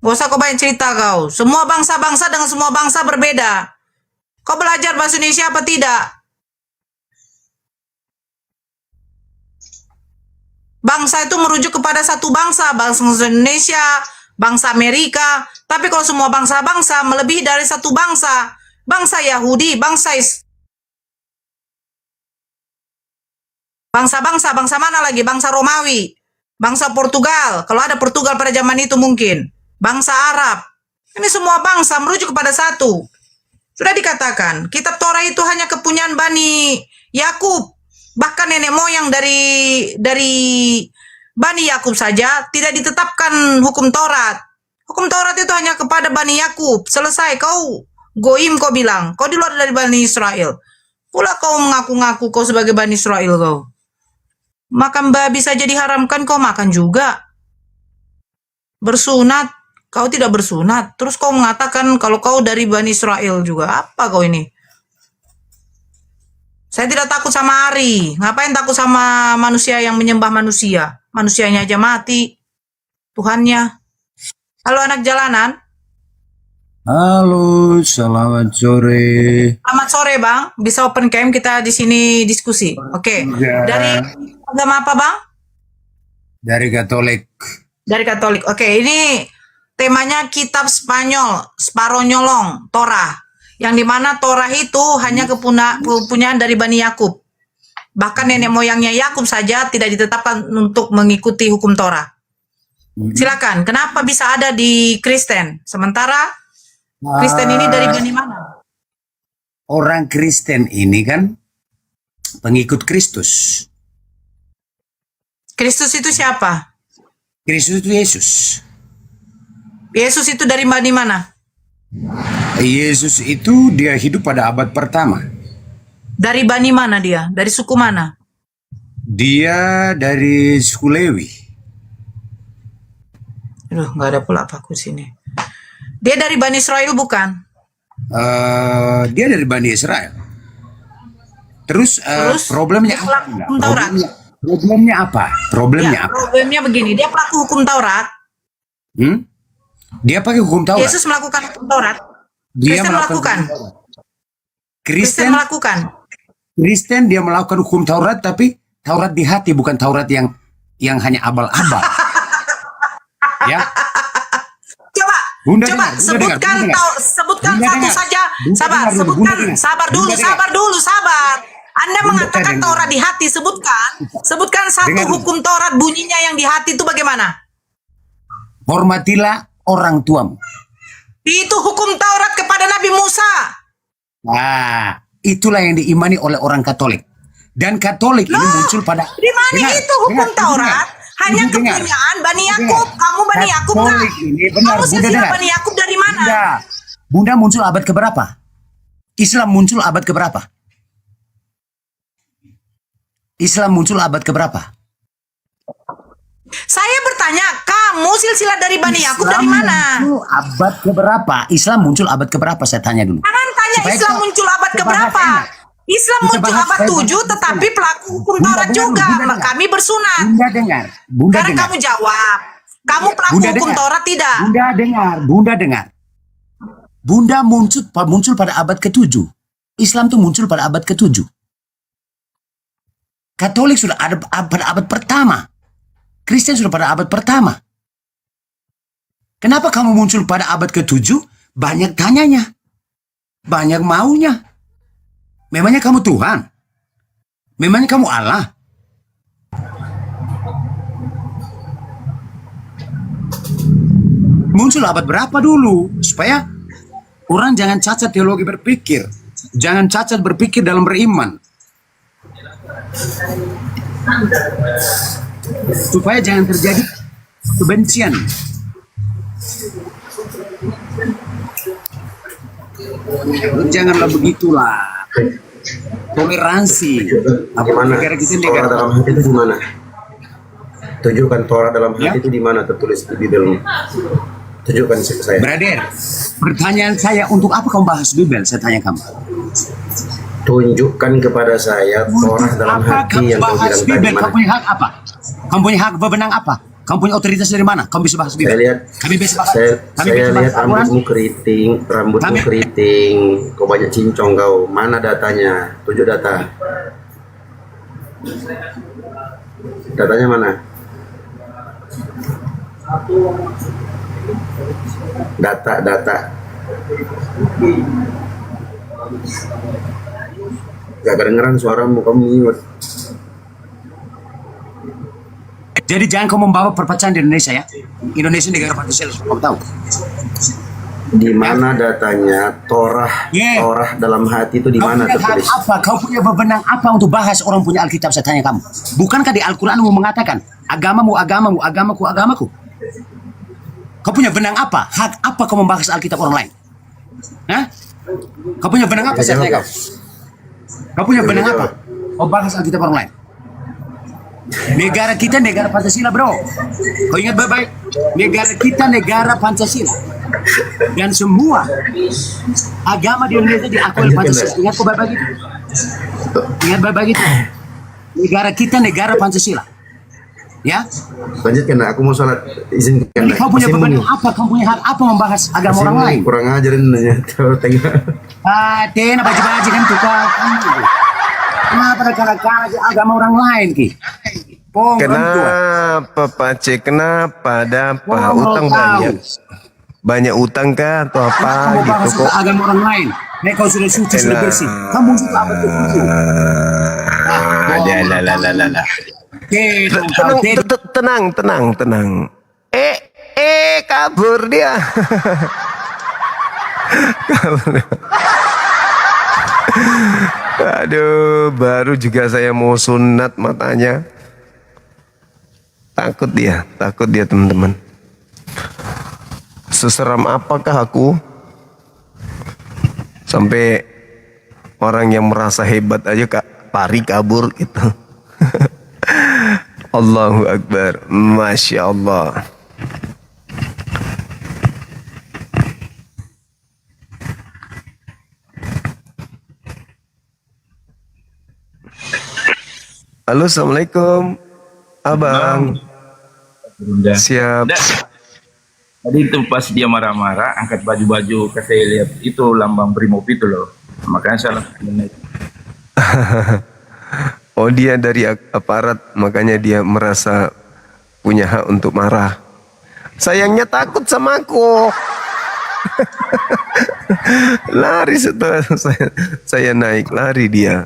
Gak usah kau banyak cerita kau. Semua bangsa-bangsa dengan semua bangsa berbeda. Kau belajar bahasa Indonesia apa tidak? Bangsa itu merujuk kepada satu bangsa. Bangsa Indonesia, bangsa Amerika. Tapi kalau semua bangsa-bangsa melebihi dari satu bangsa. Bangsa Yahudi, bangsa bangsa mana lagi? Bangsa Romawi, bangsa Portugal. Kalau ada Portugal pada zaman itu mungkin. Bangsa Arab. Ini semua bangsa merujuk kepada satu. Sudah dikatakan, kitab Torah itu hanya kepunyaan Bani Yakub. Bahkan nenek moyang dari Bani Yakub saja tidak ditetapkan hukum Taurat. Hukum Taurat itu hanya kepada Bani Yakub. Selesai, kau goim kau bilang. Kau di luar dari Bani Israel. Pula kau mengaku-ngaku kau sebagai Bani Israel kau. Makan babi saja diharamkan, kau makan juga. Bersunat, kau tidak bersunat. Terus kau mengatakan kalau kau dari Bani Israel juga. Apa kau ini? Saya tidak takut sama Ari. Ngapain takut sama manusia yang menyembah manusia? Manusianya aja mati. Tuhannya. Halo anak jalanan. Halo, selamat sore. Selamat sore Bang. Bisa open cam kita di sini diskusi. Oke. Ya. Dari agama apa Bang? Dari Katolik. Dari Katolik. Oke, ini temanya kitab Spanyol, Sparonyolong, Torah. Yang dimana Torah itu hanya kepunyaan dari Bani Yakub. Bahkan nenek moyangnya Yakub saja tidak ditetapkan untuk mengikuti hukum Torah. Silakan, kenapa bisa ada di Kristen? Sementara Kristen ini dari Bani mana? Orang Kristen ini kan pengikut Kristus. Kristus itu siapa? Kristus itu Yesus. Yesus itu dari Bani mana? Yesus itu dia hidup pada abad pertama. Dari Bani mana dia? Dari suku mana? Dia dari suku Lewi. Aduh, nggak ada pula paku sini. Dia dari Bani Israel bukan? Dia dari Bani Israel. Terus, problemnya dia apa? pelaku hukum Taurat. Problemnya apa? Problemnya apa? Problemnya begini, dia pelaku hukum Taurat. Dia pakai hukum Taurat. Yesus melakukan hukum Taurat. Dia Kristen melakukan. Kristen melakukan. Kristen dia melakukan hukum Taurat, tapi Taurat di hati, bukan Taurat yang hanya abal-abal. Ya. Coba, Bunda coba dengar, sebutkan sebutkan Bunda satu dengar. saja. Bunda Sabar, dengar dulu, sebutkan. Bunda dengar. Sabar dulu, Bunda dengar. sabar dulu, sabar. Anda Bunda mengatakan dengar. Taurat di hati, sebutkan. Sebutkan satu Dengar. hukum Taurat bunyinya yang di hati itu bagaimana? Hormatilah orang tuamu. Itu hukum Taurat kepada Nabi Musa. Nah, Itulah yang diimani oleh orang Katolik. Dan Katolik ini muncul pada... Di mana itu hukum Taurat? Hanya kepunyaan Bani Yakub. Kamu Bani Yakub nggak? Katolik ini benar. Kamu Bunda silsilah dengar. Bani Yakub dari mana? Bunda muncul abad keberapa? Islam muncul abad keberapa? Islam muncul abad keberapa? Saya bertanya, kamu silsilah dari Bani Yakub dari mana? Muncul abad keberapa? Islam muncul abad keberapa? Saya tanya dulu. Jangan tanya Supaya Islam kau- muncul abad kita keberapa. bahas enak. Islam Kita muncul bahas abad enak. 7, tetapi pelaku hukum Bunda Taurat dengar, juga. Bunda dengar. Kami bersunat. Bunda dengar. Bunda Sekarang dengar. kamu jawab. Kamu pelaku Bunda hukum dengar. Taurat tidak? Bunda dengar. Bunda dengar. Bunda muncul pada abad ke-7. Islam tuh muncul pada abad ke-7. Katolik sudah ada pada abad pertama. Kristen sudah pada abad pertama. Kenapa kamu muncul pada abad ke-7? Banyak tanyanya. Banyak maunya. Memangnya kamu Tuhan? Memangnya kamu Allah? Muncul abad berapa dulu? Supaya orang jangan cacat teologi berpikir. Jangan cacat berpikir dalam beriman. Supaya jangan terjadi kebencian. Janganlah begitulah. Toleransi. Di mana? Negara kita Torah negara dalam hati itu di mana? Tunjukkan Torah dalam hati Ya. itu di mana tertulis di Bibel. Tunjukkan ke saya. Brother, pertanyaan saya, untuk apa kamu bahas Bibel? Saya tanya kamu. Tunjukkan kepada saya Torah dalam Apa hati kamu yang kau bahas bilang tadi Bibel? mana? Kamu punya hak apa? Kamu punya hak wewenang apa? Kamu punya otoritas dari mana? Kamu bisa bahas Bibel? Saya lihat, Kami bisa bahas. saya kami bisa lihat bahas Al-Quran. rambutmu keriting, Kami- kau banyak cincong kau. Mana datanya? Tunjuk data. Datanya mana? Data. Gak kedengeran suaramu, kamu mute. Jadi jangan kamu membawa perpecahan di Indonesia ya. Indonesia negara Pancasila, kamu tahu. Di mana datanya Torah? Yeah. Torah dalam hati itu di Kau mana punya hak tertulis? apa? Kau punya wewenang apa untuk bahas orang punya Alkitab? Saya tanya kamu. Bukankah di Al-Quranmu mengatakan agamamu, agamaku? Kau punya wewenang apa? Hak apa kau membahas Alkitab orang lain? Hah? Kau punya wewenang apa? Saya tanya kau. Kau punya wewenang apa? Kau bahas Alkitab orang lain? Negara kita negara Pancasila, bro. Kau ingat baik-baik. Negara kita negara Pancasila. Dan semua agama di Indonesia diakui oleh Pancasila. Ingat kau baik-baik itu. Ingat baik-baik itu. Negara kita negara Pancasila. Ya. Lanjutkan, aku mau sholat. Izinkan. Jadi kau punya beban apa? Kau punya hak apa membahas agama orang lain? Kurang ajarin nanya. Tengok. Tena baju-baju kan tukang. Kenapa kadang-kadang agama orang lain ki? Pong Kenapa Pak C? Kenapa ada apa? Wow, Utang tahu. banyak. Banyak utang kah atau apa Kamu gitu bahas kok? agama orang lain. Nek kau sudah suci sudah bersih. Kamu juga apa itu? Lah. Tenang. Kabur dia. Aduh, baru juga saya mau sunat matanya. Takut dia teman-teman. Seseram apakah aku? Sampai orang yang merasa hebat aja pari kabur gitu. Allahu Akbar. Masya Allah. Halo, Assalamualaikum. Abang. Siap. Tadi itu pas dia marah-marah, angkat baju-baju, saya lihat itu lambang Brimob itu loh. Makanya saya langsung naik. Oh, dia dari aparat, makanya dia merasa punya hak untuk marah. Sayangnya takut sama aku. Lari setelah saya naik, lari dia.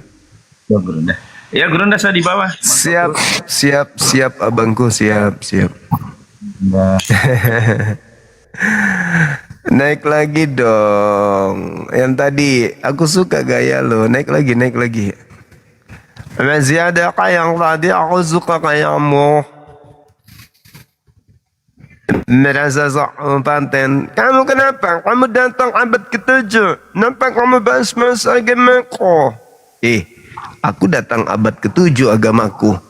Ya, Gurunda saya di bawah. Siap abangku, siap. Nah. Naik lagi dong. Yang tadi aku suka gaya lo. Naik lagi, naik lagi. Masih ada kayak yang tadi aku suka kayamu. Merasa sok paten. Kamu kenapa? Kamu datang abad ke-7. Kenapa kamu bahas-bahas agamaku? Aku datang abad ke-7 agamaku.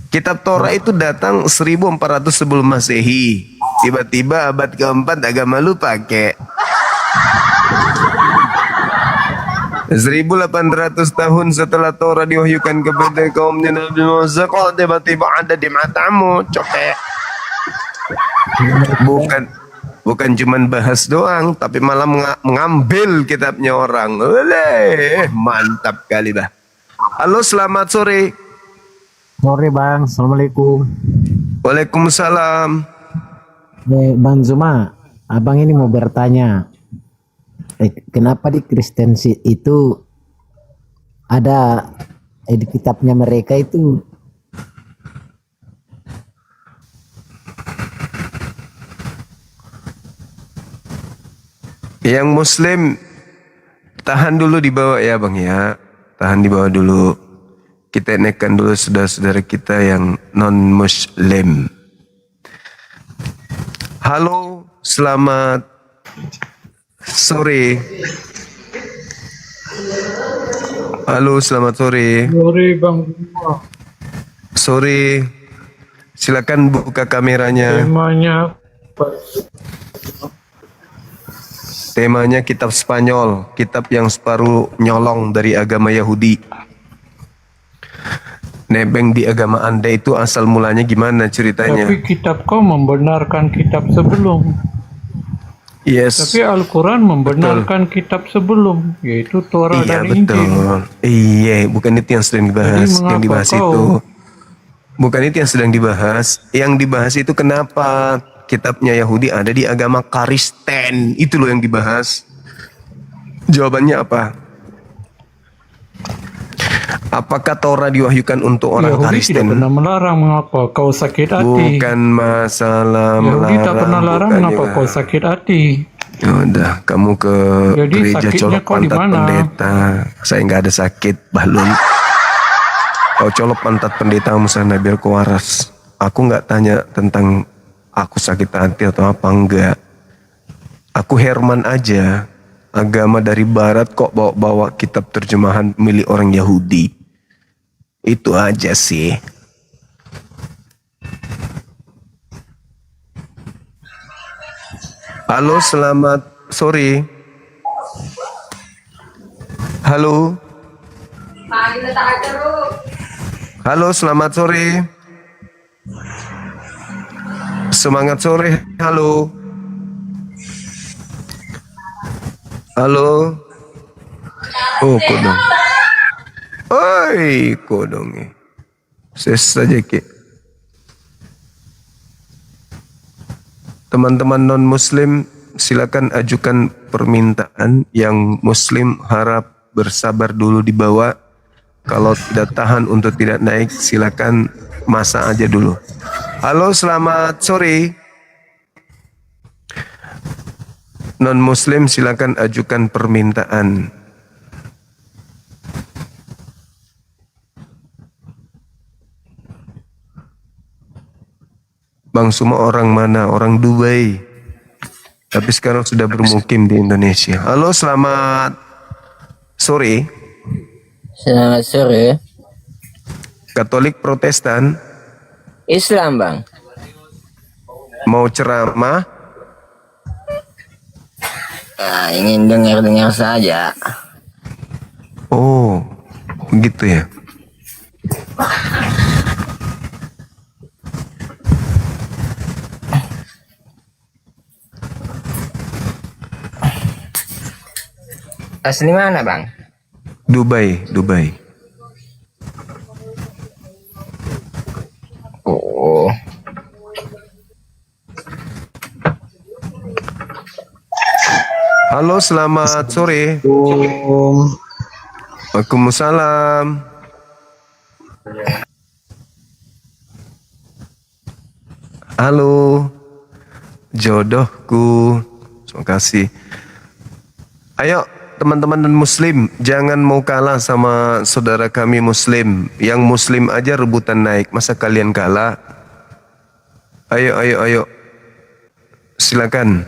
Kitab Torah itu datang 1400 sebelum Masehi. Tiba-tiba abad ke-4 agama lu pakai. 1800 tahun setelah Torah diwahyukan kepada kaumnya Nabi Musa, kok tiba-tiba ada di matamu, copek. Bukan cuman bahas doang, tapi malah mengambil kitabnya orang. Oleh, mantap kali bah. Halo, selamat sore. Sore Bang, Assalamualaikum. Waalaikumsalam. Bang Zuma, Abang ini mau bertanya, kenapa di Kristen itu ada di kitabnya mereka itu yang Muslim tahan dulu di bawah ya Bang ya, tahan di bawah dulu. Kita naikkan dulu saudara-saudara kita yang non-Muslim. Halo, selamat sore. Halo, selamat sore. Sore Bang. Sore. Silakan buka kameranya. Temanya kitab Spanyol, kitab yang separuh nyolong dari agama Yahudi. Nebeng di agama Anda itu asal mulanya gimana ceritanya? Tapi kitab kau membenarkan kitab sebelum. Yes. Tapi Al-Quran membenarkan kitab sebelum, yaitu Torah Iya, dan Injil. betul. Iya, bukan itu yang sedang dibahas. Jadi Yang dibahas mengapa itu bukan itu yang sedang dibahas. Yang dibahas itu kenapa kitabnya Yahudi ada di agama Kristen. Itu loh yang dibahas. Jawabannya apa? Apakah Torah diwahyukan untuk orang Yahudi Kristen? tidak pernah melarang, mengapa kau sakit hati? Bukan masalah Yahudi tak pernah larang, bukan mengapa juga. kau sakit hati? Ya udah, kamu ke Jadi gereja sakitnya colok kau di pantat mana? pendeta. Saya nggak ada sakit, balun. Kau colok pantat pendeta sana biar kau waras. Aku nggak tanya tentang aku sakit hati atau apa, enggak. Aku Herman aja. Agama dari barat kok bawa-bawa kitab terjemahan milik orang Yahudi. Itu aja sih. Halo, selamat sore. Halo. Halo, selamat sore. Semangat sore. Halo. Halo. Oh, kodong. Oi, kodong. Ses saja ke. Teman-teman non-muslim silakan ajukan permintaan. Yang muslim harap bersabar dulu di bawah. Kalau tidak tahan untuk tidak naik silakan masak aja dulu. Halo, selamat sore. Non-muslim silakan ajukan permintaan. Bang Suma orang mana? Orang Dubai. Tapi sekarang sudah bermukim di Indonesia. Halo, selamat sore. Selamat sore. Katolik Protestan? Islam Bang. Mau ceramah? Ingin dengar-dengar saja. Oh, begitu ya. Asli mana Bang? Dubai, Dubai. Oh. Halo, selamat sore. Waalaikumsalam. Halo, jodohku Terima kasih. Ayo teman-teman dan muslim, jangan mau kalah sama saudara kami muslim. Yang muslim aja rebutan naik, masa kalian kalah? Ayo. Silakan.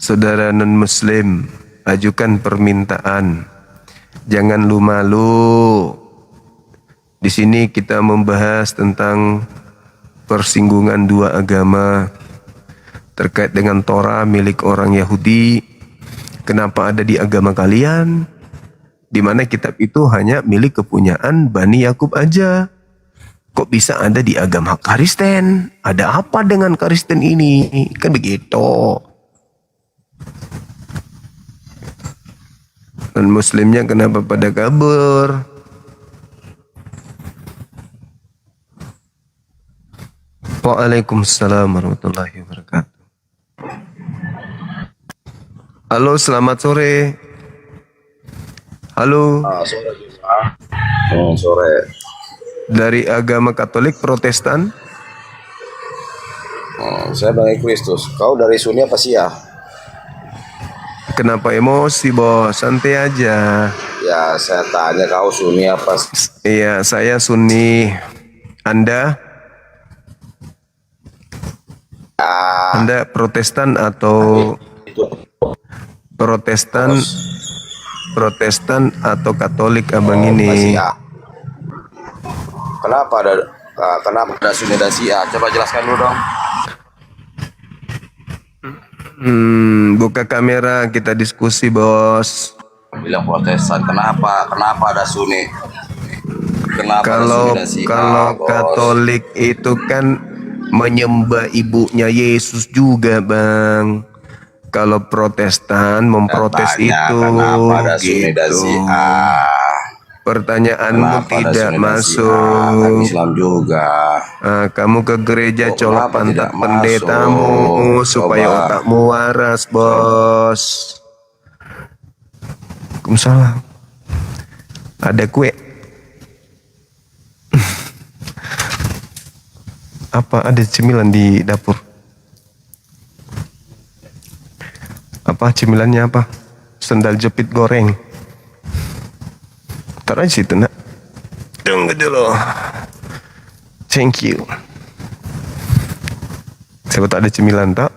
Saudara non muslim, ajukan permintaan. Jangan lu malu. Di sini kita membahas tentang persinggungan dua agama terkait dengan Torah milik orang Yahudi. Kenapa ada di agama kalian? Di mana kitab itu hanya milik kepunyaan Bani Yakub aja. Kok bisa ada di agama Kristen? Ada apa dengan Kristen ini? Kan begitu. Dan muslimnya kenapa pada kabur? Waalaikumsalam warahmatullahi wabarakatuh. Halo, selamat sore. Halo. Sore juga. Sore. Dari agama Katolik Protestan? Saya Bang Kristus. Kau dari Sunni apa Syiah? Kenapa emosi, Bos? Santai aja. Ya, saya tanya kau Sunni apa? Iya, saya Sunni. Anda? Anda Protestan atau Protestan atau Katolik abang ini? Kenapa ada Sunni dan Syiah? Coba jelaskan dulu dong. Buka kamera, kita diskusi, Bos. Bilang Protestan, kenapa ada Sunni? Kenapa Kalau ada Sunni dan Syiah, kalau Bos? Katolik itu kan menyembah ibunya Yesus juga, Bang. Kalau Protestan memprotes itu kenapa ada Sunni dan gitu. Syiah? Pertanyaanmu Kenapa ada tidak Sunni dan masuk. Syiah? Kan Islam juga. Kamu ke gereja Kok colok kenapa pantat tidak pendetamu masuk? supaya Coba. otakmu waras, Bos. Waalaikumsalam. Ada kue? Apa ada cemilan di dapur? Apa cemilannya apa? Sendal jepit goreng. Taruh aja situ, nak. Tunggu dulu. Thank you. Siapa tak ada cemilan tak?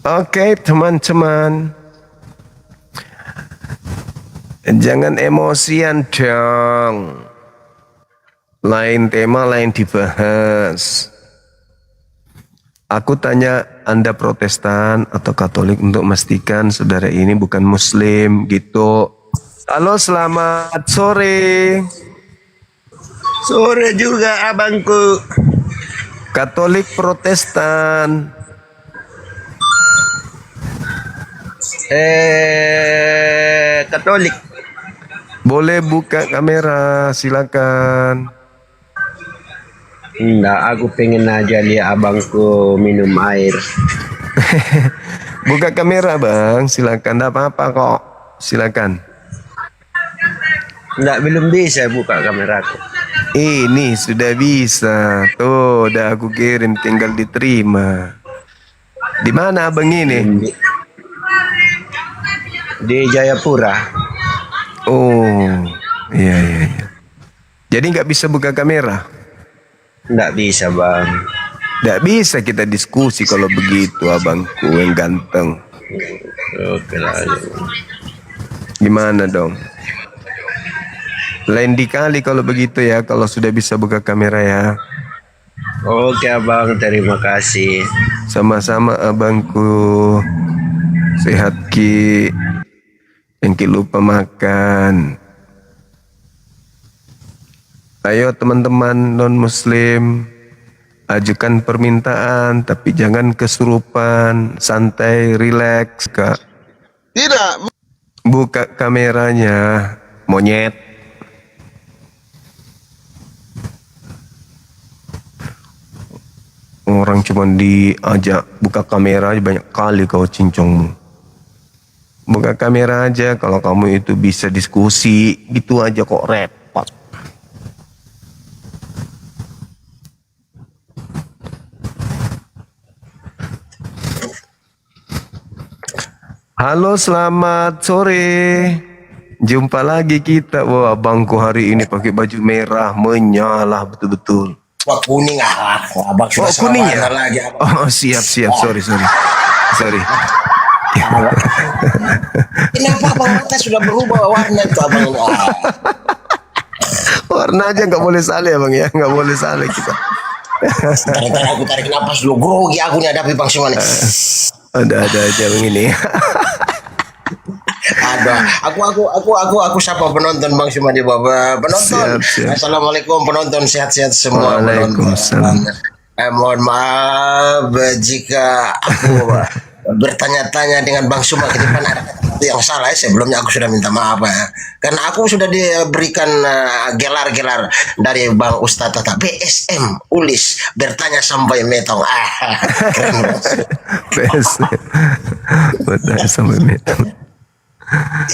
Oke, teman-teman. Jangan emosian dong. Lain tema, lain dibahas. Aku tanya, Anda Protestan atau Katolik untuk memastikan saudara ini bukan Muslim gitu. Halo, selamat sore. Sore juga abangku. Katolik Protestan. Katolik. Boleh buka kamera, silakan. Enggak, aku pengen aja lihat abangku minum air. Buka kamera, Bang, silakan. Tidak apa-apa kok, silakan. Enggak, belum bisa buka kameraku. Ini sudah bisa. Tuh, udah aku kirim, tinggal diterima. Di mana abang ini? Di Jayapura. Oh, iya. Jadi nggak bisa buka kamera? Nggak bisa, Bang. Nggak bisa kita diskusi kalau begitu, abangku yang ganteng. Oke lah. Gimana dong? Lain dikali kalau begitu ya, kalau sudah bisa buka kamera ya. Oke, Abang, terima kasih. Sama-sama, abangku. Sehat Ki. Yang Ki lupa makan. Ayo teman-teman non-muslim, ajukan permintaan, tapi jangan kesurupan, santai, rileks, Kak. Tidak. Buka kameranya, monyet. Orang cuma diajak buka kamera aja banyak kali kau cincongmu. Buka kamera aja kalau kamu itu bisa diskusi, gitu aja kok repot. Halo, selamat sore. Jumpa lagi kita. Wah, abangku hari ini pakai baju merah, menyala betul-betul. Wah, kuning abang sudah kuning ya? warna lagi. Oh, siap. Sorry. Kenapa abang kita sudah berubah warna itu abang? Warna aja nggak boleh salah ya bang ya, nggak boleh salah kita. Kadang-kadang aku tarik napas dulu, grogi aku nih hadapi Bang Suma nih. Ada aja bang ini. Aduh, aku sapa penonton Bang Suma di bawah penonton. Siap. Assalamualaikum penonton, sehat-sehat semua penonton. Mohon maaf jika aku bertanya-tanya dengan Bang Suma ke depan ada yang salah. Sebelumnya aku sudah minta maaf ya. Karena aku sudah diberikan gelar-gelar dari Bang Ustadz Tata PSM Ulis bertanya sampai metong. Keren banget. PSM bertanya sampai metong.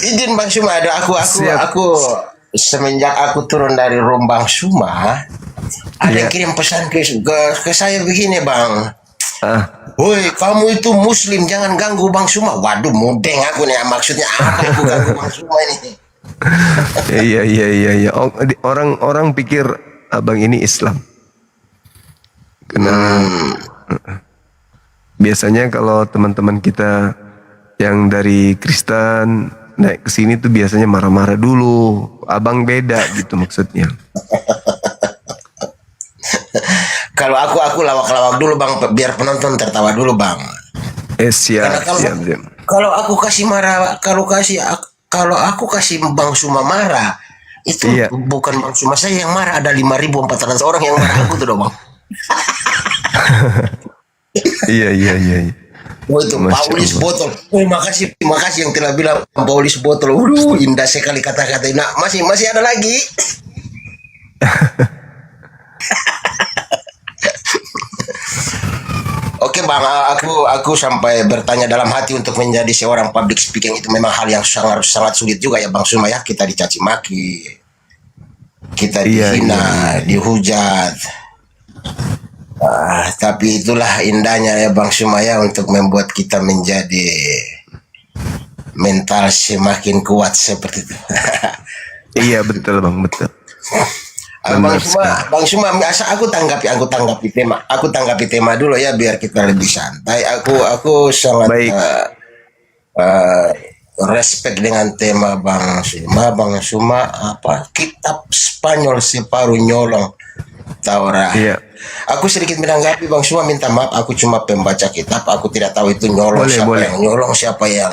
Izin Bang Suma, ada aku semenjak aku turun dari room Bang Suma, ada yang kirim pesan ke saya begini Bang. Woi, kamu itu muslim, jangan ganggu Bang Suma. Waduh, mudeng aku nih, maksudnya apa aku ganggu Bang Suma ini? Iya. Orang pikir abang ini Islam. Karena biasanya kalau teman-teman kita yang dari Kristen naik ke sini tuh biasanya marah-marah dulu. Abang beda gitu maksudnya. Kalau aku lawak-lawak dulu Bang, biar penonton tertawa dulu Bang. Siap. Kalau aku kasih marah, kalau aku kasih Bang Suma marah, itu bukan Bang Suma saya yang marah, ada 5.400 orang yang marah aku tuh dong Bang. Iya. Oh itu Paulis Botol. Oh makasih yang telah bilang Paulis Botol. Indah sekali kata-kata. Nah, masih ada lagi. Oke Bang, aku sampai bertanya dalam hati untuk menjadi seorang public speaking itu memang hal yang sangat sulit juga ya Bang Suma ya. Kita dicaci maki, kita dihina, dihujat. Tapi itulah indahnya ya Bang Suma ya, untuk membuat kita menjadi mental semakin kuat seperti itu. Iya betul Bang, betul. Bang Suma, aku tanggapi tema dulu ya biar kita lebih santai. Aku sangat respect dengan tema Bang Suma apa? Kitab Spanyol separuh nyolong Taurat. Iya. Aku sedikit menanggapi Bang Suma, minta maaf aku cuma pembaca kitab, aku tidak tahu itu nyolong yang nyolong, siapa yang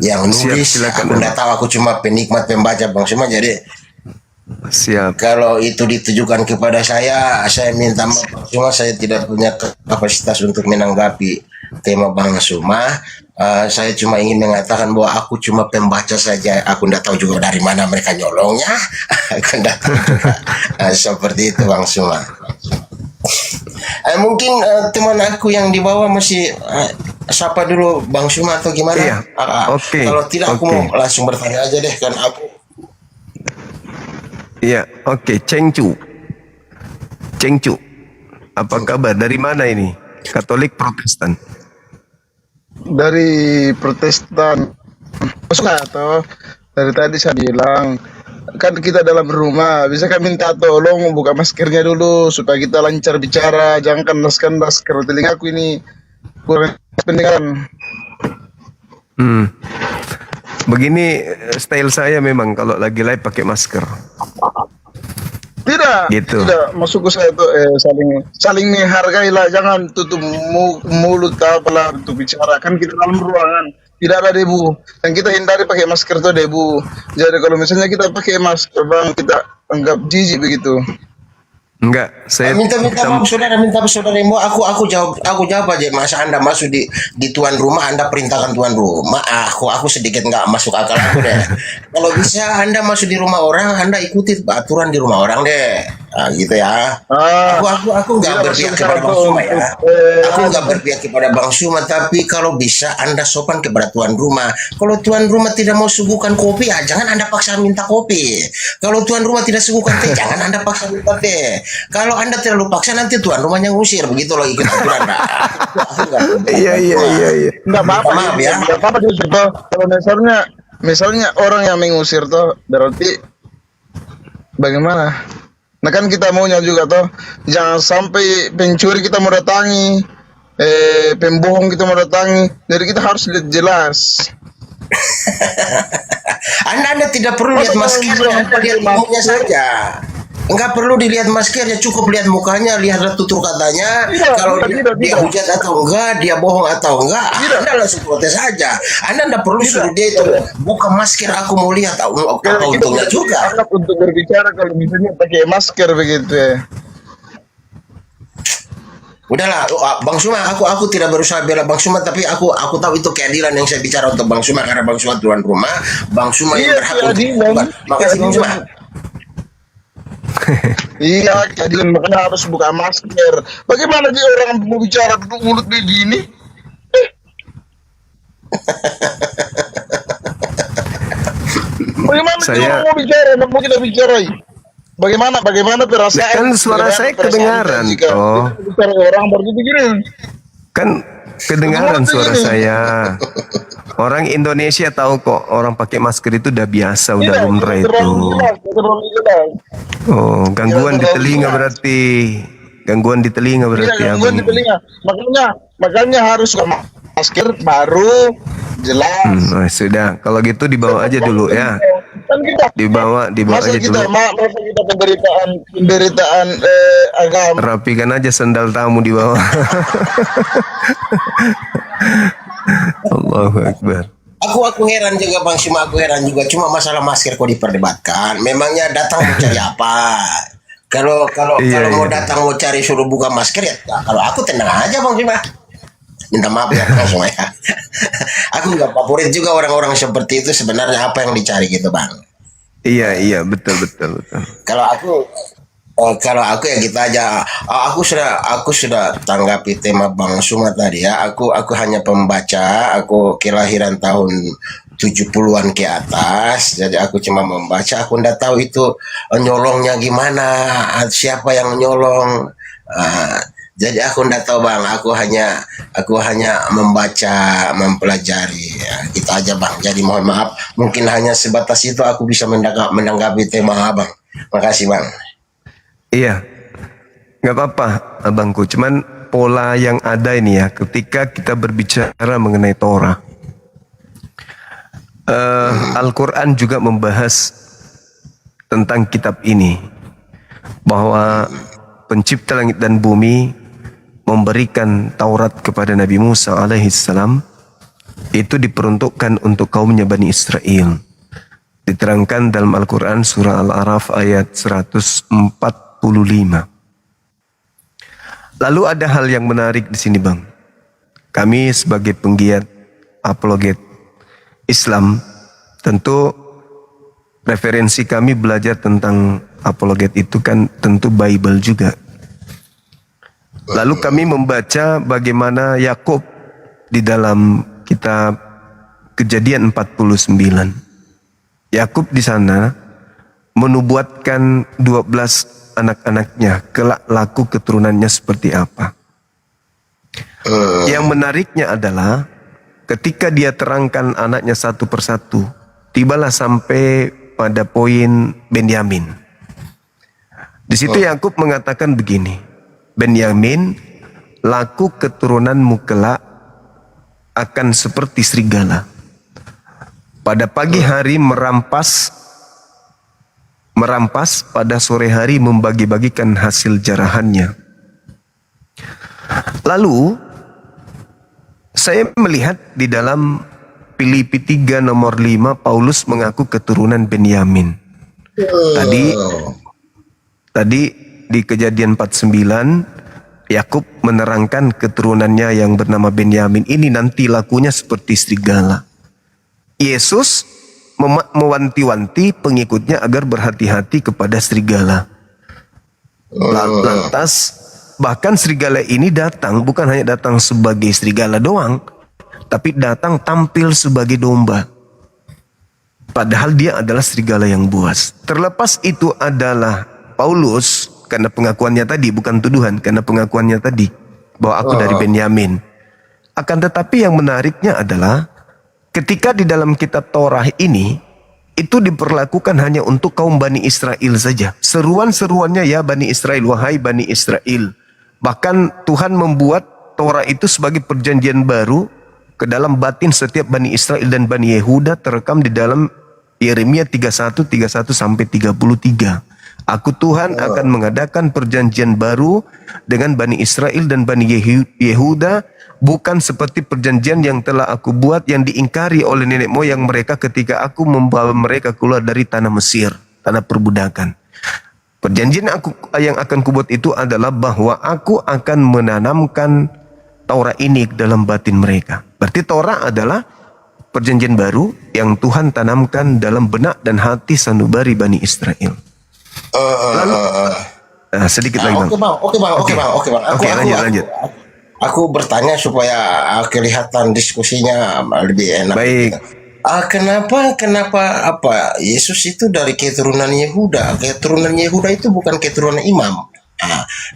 nulis. Aku tidak tahu, aku cuma penikmat pembaca Bang Suma. Jadi kalau itu ditujukan kepada saya minta maaf Bang Suma, saya tidak punya kapasitas untuk menanggapi tema Bang Suma. Saya cuma ingin mengatakan bahwa aku cuma pembaca saja, aku tidak tahu juga dari mana mereka nyolongnya. Aku tidak tahu juga. Seperti itu Bang Suma. Mungkin teman aku yang di bawah masih sapa dulu Bang Suma atau gimana? Iya. Kalau tidak aku mau langsung bertanya aja deh, kan aku. Iya, Cengcu. Apa kabar? Dari mana ini? Katolik Protestan? Dari Protestan. Atau dari tadi saya bilang, kan kita dalam rumah, bisa kami minta tolong buka maskernya dulu supaya kita lancar bicara, jangan kandas-kandas karena telingaku ini kurang pendengaran. Begini style saya memang kalau lagi live pakai masker. Tidak masuk ke saya itu saling menghargai lah, jangan tutup mulut apalah untuk bicara, kan kita dalam ruangan tidak ada debu dan kita hindari pakai masker itu debu. Jadi kalau misalnya kita pakai masker Bang, kita anggap jijik begitu. Enggak, saya minta maaf saudara, aku jawab aja. Masa Anda masuk di tuan rumah, Anda perintahkan tuan rumah, aku sedikit nggak masuk akal aku deh. Kalau bisa Anda masuk di rumah orang, Anda ikuti aturan di rumah orang deh. gitu ya. Aku nggak berpihak kepada Bang Suma ya. Aku nggak berpihak kepada Bang Suma, tapi kalau bisa Anda sopan kepada tuan rumah. Kalau tuan rumah tidak mau suguhkan kopi, ya jangan Anda paksa minta kopi. Kalau tuan rumah tidak suguhkan teh, jangan Anda paksa minta teh. Kalau Anda terlalu paksa, nanti tuan rumahnya ngusir. Begitu loh ikut aturan. Iya. Nggak apa-apa, Maaf ya. Nggak apa-apa justru toh. Kalau misalnya orang yang mengusir toh, berarti bagaimana? Nah kan kita maunya juga toh, jangan sampai pencuri kita mau datangi, pembohong kita mau datangi. Jadi kita harus lihat jelas. Anda tidak perlu lihat maskernya, Anda lihat mukanya saja. Enggak perlu dilihat maskernya, cukup lihat mukanya, lihat tutur katanya. Kalau dia hujat atau enggak, dia bohong atau enggak, Anda langsung protes saja. Anda tidak perlu suruh dia itu buka masker, aku mau lihat apa untungnya juga. Untuk berbicara kalau misalnya pakai masker begitu ya. Udahlah, Bang Suma, aku tidak berusaha bela Bang Suma, tapi aku tahu itu keadilan yang saya bicara untuk Bang Suma, karena Bang Suma tuan rumah, Bang Suma yang berhak untuk. Makasih Bang Suma. Iya, keadilan, makanya harus buka masker. Bagaimana dia orang mau bicara tutup mulut begini? Bagaimana dia orang mau bicara, mau tidak bicara? Bagaimana perasaan? Kan suara saya kedengaran toh. Bicara orang baru begini. Kan kedengaran suara saya. Orang Indonesia tahu kok, orang pakai masker itu udah biasa, udah lumrah itu. Oh, gangguan di telinga berarti. Gangguan di telinga berarti. Iya, gangguan di telinga. Makanya harus masker baru jelas. Sudah, kalau gitu dibawa aja dulu ya. Dibawa aja dulu. Masa kita penderitaan agama. Rapikan aja sendal tamu di bawah. Allahu Akbar. Aku heran juga Bang Suma, aku heran juga. Cuma masalah masker kok diperdebatkan. Memangnya datang mau cari apa? Kalau mau datang mau cari suruh buka masker ya. Kalau aku tenang aja Bang Suma. Minta maaf ya Bang Suma ya. Aku nggak favorit juga orang-orang seperti itu. Sebenarnya apa yang dicari gitu Bang? Iya betul. Kalau aku ya gitu aja. Aku sudah tanggapi tema Bang Suma tadi ya. Aku hanya pembaca. Aku kelahiran tahun 70-an ke atas. Jadi aku cuma membaca. Aku nggak tahu itu nyolongnya gimana. Siapa yang nyolong. Jadi aku nggak tahu Bang. Aku hanya membaca, mempelajari. Ya, gitu aja Bang. Jadi mohon maaf. Mungkin hanya sebatas itu aku bisa menanggapi tema Abang. Makasih Bang. Iya, nggak apa-apa abangku. Cuman pola yang ada ini ya, ketika kita berbicara mengenai Torah, Al-Quran juga membahas tentang kitab ini, bahwa pencipta langit dan bumi memberikan Taurat kepada Nabi Musa alaihissalam, itu diperuntukkan untuk kaumnya Bani Israel. Diterangkan dalam Al-Quran surah Al-A'raf ayat 145. Lalu ada hal yang menarik di sini Bang. Kami sebagai penggiat apologet Islam, tentu referensi kami belajar tentang apologet itu kan tentu Bible juga. Lalu kami membaca bagaimana Yakub di dalam kitab Kejadian 49. Yakub di sana menubuatkan 12 anak-anaknya, kelak laku keturunannya seperti apa. Yang menariknya adalah ketika dia terangkan anaknya satu persatu, tibalah sampai pada poin Benyamin. Di situ Yakub mengatakan begini, Benyamin, laku keturunanmu kelak akan seperti serigala. Pada pagi hari merampas, pada sore hari membagi-bagikan hasil jarahannya. Lalu saya melihat di dalam Filipi 3 nomor 5 Paulus mengaku keturunan Benyamin. Tadi di Kejadian 49 Yakub menerangkan keturunannya yang bernama Benyamin ini nanti lakunya seperti serigala. Yesus mewanti-wanti pengikutnya agar berhati-hati kepada serigala. Lantas bahkan serigala ini datang bukan hanya datang sebagai serigala doang, tapi datang tampil sebagai domba. Padahal dia adalah serigala yang buas. Terlepas itu adalah Paulus, karena pengakuannya tadi, bukan tuduhan, karena pengakuannya tadi bahwa aku dari Benyamin. Akan tetapi yang menariknya adalah ketika di dalam kitab Torah ini itu diperlakukan hanya untuk kaum Bani Israel saja. Seruan-seruannya, ya Bani Israel, wahai Bani Israel. Bahkan Tuhan membuat Torah itu sebagai perjanjian baru ke dalam batin setiap Bani Israel dan Bani Yehuda, terekam di dalam Yeremia 31 sampai 33. Aku Tuhan akan mengadakan perjanjian baru dengan Bani Israel dan Bani Yehuda, bukan seperti perjanjian yang telah aku buat yang diingkari oleh nenek moyang mereka ketika aku membawa mereka keluar dari tanah Mesir, tanah perbudakan. Perjanjian yang akan kubuat itu adalah bahwa aku akan menanamkan Torah ini dalam batin mereka. Berarti Torah adalah perjanjian baru yang Tuhan tanamkan dalam benak dan hati sanubari Bani Israel. Lalu, sedikit lagi bang. Oke bang. Lanjut. Aku bertanya supaya kelihatan diskusinya lebih enak. Baik. Kenapa Yesus itu dari keturunan Yehuda? Keturunan Yehuda itu bukan keturunan imam.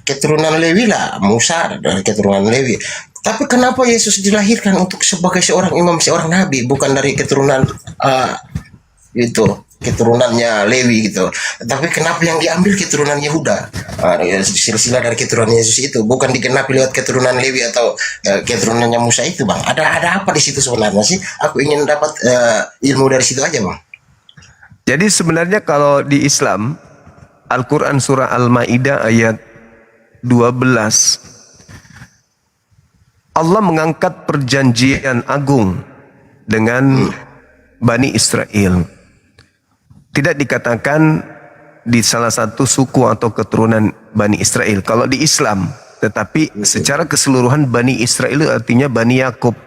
Keturunan Lewi lah, Musa dari keturunan Lewi. Tapi kenapa Yesus dilahirkan untuk sebagai seorang imam, seorang nabi, bukan dari keturunan keturunannya Lewi gitu. Tapi kenapa yang diambil keturunan Yehuda? Silsilah dari keturunan Yesus itu bukan digenapi lewat keturunan Lewi atau keturunannya Musa itu, bang. Ada apa di situ sebenarnya sih? Aku ingin dapat ilmu dari situ aja, bang. Jadi sebenarnya kalau di Islam, Al-Quran surah Al-Ma'idah ayat 12, Allah mengangkat perjanjian agung dengan Bani Israel. Tidak dikatakan di salah satu suku atau keturunan Bani Israel kalau di Islam, tetapi secara keseluruhan Bani Israel artinya Bani Yakub.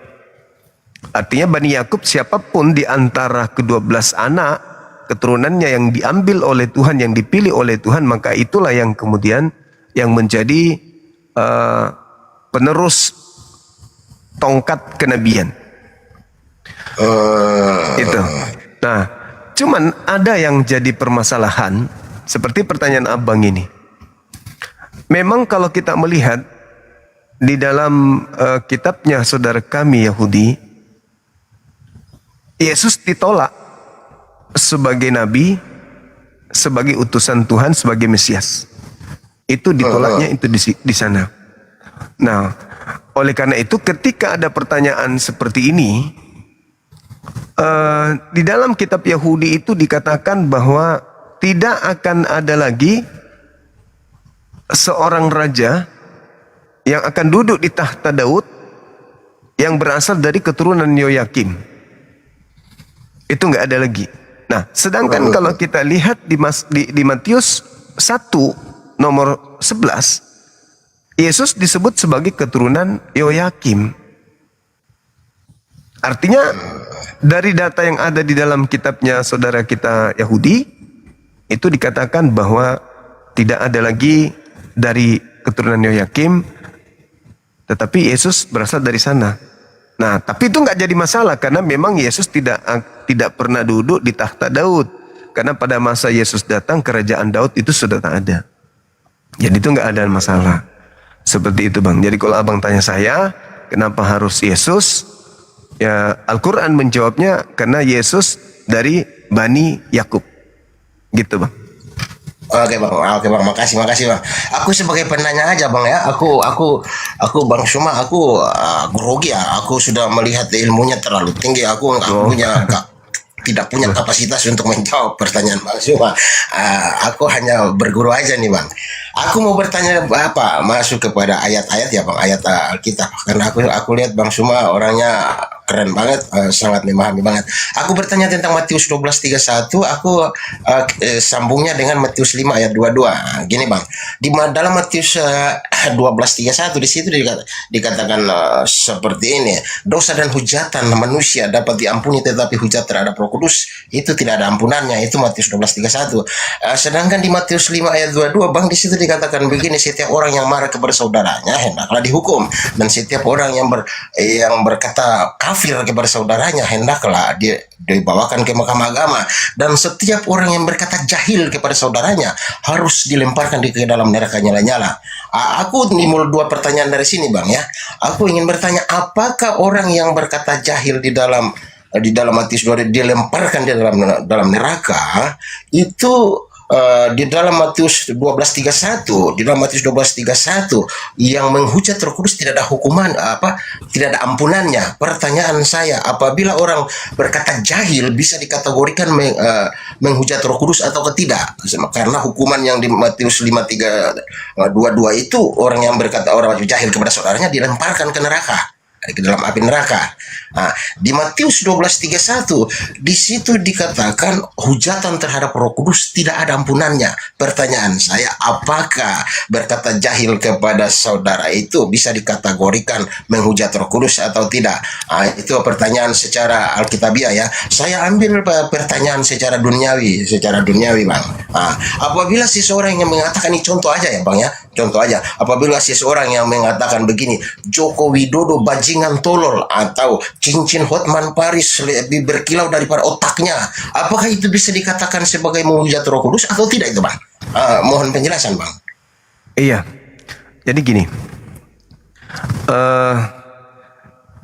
Artinya Bani Yakub siapapun di antara ke-12 anak keturunannya yang diambil oleh Tuhan, yang dipilih oleh Tuhan, maka itulah yang kemudian yang menjadi penerus tongkat kenabian. Itu. Nah, cuman ada yang jadi permasalahan seperti pertanyaan abang ini. Memang kalau kita melihat di dalam kitabnya saudara kami Yahudi, Yesus ditolak sebagai nabi, sebagai utusan Tuhan, sebagai Mesias. Itu ditolaknya itu di sana. Nah, oleh karena itu ketika ada pertanyaan seperti ini, di dalam kitab Yahudi itu dikatakan bahwa tidak akan ada lagi seorang raja yang akan duduk di tahta Daud yang berasal dari keturunan Yoyakim. Itu nggak ada lagi. Nah, sedangkan kalau kita lihat di Matius 1 nomor 11, Yesus disebut sebagai keturunan Yoyakim. Artinya dari data yang ada di dalam kitabnya saudara kita Yahudi, itu dikatakan bahwa tidak ada lagi dari keturunan Yoyakim, tetapi Yesus berasal dari sana. Nah, tapi itu nggak jadi masalah karena memang Yesus tidak pernah duduk di tahta Daud. Karena pada masa Yesus datang, kerajaan Daud itu sudah tak ada. Jadi itu nggak ada masalah. Seperti itu bang. Jadi kalau abang tanya saya, kenapa harus Yesus? Ya Al-Quran menjawabnya karena Yesus dari Bani Yakub. Gitu bang. Oke bang, makasih bang. Aku sebagai penanya aja bang ya. Aku Bang Suma, aku grogi ya. Aku sudah melihat ilmunya terlalu tinggi. Aku tidak punya kapasitas untuk menjawab pertanyaan Bang Suma. Aku hanya berguru aja nih bang. Aku mau bertanya masuk kepada ayat-ayat ya bang, ayat Alkitab. Karena aku lihat Bang Suma orangnya keren banget, sangat memahami banget. Aku bertanya tentang Matius 12:31, aku sambungnya dengan Matius 5 ayat 22. Gini bang, dalam Matius 12:31 di situ dikatakan seperti ini, dosa dan hujatan manusia dapat diampuni, tetapi hujat terhadap Roh Kudus itu tidak ada ampunannya. Itu Matius 12:31. Sedangkan di Matius 5 ayat 22 bang, di situ dikatakan begini, setiap orang yang marah kepada saudaranya hendaklah dihukum, dan setiap orang yang berkata kafir kepada saudaranya hendaklah dibawakan ke mahkamah agama, dan setiap orang yang berkata jahil kepada saudaranya harus dilemparkan ke dalam neraka nyala-nyala. Aku timbul dua pertanyaan dari sini, Bang, ya. Aku ingin bertanya, apakah orang yang berkata jahil di dalam Matius 2 dilemparkan di dalam neraka itu di dalam Matius 12:31, di dalam Matius 12:31 yang menghujat Roh Kudus tidak ada hukuman tidak ada ampunannya. Pertanyaan saya, apabila orang berkata jahil bisa dikategorikan menghujat Roh Kudus atau tidak? Karena hukuman yang di Matius 5:22 itu orang yang berkata orang jahil kepada saudaranya dilemparkan ke neraka, ke dalam api neraka. Nah, di Matius 12:31 di situ dikatakan hujatan terhadap Roh Kudus tidak ada ampunannya. Pertanyaan saya, apakah berkata jahil kepada saudara itu bisa dikategorikan menghujat Roh Kudus atau tidak? Nah, itu pertanyaan secara alkitabiah, ya. Saya ambil pertanyaan secara duniawi, Bang. Nah, apabila seseorang yang mengatakan, ini contoh aja ya, Bang, ya. Contoh aja, apabila seseorang yang mengatakan begini, Joko Widodo bajingan tolol, atau cincin Hotman Paris lebih berkilau daripada otaknya, apakah itu bisa dikatakan sebagai menghujat Roh Kudus atau tidak itu, Bang? Mohon penjelasan, Bang. Iya, jadi gini,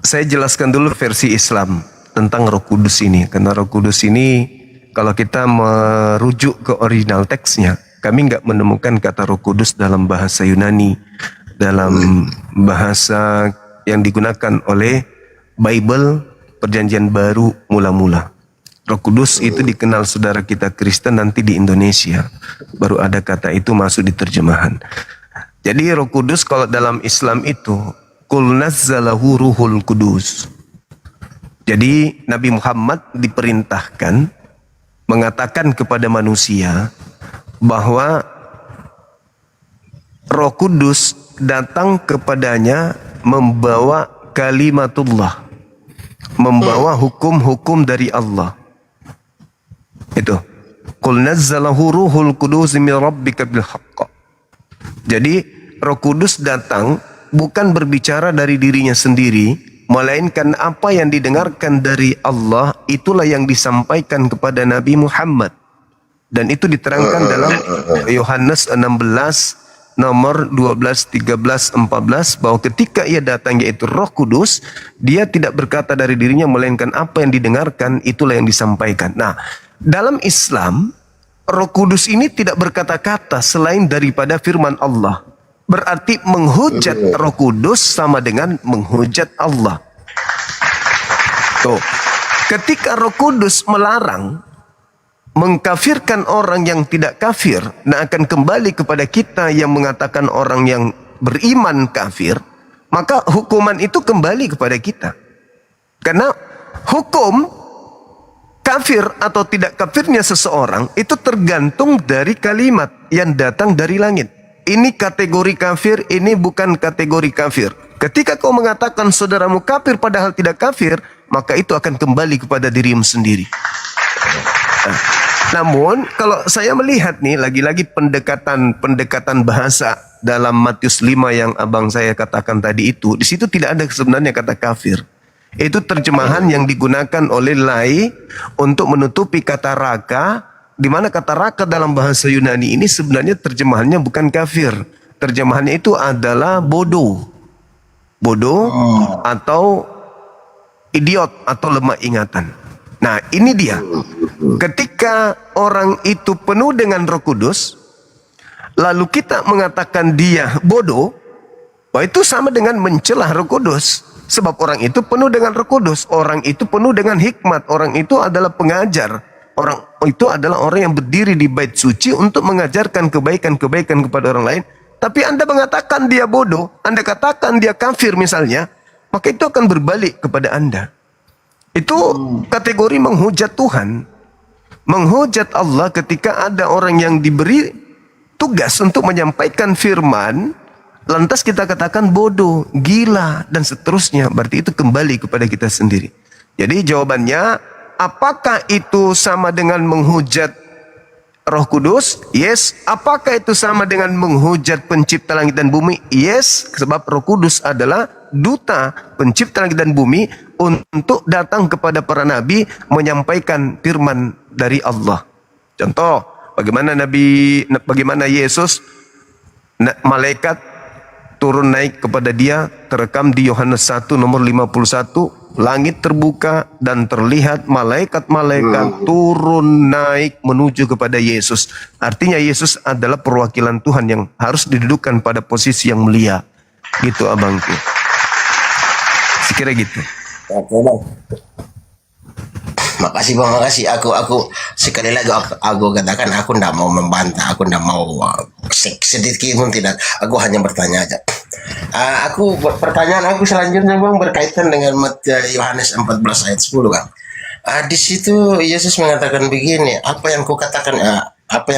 saya jelaskan dulu versi Islam tentang Roh Kudus ini, karena Roh Kudus ini kalau kita merujuk ke original teksnya, kami nggak menemukan kata Roh Kudus dalam bahasa Yunani, dalam bahasa yang digunakan oleh Bible Perjanjian Baru mula-mula. Roh Kudus itu dikenal saudara kita Kristen nanti di Indonesia, baru ada kata itu masuk di terjemahan. Jadi Roh Kudus kalau dalam Islam itu Qul nazzalahu ruhul kudus. Jadi Nabi Muhammad diperintahkan mengatakan kepada manusia bahwa Roh Kudus datang kepadanya membawa kalimatullah, membawa hukum-hukum dari Allah. Itu Qul nazzalahu ruhul kudus min rabbika bil haqq. Jadi Roh Kudus datang bukan berbicara dari dirinya sendiri, melainkan apa yang didengarkan dari Allah itulah yang disampaikan kepada Nabi Muhammad. Dan itu diterangkan dalam Yohanes 16 nomor 12, 13, 14 bahwa ketika ia datang yaitu Roh Kudus, dia tidak berkata dari dirinya melainkan apa yang didengarkan itulah yang disampaikan. Nah, dalam Islam Roh Kudus ini tidak berkata-kata selain daripada firman Allah. Berarti menghujat Roh Kudus sama dengan menghujat Allah. Tuh, ketika Roh Kudus melarang mengkafirkan orang yang tidak kafir, dan akan kembali kepada kita yang mengatakan orang yang beriman kafir, maka hukuman itu kembali kepada kita. Karena hukum kafir atau tidak kafirnya seseorang itu tergantung dari kalimat yang datang dari langit. Ini kategori kafir, ini bukan kategori kafir. Ketika kau mengatakan saudaramu kafir padahal tidak kafir, maka itu akan kembali kepada dirimu sendiri. Namun kalau saya melihat nih lagi-lagi pendekatan bahasa dalam Matius 5 yang abang saya katakan tadi itu, di situ tidak ada sebenarnya kata kafir. Itu terjemahan yang digunakan oleh Lai untuk menutupi kata raka, di mana kata raka dalam bahasa Yunani ini sebenarnya terjemahannya bukan kafir. Terjemahannya itu adalah bodoh. Bodoh atau idiot atau lemah ingatan. Nah, ini dia. Ketika orang itu penuh dengan Roh Kudus, lalu kita mengatakan dia bodoh, wah itu sama dengan mencelah Roh Kudus. Sebab orang itu penuh dengan Roh Kudus, orang itu penuh dengan hikmat, orang itu adalah pengajar, orang itu adalah orang yang berdiri di bait suci untuk mengajarkan kebaikan-kebaikan kepada orang lain. Tapi Anda mengatakan dia bodoh, Anda katakan dia kafir misalnya, maka itu akan berbalik kepada Anda. Itu kategori menghujat Tuhan, menghujat Allah ketika ada orang yang diberi tugas untuk menyampaikan firman, lantas kita katakan bodoh, gila, dan seterusnya. Berarti itu kembali kepada kita sendiri. Jadi jawabannya, apakah itu sama dengan menghujat Roh Kudus? Yes. Apakah itu sama dengan menghujat pencipta langit dan bumi? Yes. Sebab Roh Kudus adalah duta pencipta langit dan bumi untuk datang kepada para nabi menyampaikan firman dari Allah. Contoh, bagaimana Yesus, malaikat turun naik kepada dia, terekam di Yohanes 1 nomor 51. Langit terbuka dan terlihat malaikat-malaikat turun naik menuju kepada Yesus. Artinya Yesus adalah perwakilan Tuhan yang harus didudukan pada posisi yang mulia. Gitu abangku. Sekira gitu. Oke, Bang. Makasih Bang, makasih. Aku sekali lagi aku katakan aku tidak mau membantah, aku tidak mau sedikit pun tidak. Aku hanya bertanya aja. Pertanyaan aku selanjutnya Bang berkaitan dengan Yohanes 14 ayat 10 Bang. Di situ Yesus mengatakan begini, apa yang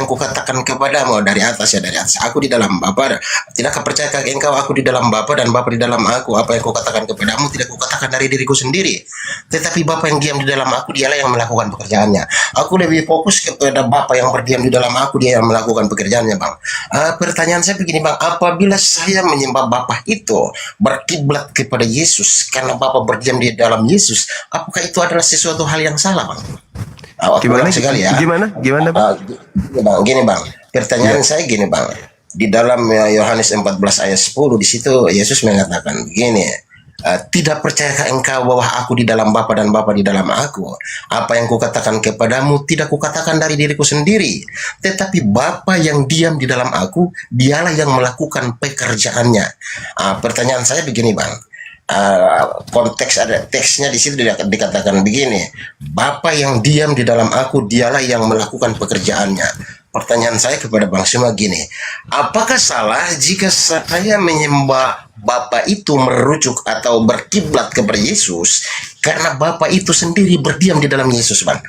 kukatakan kepadamu dari atas ya dari atas. Aku di dalam Bapa. Tidakkah percayakah engkau aku di dalam Bapa dan Bapa di dalam aku? Apa yang kukatakan kepadamu tidak kukatakan dari diriku sendiri, tetapi Bapa yang diam di dalam aku dialah yang melakukan pekerjaannya. Aku lebih fokus kepada Bapa yang berdiam di dalam aku, dia yang melakukan pekerjaannya Bang. Pertanyaan saya begini Bang, apabila saya menyembah Bapa itu berkiblat kepada Yesus karena Bapa berdiam di dalam Yesus, apakah itu adalah sesuatu hal yang salah Bang? Gimana sekali ya? Gimana Bang? Gini Bang, pertanyaan saya gini Bang. Di dalam Yohanes 14 ayat 10 di situ Yesus mengatakan begini, tidak percayakah engkau bahwa aku di dalam Bapa dan Bapa di dalam aku? Apa yang kukatakan kepadamu tidak kukatakan dari diriku sendiri, tetapi Bapa yang diam di dalam aku, dialah yang melakukan pekerjaannya. Pertanyaan saya begini Bang. Konteks ada teksnya di situ dikatakan begini, Bapa yang diam di dalam aku dialah yang melakukan pekerjaannya. Pertanyaan saya kepada Bang Suma gini, apakah salah jika saya menyembah Bapa itu merujuk atau berkiblat kepada Yesus karena Bapa itu sendiri berdiam di dalam Yesus Bang?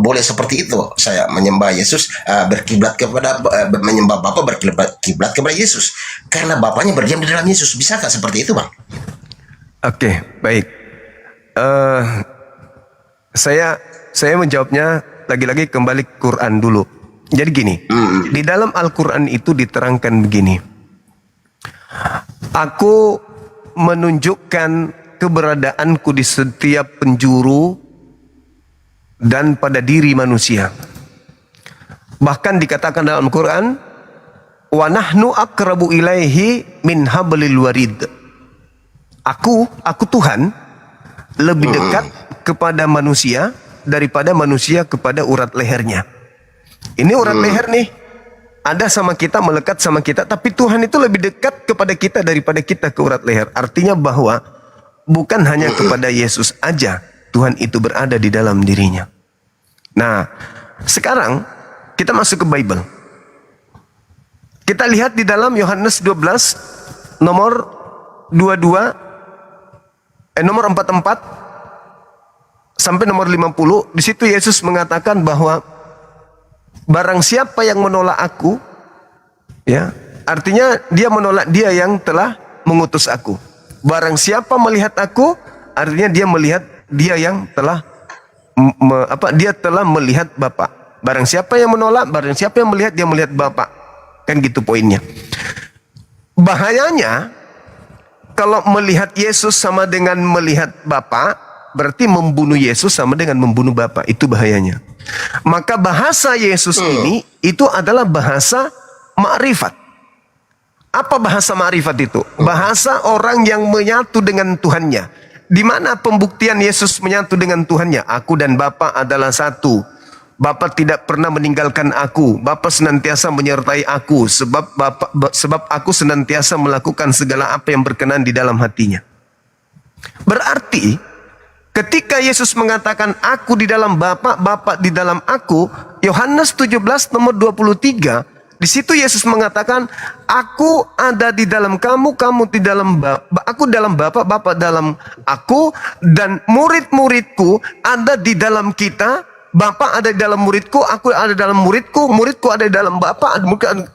Boleh seperti itu saya menyembah Yesus, berkiblat kepada menyembah Bapa, berkiblat kepada Yesus karena Bapanya berdiam di dalam Yesus. Bisakah seperti itu Bang? Oke, baik. Saya menjawabnya lagi-lagi kembali ke Quran dulu. Jadi gini, di dalam Al-Quran itu diterangkan begini. Aku menunjukkan keberadaanku di setiap penjuru dan pada diri manusia. Bahkan dikatakan dalam Al-Quran, wa nahnu akrabu ilaihi min hablil warid. Aku Tuhan lebih dekat kepada manusia daripada manusia kepada urat lehernya. Ini urat leher nih, ada sama kita, melekat sama kita, tapi Tuhan itu lebih dekat kepada kita daripada kita ke urat leher. Artinya bahwa bukan hanya kepada Yesus aja Tuhan itu berada di dalam dirinya. Nah, sekarang kita masuk ke Bible. Kita lihat di dalam Yohanes 12 nomor 44 sampai nomor 50. Di situ Yesus mengatakan bahwa barang siapa yang menolak aku, ya, artinya dia menolak dia yang telah mengutus aku. Barang siapa melihat aku, artinya dia melihat dia yang telah dia telah melihat Bapa. Barang siapa yang menolak, barang siapa yang melihat, dia melihat Bapa. Kan gitu poinnya. Bahayanya kalau melihat Yesus sama dengan melihat Bapa, berarti membunuh Yesus sama dengan membunuh Bapa. Itu bahayanya. Maka bahasa Yesus ini itu adalah bahasa ma'rifat. Apa bahasa ma'rifat itu? Bahasa orang yang menyatu dengan Tuhannya. Di mana pembuktian Yesus menyatu dengan Tuhannya? Aku dan Bapa adalah satu. Bapa tidak pernah meninggalkan aku. Bapa senantiasa menyertai aku. Sebab aku senantiasa melakukan segala apa yang berkenan di dalam hatinya. Berarti ketika Yesus mengatakan aku di dalam Bapa, Bapa di dalam aku, Yohanes 17 nomor 23, di situ Yesus mengatakan aku ada di dalam kamu, kamu di dalam Bapa, aku dalam Bapa, Bapa dalam aku, dan murid-muridku ada di dalam kita. Bapa ada di dalam muridku, aku ada dalam muridku, muridku ada di dalam Bapa,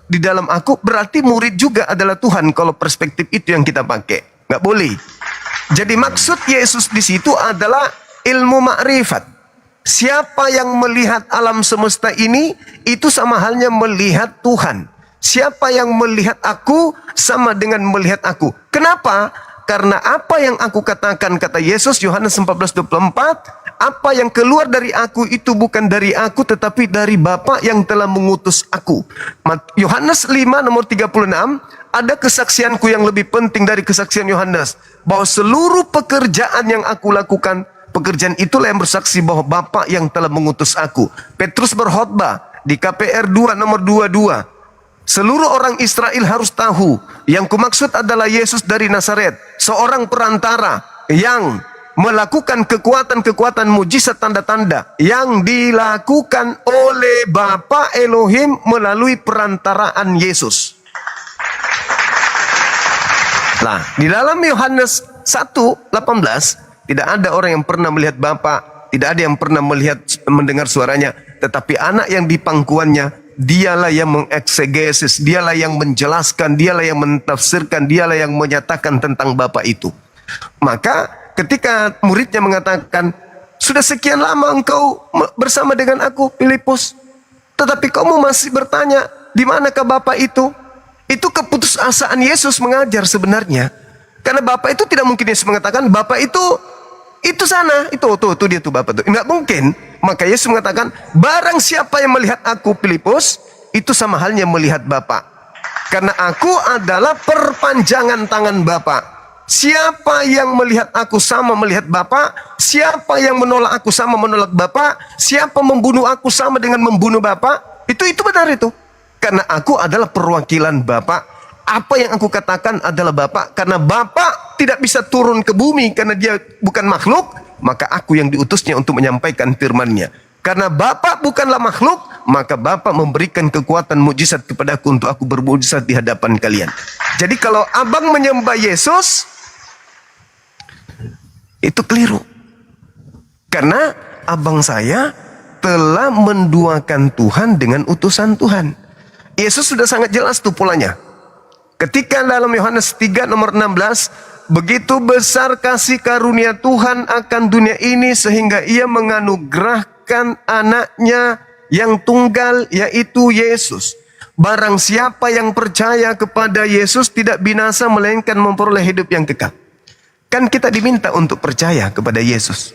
di dalam aku. Berarti murid juga adalah Tuhan kalau perspektif itu yang kita pakai. Nggak boleh. Jadi maksud Yesus di situ adalah ilmu makrifat. Siapa yang melihat alam semesta ini, itu sama halnya melihat Tuhan. Siapa yang melihat aku, sama dengan melihat aku. Kenapa? Karena apa yang aku katakan, kata Yesus, Yohanes 14:24, apa yang keluar dari aku itu bukan dari aku, tetapi dari Bapa yang telah mengutus aku. Yohanes 5 nomor 36, ada kesaksianku yang lebih penting dari kesaksian Yohanes, bahwa seluruh pekerjaan yang aku lakukan, pekerjaan itulah yang bersaksi bahwa Bapa yang telah mengutus aku. Petrus berkhotbah di KPR 2 nomor 22. Seluruh orang Israel harus tahu, yang kumaksud adalah Yesus dari Nazaret, seorang perantara yang melakukan kekuatan-kekuatan mujizat tanda-tanda yang dilakukan oleh Bapa Elohim melalui perantaraan Yesus. Nah, di dalam Yohanes 1:18 tidak ada orang yang pernah melihat Bapa, tidak ada yang pernah mendengar suaranya, tetapi anak yang di pangkuannya, dialah yang mengeksegesis, dialah yang menjelaskan, dialah yang mentafsirkan, dialah yang menyatakan tentang Bapa itu. Maka ketika muridnya mengatakan, sudah sekian lama engkau bersama dengan aku, Filipus, tetapi kamu masih bertanya, di manakah Bapa itu? Itu keputusasaan Yesus mengajar sebenarnya. Karena Bapa itu tidak mungkin Yesus mengatakan, Bapa itu sana, itu dia tuh Bapa itu. Enggak mungkin. Maka Yesus mengatakan, barang siapa yang melihat aku, Filipus, itu sama halnya melihat Bapa. Karena aku adalah perpanjangan tangan Bapa. Siapa yang melihat aku sama melihat Bapa, siapa yang menolak aku sama menolak Bapa, siapa membunuh aku sama dengan membunuh Bapa, itu benar itu. Karena aku adalah perwakilan Bapa. Apa yang aku katakan adalah Bapa. Karena Bapa tidak bisa turun ke bumi karena dia bukan makhluk, maka aku yang diutusnya untuk menyampaikan firman-Nya. Karena Bapa bukanlah makhluk, maka Bapa memberikan kekuatan mujizat kepadaku untuk aku bermujizat di hadapan kalian. Jadi kalau abang menyembah Yesus, itu keliru. Karena abang saya telah menduakan Tuhan dengan utusan Tuhan. Yesus sudah sangat jelas tuh polanya. Ketika dalam Yohanes 3 nomor 16, begitu besar kasih karunia Tuhan akan dunia ini sehingga ia menganugerahkan anaknya yang tunggal, yaitu Yesus. Barang siapa yang percaya kepada Yesus tidak binasa melainkan memperoleh hidup yang kekal. Kan kita diminta untuk percaya kepada Yesus.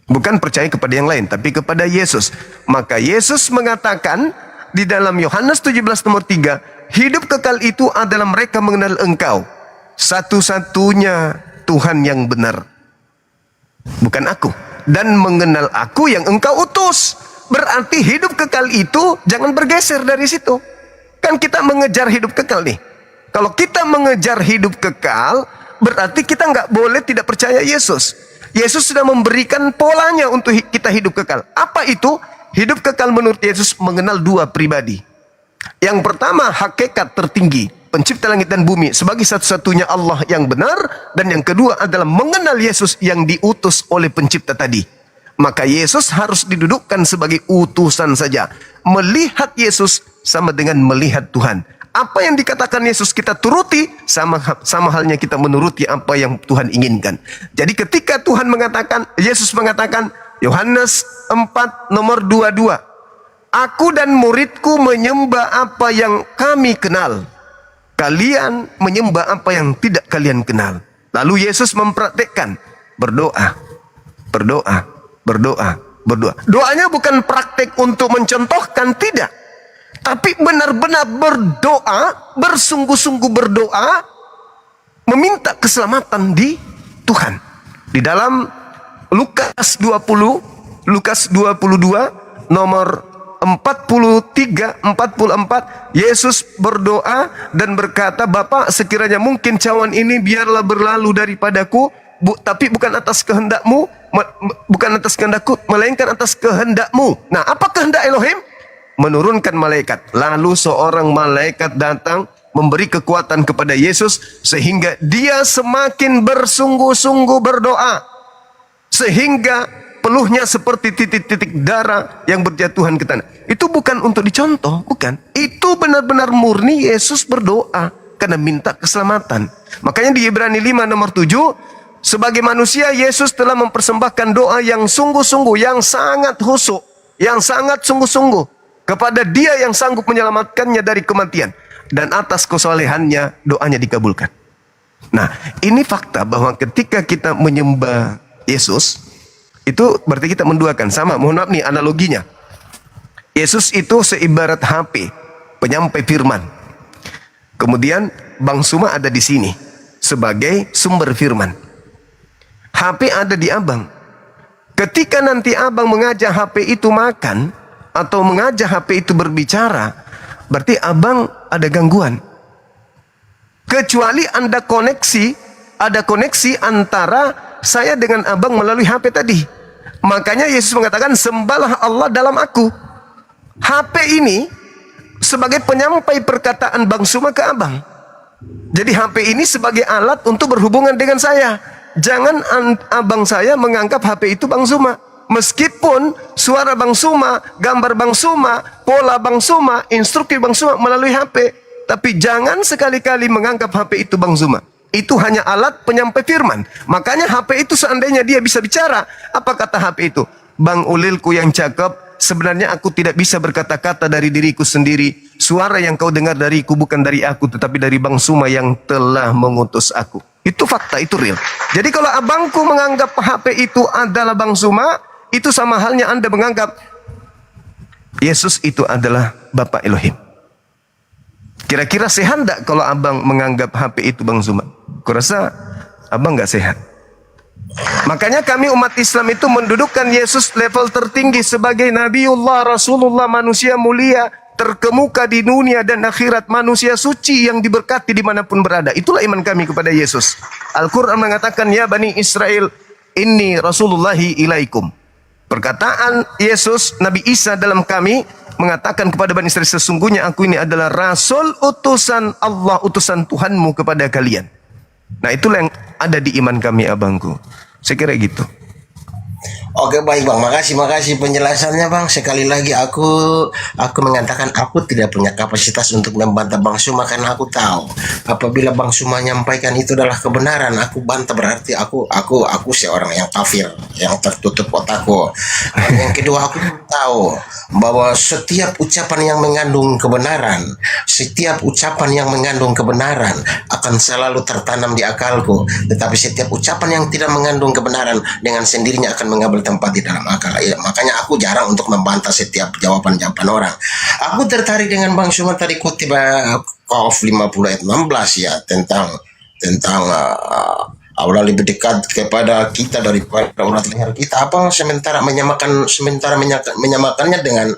Bukan percaya kepada yang lain, tapi kepada Yesus. Maka Yesus mengatakan di dalam Yohanes 17 nomor 3, hidup kekal itu adalah mereka mengenal Engkau, satu-satunya Tuhan yang benar, bukan aku, dan mengenal aku yang Engkau utus. Berarti hidup kekal itu jangan bergeser dari situ. Kan kita mengejar hidup kekal nih. Kalau kita mengejar hidup kekal, berarti kita nggak boleh tidak percaya Yesus. Yesus sudah memberikan polanya untuk kita hidup kekal. Apa itu? Hidup kekal menurut Yesus mengenal dua pribadi. Yang pertama, hakikat tertinggi, pencipta langit dan bumi sebagai satu-satunya Allah yang benar. Dan yang kedua adalah mengenal Yesus yang diutus oleh pencipta tadi. Maka Yesus harus didudukkan sebagai utusan saja. Melihat Yesus sama dengan melihat Tuhan. Apa yang dikatakan Yesus kita turuti, sama halnya kita menuruti apa yang Tuhan inginkan. Jadi ketika Tuhan mengatakan, Yesus mengatakan, Yohanes 4 nomor 22, aku dan muridku menyembah apa yang kami kenal. Kalian menyembah apa yang tidak kalian kenal. Lalu Yesus mempraktekkan berdoa, berdoa, berdoa, berdoa. Doanya bukan praktek untuk mencontohkan, tidak. Tapi benar-benar berdoa, bersungguh-sungguh berdoa, meminta keselamatan di Tuhan. Di dalam Lukas 22 nomor 43-44, Yesus berdoa dan berkata, Bapa, sekiranya mungkin cawan ini biarlah berlalu daripadaku, tapi bukan atas kehendakmu, bukan atas kehendakku, melainkan atas kehendakmu. Nah, apa kehendak Elohim? Menurunkan malaikat. Lalu seorang malaikat datang memberi kekuatan kepada Yesus sehingga dia semakin bersungguh-sungguh berdoa, sehingga peluhnya seperti titik-titik darah yang berjatuhan ke tanah. Itu bukan untuk dicontoh, bukan. Itu benar-benar murni Yesus berdoa karena minta keselamatan. Makanya di Ibrani 5 nomor 7, Sebagai manusia, Yesus telah mempersembahkan doa yang sungguh-sungguh, yang sangat khusyuk, yang sangat sungguh-sungguh kepada Dia yang sanggup menyelamatkannya dari kematian. Dan atas kesolehannya, doanya dikabulkan. Nah, ini fakta bahwa ketika kita menyembah Yesus, itu berarti kita menduakan. Sama, mohon maaf nih analoginya. Yesus itu seibarat HP, penyampai firman. Kemudian Bang Suma ada di sini sebagai sumber firman. HP ada di abang. Ketika nanti abang mengajak HP itu makan atau mengajak HP itu berbicara, berarti abang ada gangguan. Kecuali Anda ada koneksi antara saya dengan abang melalui HP tadi. Makanya Yesus mengatakan, sembahlah Allah dalam aku. HP ini sebagai penyampai perkataan Bang Suma ke abang. Jadi HP ini sebagai alat untuk berhubungan dengan saya. Jangan abang saya menganggap HP itu Bang Suma. Meskipun suara Bang Suma, gambar Bang Suma, pola Bang Suma, instruksi Bang Suma melalui HP. Tapi jangan sekali-kali menganggap HP itu Bang Suma. Itu hanya alat penyampai firman. Makanya HP itu seandainya dia bisa bicara, apa kata HP itu? Bang Ulilku yang cakep, sebenarnya aku tidak bisa berkata-kata dari diriku sendiri. Suara yang kau dengar dariku bukan dari aku, tetapi dari Bang Suma yang telah mengutus aku. Itu fakta, itu real. Jadi kalau abangku menganggap HP itu adalah Bang Suma, itu sama halnya Anda menganggap Yesus itu adalah Bapak Elohim. Kira-kira sehat tidak kalau abang menganggap HP itu Bang Suma? Kurasa abang nggak sehat. Makanya kami umat Islam itu mendudukkan Yesus level tertinggi sebagai Nabiullah, Rasulullah, manusia mulia, terkemuka di dunia dan akhirat, manusia suci yang diberkati dimanapun berada. Itulah iman kami kepada Yesus. Al-Quran mengatakan, ya Bani Israel, inni Rasulullahi ilaikum. Perkataan Yesus, Nabi Isa dalam kami, mengatakan kepada Bani Israel, sesungguhnya aku ini adalah Rasul utusan Allah, utusan Tuhanmu kepada kalian. Nah itulah yang ada di iman kami abangku. Saya kira gitu. Oke baik bang, makasih penjelasannya bang. Sekali lagi aku mengatakan aku tidak punya kapasitas untuk membantah Bang Suma karena aku tahu apabila Bang Suma menyampaikan itu adalah kebenaran, aku bantah berarti aku seorang yang kafir, yang tertutup otakku. Dan yang kedua, aku tahu bahwa setiap ucapan yang mengandung kebenaran, akan selalu tertanam di akalku. Tetapi setiap ucapan yang tidak mengandung kebenaran dengan sendirinya akan mengambil tempat di dalam akal. Ya, makanya aku jarang untuk membantah setiap jawaban-jawaban orang. Aku tertarik dengan Bang Suma tadi kutip Qaf 50 ayat 16 ya tentang Allah lebih dekat kepada kita daripada urat leher kita. Apa sementara menyamakannya dengan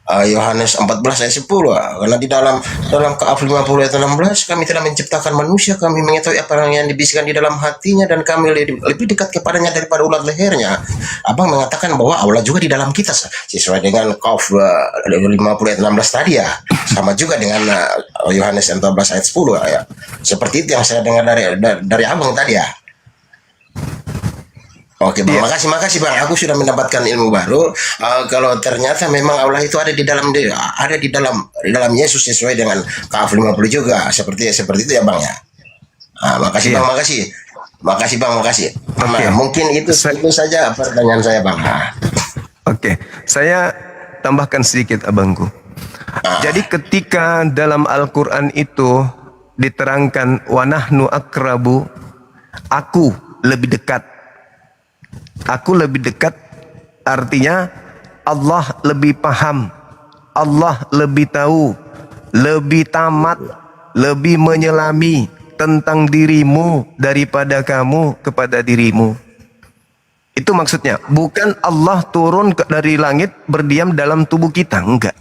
Yohanes 14 ayat 10. Karena di dalam Qaf 50 ayat 16, kami telah menciptakan manusia, kami mengetahui apa yang dibisikkan di dalam hatinya, dan kami lebih dekat kepadanya daripada ulat lehernya. Abang mengatakan bahwa Allah juga di dalam kita, sesuai dengan Qaf 50 ayat 16 tadi ya. Sama juga dengan Yohanes 14 ayat 10 ya. Seperti itu yang saya dengar dari abang tadi ya. Oke bang, makasih bang. Aku sudah mendapatkan ilmu baru. Kalau ternyata memang Allah itu ada di dalam Yesus sesuai dengan Qaf 50 juga. Seperti itu ya bang ya. Makasih bang, makasih bang. Okay. Mungkin itu saja pertanyaan saya bang. Oke, saya tambahkan sedikit abangku. Jadi ketika dalam Al-Quran itu diterangkan wa nahnu akrabu, aku lebih dekat. Aku lebih dekat artinya Allah lebih paham, Allah lebih tahu, lebih tamat, lebih menyelami tentang dirimu daripada kamu kepada dirimu. Itu maksudnya, bukan Allah turun dari langit berdiam dalam tubuh kita, enggak.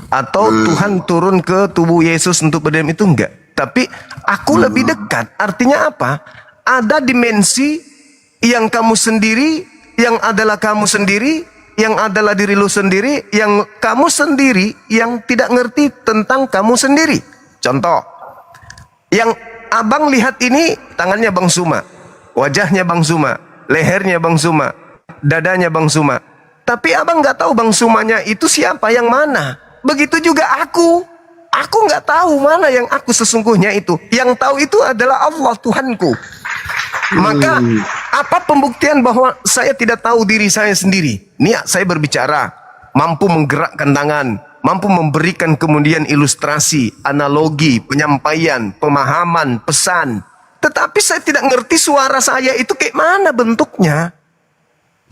Atau Tuhan turun ke tubuh Yesus untuk berdiam, itu enggak. Tapi aku lebih dekat, artinya apa? Ada dimensi yang kamu sendiri, yang adalah kamu sendiri, yang adalah diri lu sendiri, yang kamu sendiri yang tidak ngerti tentang kamu sendiri. Contoh, yang abang lihat ini tangannya Bang Suma, wajahnya Bang Suma, lehernya Bang Suma, dadanya Bang Suma. Tapi abang nggak tahu Bang Sumanya itu siapa, yang mana. Begitu juga aku nggak tahu mana yang aku sesungguhnya itu. Yang tahu itu adalah Allah, Tuhanku. Maka apa pembuktian bahwa saya tidak tahu diri saya sendiri? Niat saya berbicara, mampu menggerakkan tangan, mampu memberikan kemudian ilustrasi, analogi, penyampaian, pemahaman, pesan. Tetapi saya tidak ngerti suara saya itu kayak mana bentuknya.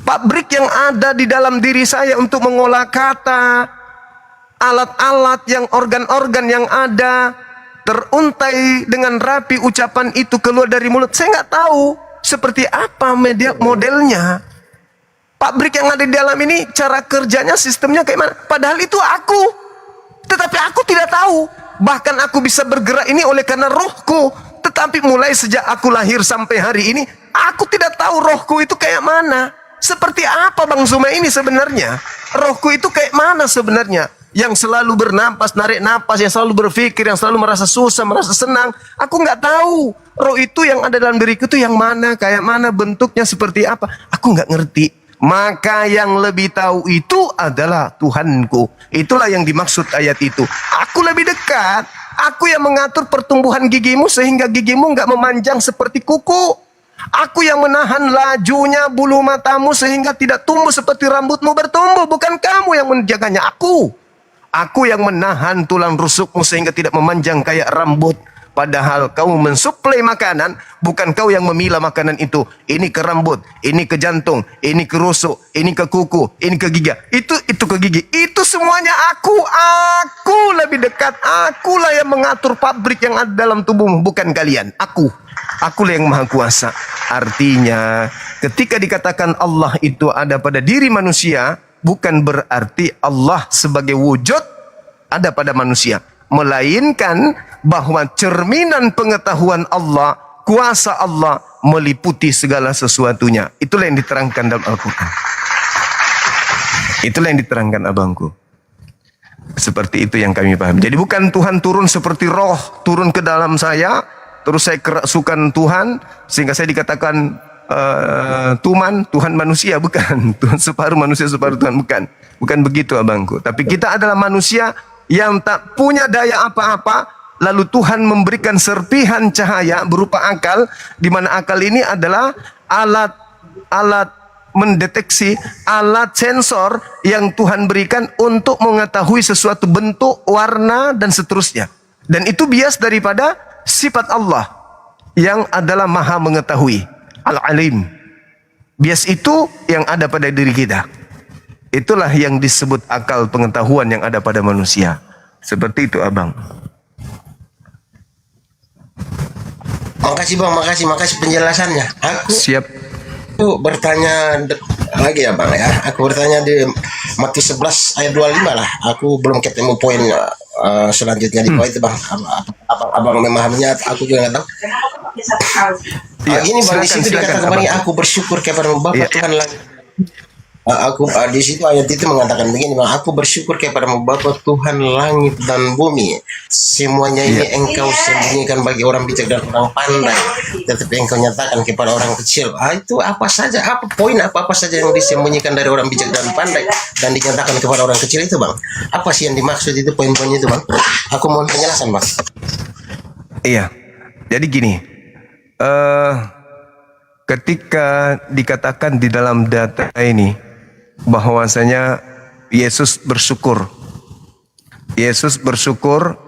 Pabrik yang ada di dalam diri saya untuk mengolah kata, alat-alat yang organ-organ yang ada, teruntai dengan rapi ucapan itu keluar dari mulut. Saya nggak tahu seperti apa modelnya. Pabrik yang ada di dalam ini, cara kerjanya, sistemnya kayak mana. Padahal itu aku. Tetapi aku tidak tahu. Bahkan aku bisa bergerak ini oleh karena rohku. Tetapi mulai sejak aku lahir sampai hari ini, aku tidak tahu rohku itu kayak mana. Seperti apa Bang Zuma ini sebenarnya? Rohku itu kayak mana sebenarnya? Yang selalu bernapas, narik napas, yang selalu berpikir, yang selalu merasa susah, merasa senang. Aku nggak tahu roh itu yang ada dalam diriku itu yang mana, kayak mana, bentuknya seperti apa. Aku nggak ngerti. Maka yang lebih tahu itu adalah Tuhanku. Itulah yang dimaksud ayat itu. Aku lebih dekat. Aku yang mengatur pertumbuhan gigimu sehingga gigimu nggak memanjang seperti kuku. Aku yang menahan lajunya bulu matamu sehingga tidak tumbuh seperti rambutmu bertumbuh. Bukan kamu yang menjaganya, aku. Aku yang menahan tulang rusukmu sehingga tidak memanjang kayak rambut. Padahal kau mensuplai makanan, bukan kau yang memilah makanan itu. Ini ke rambut, ini ke jantung, ini ke rusuk, ini ke kuku, ini ke gigi. Itu ke gigi. Itu semuanya aku. Aku lebih dekat. Akulah yang mengatur pabrik yang ada dalam tubuhmu, bukan kalian. Aku. Akulah yang maha kuasa. Artinya, ketika dikatakan Allah itu ada pada diri manusia, bukan berarti Allah sebagai wujud ada pada manusia, melainkan bahwa cerminan pengetahuan Allah, kuasa Allah meliputi segala sesuatunya. Itulah yang diterangkan dalam Al-Quran. Itulah yang diterangkan abangku. Seperti itu yang kami paham. Jadi bukan Tuhan turun seperti roh turun ke dalam saya, terus saya kerasukan Tuhan sehingga saya dikatakan Tuhan manusia, bukan. Tuhan separuh manusia separuh Tuhan, bukan begitu abangku. Tapi kita adalah manusia yang tak punya daya apa-apa, lalu Tuhan memberikan serpihan cahaya berupa akal, di mana akal ini adalah alat mendeteksi, alat sensor yang Tuhan berikan untuk mengetahui sesuatu bentuk, warna dan seterusnya. Dan itu bias daripada sifat Allah yang adalah maha mengetahui, Al-Alim. Bias itu yang ada pada diri kita. Itulah yang disebut akal pengetahuan yang ada pada manusia. Seperti itu abang. Makasih bang, makasih penjelasannya. Aku siap. Aku bertanya lagi ya bang ya. Aku bertanya di Matius 11 ayat 25 lah. Aku belum ketemu poin selanjutnya di poin itu bang. Abang memahaminya, aku juga nggak tahu. Gini bang, di situ dikatakan kemarin aku bersyukur kepada Bapa Tuhan langit. Aku di situ ayat itu mengatakan begini bang, aku bersyukur kepada Bapa Tuhan langit dan bumi, semuanya ini engkau sembunyikan bagi orang bijak dan orang pandai, tetapi engkau nyatakan kepada orang kecil. Itu apa saja, apa poin apa saja yang disembunyikan dari orang bijak dan pandai dan dinyatakan kepada orang kecil itu bang? Apa sih yang dimaksud itu, poin-poinnya itu bang? Aku mohon penjelasan bang. Iya, jadi gini, ketika dikatakan di dalam data ini bahwasanya Yesus bersyukur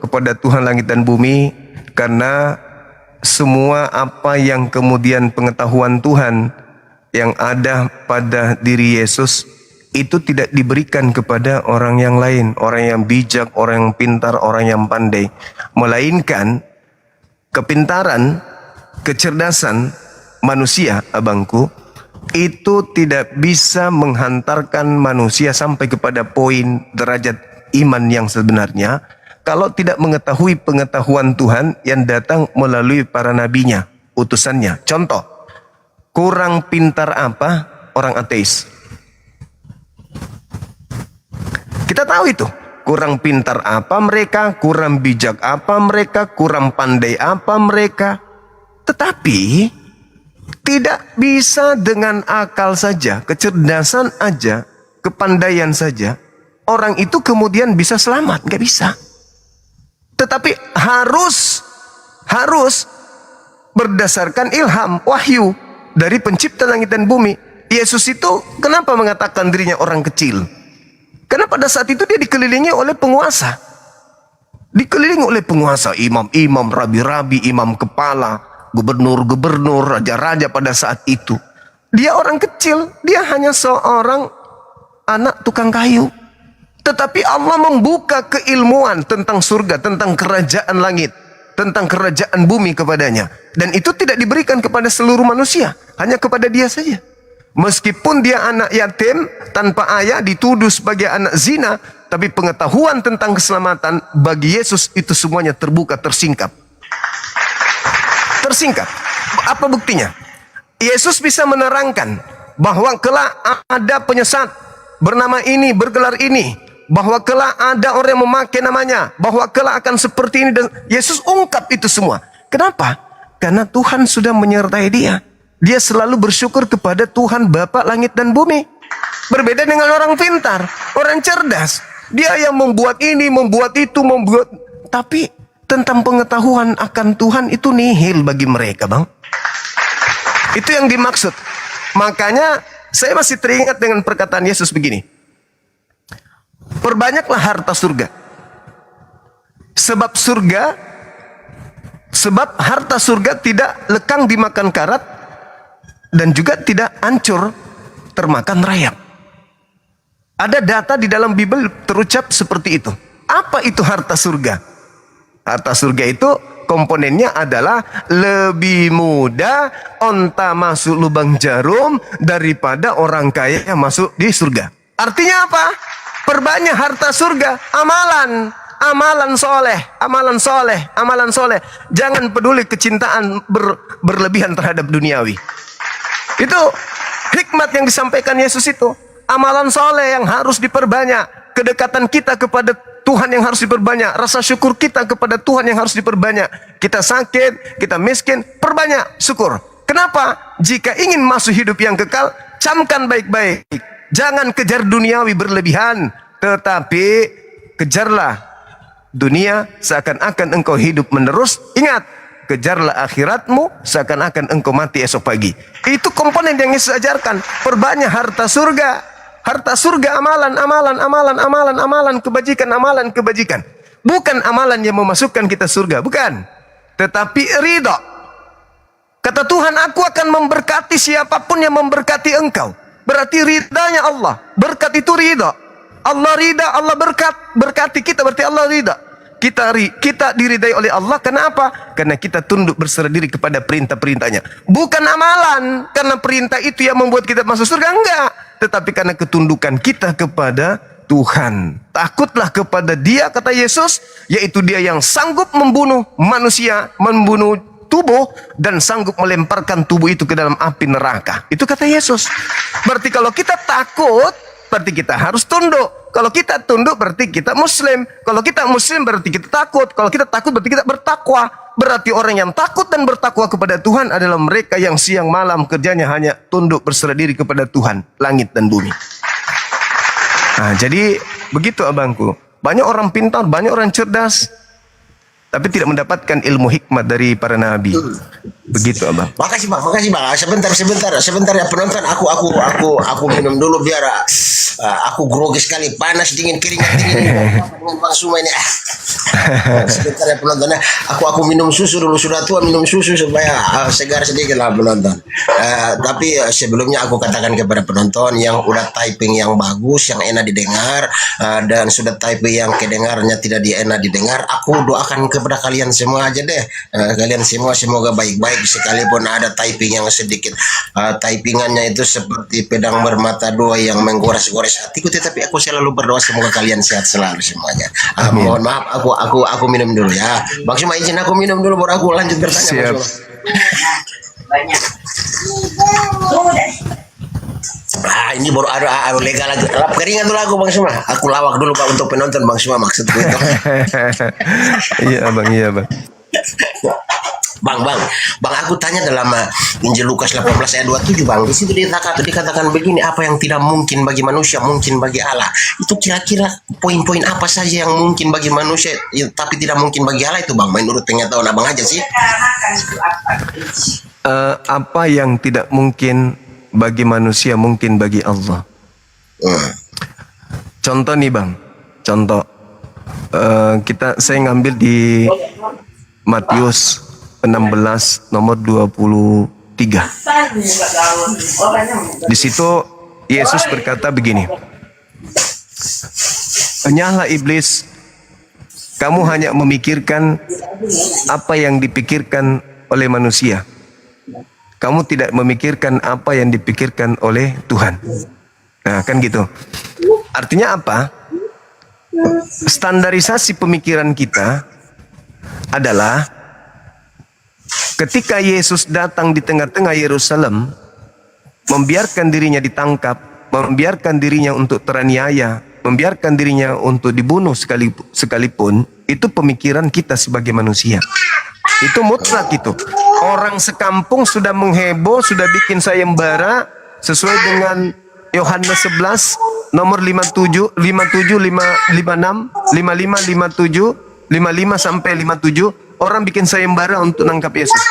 kepada Tuhan langit dan bumi karena semua apa yang kemudian pengetahuan Tuhan yang ada pada diri Yesus itu tidak diberikan kepada orang yang lain, orang yang bijak, orang yang pintar, orang yang pandai, melainkan kepintaran, kecerdasan manusia, abangku, itu tidak bisa menghantarkan manusia sampai kepada poin derajat iman yang sebenarnya kalau tidak mengetahui pengetahuan Tuhan yang datang melalui para nabinya, utusannya. Contoh, kurang pintar apa orang ateis? Kita tahu itu. Kurang pintar apa mereka, kurang bijak apa mereka, kurang pandai apa mereka. Tetapi tidak bisa dengan akal saja, kecerdasan aja, kepandaian saja, orang itu kemudian bisa selamat, nggak bisa. Tetapi harus berdasarkan ilham, wahyu dari pencipta langit dan bumi. Yesus itu kenapa mengatakan dirinya orang kecil? Karena pada saat itu dia dikelilingi oleh penguasa. Dikelilingi oleh penguasa, imam-imam, rabi-rabi, imam kepala, gubernur-gubernur, raja-raja pada saat itu. Dia orang kecil, dia hanya seorang anak tukang kayu. Tetapi Allah membuka keilmuan tentang surga, tentang kerajaan langit, tentang kerajaan bumi kepadanya. Dan itu tidak diberikan kepada seluruh manusia, hanya kepada dia saja. Meskipun dia anak yatim, tanpa ayah, dituduh sebagai anak zina, tapi pengetahuan tentang keselamatan bagi Yesus itu semuanya terbuka, tersingkap. Tersingkap. Apa buktinya? Yesus bisa menerangkan bahwa kelak ada penyesat bernama ini, bergelar ini, bahwa kelak ada orang yang memakai namanya, bahwa kelak akan seperti ini, dan Yesus ungkap itu semua. Kenapa? Karena Tuhan sudah menyertai dia. Dia selalu bersyukur kepada Tuhan Bapa langit dan bumi. Berbeda dengan orang pintar, orang cerdas. Dia yang membuat ini, membuat itu, membuat, tapi tentang pengetahuan akan Tuhan itu nihil bagi mereka, Bang. Itu yang dimaksud. Makanya saya masih teringat dengan perkataan Yesus begini. Perbanyaklah harta surga. Sebab harta surga tidak lekang dimakan karat dan juga tidak hancur termakan rayap. Ada data di dalam Bible terucap seperti itu. Apa itu harta surga? Harta surga itu komponennya adalah lebih mudah onta masuk lubang jarum daripada orang kaya yang masuk di surga. Artinya apa? Perbanyak harta surga, amalan soleh. Jangan peduli kecintaan berlebihan terhadap duniawi. Itu hikmat yang disampaikan Yesus itu. Amalan soleh yang harus diperbanyak, kedekatan kita kepada Tuhan yang harus diperbanyak, rasa syukur kita kepada Tuhan yang harus diperbanyak. Kita sakit, kita miskin, perbanyak syukur. Kenapa? Jika ingin masuk hidup yang kekal, camkan baik-baik. Jangan kejar duniawi berlebihan, tetapi kejarlah dunia seakan-akan engkau hidup menerus. Ingat, kejarlah akhiratmu seakan-akan engkau mati esok pagi. Itu komponen yang Yesus ajarkan. Perbanyak harta surga. Harta surga, amalan, kebajikan. Bukan amalan yang memasukkan kita surga, bukan. Tetapi ridha. Kata Tuhan, aku akan memberkati siapapun yang memberkati engkau. Berarti ridhanya Allah. Berkat itu ridha. Allah ridha, Allah berkati kita, berarti Allah ridha. Kita diridai oleh Allah. Kenapa? Karena kita tunduk berserah diri kepada perintah-perintahnya. Bukan amalan, karena perintah itu yang membuat kita masuk surga, enggak. Tetapi karena ketundukan kita kepada Tuhan. Takutlah kepada Dia, kata Yesus, yaitu Dia yang sanggup membunuh manusia, membunuh tubuh, dan sanggup melemparkan tubuh itu ke dalam api neraka. Itu kata Yesus. Berarti kalau kita takut, berarti kita harus tunduk. Kalau kita tunduk berarti kita muslim. Kalau kita muslim berarti kita takut. Kalau kita takut berarti kita bertakwa. Berarti orang yang takut dan bertakwa kepada Tuhan adalah mereka yang siang malam kerjanya hanya tunduk berserah diri kepada Tuhan langit dan bumi. Nah, jadi begitu abangku. Banyak orang pintar, banyak orang cerdas, tapi tidak mendapatkan ilmu hikmat dari para nabi. Begitu abang. Makasih bang. Sebentar ya penonton. Aku minum dulu biar aku grogi sekali, panas dingin keringat dingin dengan Bang Suma ini. Sebentar ya penonton. Aku minum susu dulu, sudah tua minum susu supaya segar sedikit lah penonton. Tapi sebelumnya aku katakan kepada penonton yang udah typing yang bagus, yang enak didengar, dan sudah typing yang kedengarnya tidak enak didengar, aku doakan kepada kalian semua aja deh. Kalian semua semoga baik-baik, sekalipun ada typing yang sedikit typingannya itu seperti pedang bermata dua yang menggores-gores hatiku, tetapi aku selalu berdoa semoga kalian sehat selalu semuanya. Mohon maaf, aku minum dulu ya. Bang Suma izin aku minum dulu baru aku lanjut bertanya. Siap. Ini baru ada legal lagi. Lap keringat dulu aku Bang Suma. Aku lawak dulu Pak untuk penonton Bang Suma maksudku itu. Iya bang. Bang, aku tanya dalam Injil Lukas 18 ayat 27, Bang. Di situ dikatakan begini, apa yang tidak mungkin bagi manusia mungkin bagi Allah. Itu kira-kira poin-poin apa saja yang mungkin bagi manusia tapi tidak mungkin bagi Allah itu, Bang? Menurut pengetahuan Abang aja sih. Apa yang tidak mungkin bagi manusia mungkin bagi Allah. Contoh nih, Bang. Contoh. Saya ngambil di Matius 16 nomor 23. Di situ Yesus berkata begini. Nyahlah iblis, kamu hanya memikirkan apa yang dipikirkan oleh manusia. Kamu tidak memikirkan apa yang dipikirkan oleh Tuhan. Nah, kan gitu. Artinya apa? Standarisasi pemikiran kita adalah ketika Yesus datang di tengah-tengah Yerusalem, membiarkan dirinya ditangkap, membiarkan dirinya untuk teraniaya, membiarkan dirinya untuk dibunuh sekalipun, itu pemikiran kita sebagai manusia. Itu mutlak itu. Orang sekampung sudah mengheboh, sudah bikin sayembara sesuai dengan Yohanes 11 nomor 57, 56, 55, 57, 55 sampai 57, orang bikin sayembara untuk nangkap Yesus.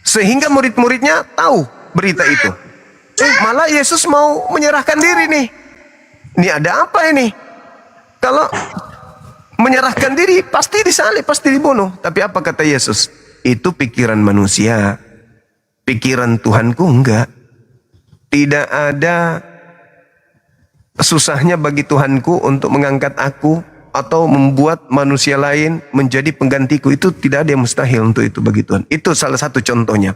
Sehingga murid-muridnya tahu berita itu. Malah Yesus mau menyerahkan diri nih. Ini ada apa ini? Kalau menyerahkan diri pasti disalib, pasti dibunuh. Tapi apa kata Yesus? Itu pikiran manusia. Pikiran Tuhanku enggak. Tidak ada susahnya bagi Tuhanku untuk mengangkat aku atau membuat manusia lain menjadi penggantiku. Itu tidak ada yang mustahil untuk itu bagi Tuhan. Itu salah satu contohnya.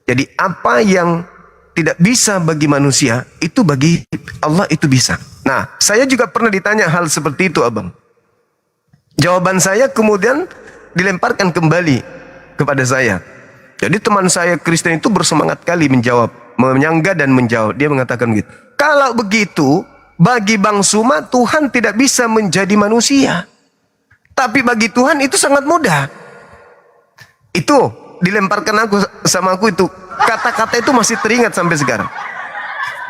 Jadi apa yang tidak bisa bagi manusia, itu bagi Allah itu bisa. Nah, saya juga pernah ditanya hal seperti itu, Abang. Jawaban saya kemudian dilemparkan kembali kepada saya. Jadi teman saya Kristen itu bersemangat kali menjawab, menyangga dan menjawab. Dia mengatakan gitu. Kalau begitu, bagi Bang Suma, Tuhan tidak bisa menjadi manusia. Tapi bagi Tuhan itu sangat mudah. Itu dilemparkan sama aku itu. Kata-kata itu masih teringat sampai sekarang.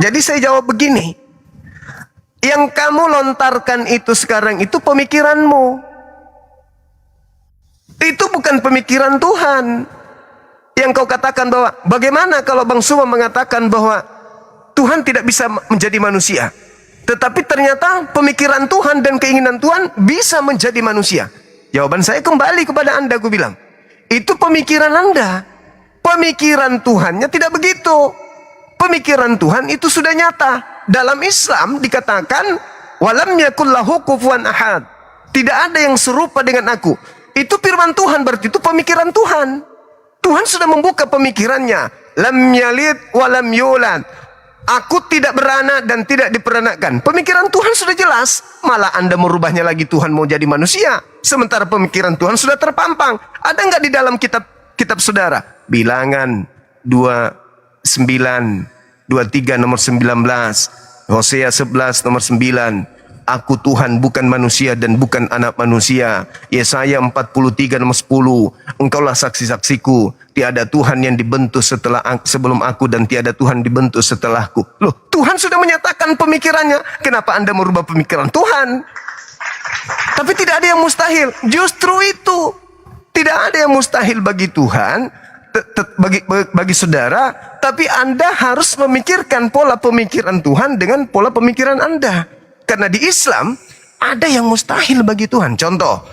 Jadi saya jawab begini. Yang kamu lontarkan itu sekarang itu pemikiranmu. Itu bukan pemikiran Tuhan. Yang kau katakan bahwa bagaimana kalau Bang Suma mengatakan bahwa Tuhan tidak bisa menjadi manusia. Tetapi ternyata pemikiran Tuhan dan keinginan Tuhan bisa menjadi manusia. Jawaban saya kembali kepada Anda, aku bilang. Itu pemikiran Anda. Pemikiran Tuhannya tidak begitu. Pemikiran Tuhan itu sudah nyata. Dalam Islam dikatakan, walam yakul lahu kufuwan ahad. Tidak ada yang serupa dengan aku. Itu firman Tuhan, berarti itu pemikiran Tuhan. Tuhan sudah membuka pemikirannya. Lam yalid walam yulad. Aku tidak beranak dan tidak diperanakan. Pemikiran Tuhan sudah jelas. Malah Anda merubahnya lagi, Tuhan mau jadi manusia. Sementara pemikiran Tuhan sudah terpampang. Ada nggak di dalam kitab saudara? Bilangan 23 nomor 19. Hosea 11 nomor 9. Aku Tuhan bukan manusia dan bukan anak manusia. Yesaya 43 nomor 10. Engkaulah saksi-saksiku. Tiada Tuhan yang dibentuk sebelum aku dan tiada Tuhan dibentuk setelahku. Loh, Tuhan sudah menyatakan pemikirannya. Kenapa Anda merubah pemikiran Tuhan? Tapi tidak ada yang mustahil. Justru itu. Tidak ada yang mustahil bagi Tuhan, bagi saudara. Tapi Anda harus memikirkan pola pemikiran Tuhan dengan pola pemikiran Anda. Karena di Islam ada yang mustahil bagi Tuhan. Contoh,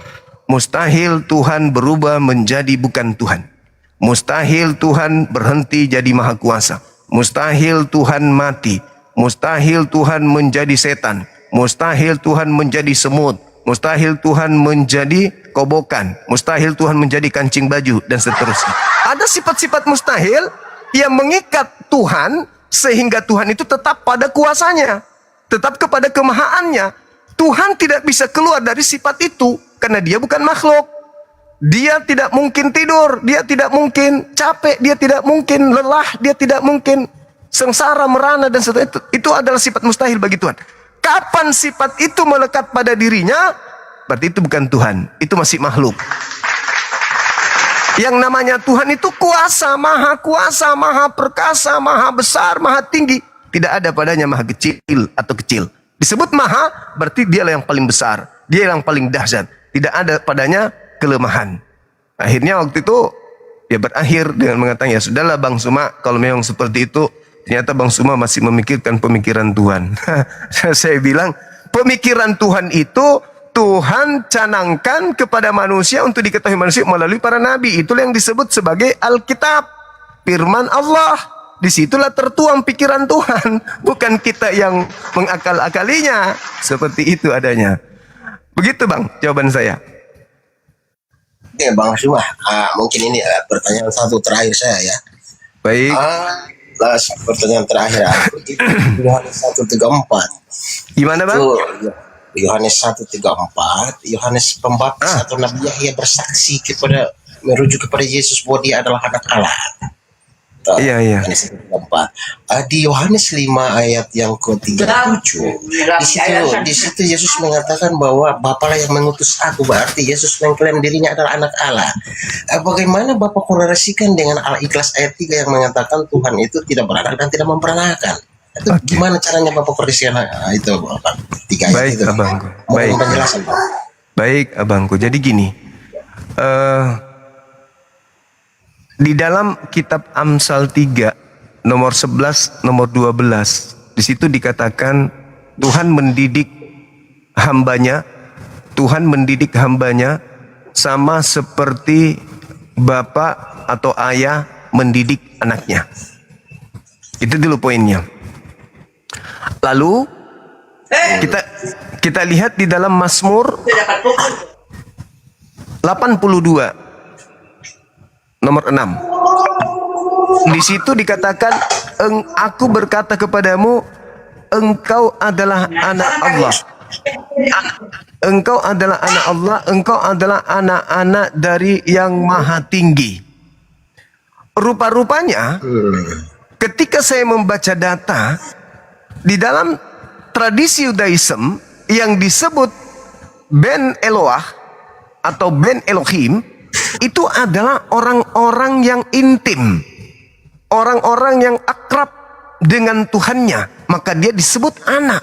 mustahil Tuhan berubah menjadi bukan Tuhan. Mustahil Tuhan berhenti jadi maha kuasa. Mustahil Tuhan mati. Mustahil Tuhan menjadi setan. Mustahil Tuhan menjadi semut. Mustahil Tuhan menjadi kobokan. Mustahil Tuhan menjadi kancing baju dan seterusnya. Ada sifat-sifat mustahil yang mengikat Tuhan sehingga Tuhan itu tetap pada kuasanya. Tetap kepada kemahaannya. Tuhan tidak bisa keluar dari sifat itu. Karena dia bukan makhluk. Dia tidak mungkin tidur. Dia tidak mungkin capek. Dia tidak mungkin lelah. Dia tidak mungkin sengsara, merana, dan seterusnya. Itu adalah sifat mustahil bagi Tuhan. Kapan sifat itu melekat pada dirinya, berarti itu bukan Tuhan. Itu masih makhluk. Yang namanya Tuhan itu kuasa, maha perkasa, maha besar, maha tinggi. Tidak ada padanya maha kecil atau kecil. Disebut maha berarti dialah yang paling besar, dia yang paling dahsyat. Tidak ada padanya kelemahan. Akhirnya waktu itu ya berakhir dengan mengatakan, ya sudahlah Bang Suma, kalau memang seperti itu. Ternyata Bang Suma masih memikirkan pemikiran Tuhan. Saya bilang, pemikiran Tuhan itu Tuhan canangkan kepada manusia untuk diketahui manusia melalui para nabi. Itulah yang disebut sebagai Alkitab, firman Allah. Disitulah tertuang pikiran Tuhan, bukan kita yang mengakal-akalinya. Seperti itu adanya. Begitu Bang, jawaban saya. Oke Bang Suma, mungkin ini pertanyaan satu terakhir saya ya. Baik. Pertanyaan terakhir aku itu Yohanes 1:34. Gimana Bang? Yohanes 1:34, Yohanes Pembaptis atau Nabi Yahya bersaksi merujuk kepada Yesus bahwa dia adalah anak Allah. Iya. Yohanes 1:34. Di Yohanes 5 ayat yang ke-37, di situ Yesus mengatakan bahwa Bapalah yang mengutus aku, berarti Yesus mengklaim dirinya adalah anak Allah. Bagaimana Bapak korelasikan dengan Al-Ikhlas ayat 3 yang mengatakan Tuhan itu tidak beranak dan tidak memperanakan? Itu gimana caranya Bapak korelasikan itu Bapak? Baik abangku. Baik abangku. Jadi gini, di dalam kitab Amsal 3 nomor 11 nomor 12 di situ dikatakan Tuhan mendidik hambanya sama seperti bapak atau ayah mendidik anaknya. Itu dulu poinnya. Lalu kita lihat di dalam Mazmur 82 nomor 6. Di situ dikatakan, aku berkata kepadamu, engkau adalah anak Allah. Engkau adalah anak Allah, engkau adalah anak-anak dari yang maha tinggi. Rupa-rupanya, ketika saya membaca data, di dalam tradisi Yudaism yang disebut Ben Eloah atau Ben Elohim, itu adalah orang-orang yang intim, orang-orang yang akrab dengan Tuhannya, maka dia disebut anak.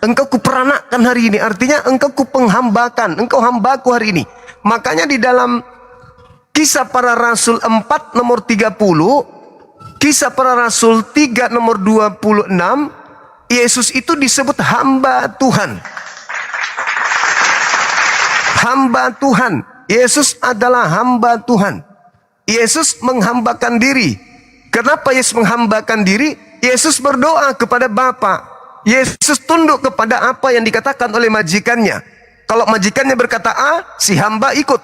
Engkau kuperanakkan hari ini, artinya engkau kupenghambakan, engkau hambaku hari ini. Makanya di dalam Kisah Para Rasul 4 nomor 30, Kisah Para Rasul 3 nomor 26, Yesus itu disebut hamba Tuhan. Hamba Tuhan. Yesus adalah hamba Tuhan. Yesus menghambakan diri. Kenapa Yesus menghambakan diri? Yesus berdoa kepada Bapa. Yesus tunduk kepada apa yang dikatakan oleh majikannya. Kalau majikannya berkata A, si hamba ikut.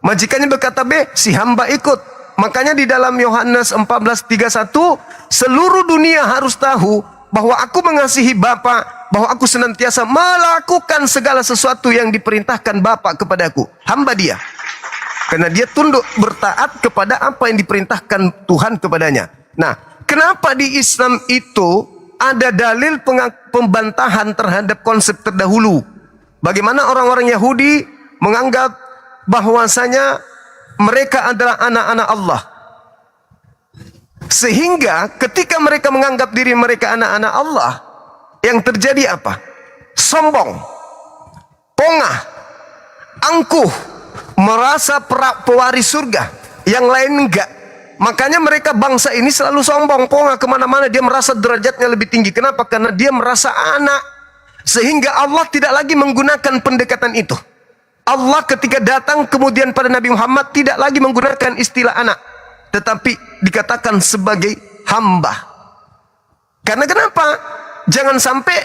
Majikannya berkata B, si hamba ikut. Makanya di dalam Yohanes 14:31, seluruh dunia harus tahu bahwa aku mengasihi Bapa, bahwa aku senantiasa melakukan segala sesuatu yang diperintahkan Bapa kepadaku. Hamba dia. Karena dia tunduk bertaat kepada apa yang diperintahkan Tuhan kepadanya. Nah, kenapa di Islam itu ada dalil pembantahan terhadap konsep terdahulu? Bagaimana orang-orang Yahudi menganggap bahwasanya mereka adalah anak-anak Allah. Sehingga ketika mereka menganggap diri mereka anak-anak Allah, yang terjadi apa? Sombong, pongah, angkuh, merasa pewaris surga, yang lain enggak. Makanya mereka bangsa ini selalu sombong, pongah kemana-mana, dia merasa derajatnya lebih tinggi. Kenapa? Karena dia merasa anak. Sehingga Allah tidak lagi menggunakan pendekatan itu. Allah ketika datang kemudian pada Nabi Muhammad tidak lagi menggunakan istilah anak, tetapi dikatakan sebagai hamba. Karena kenapa? Jangan sampai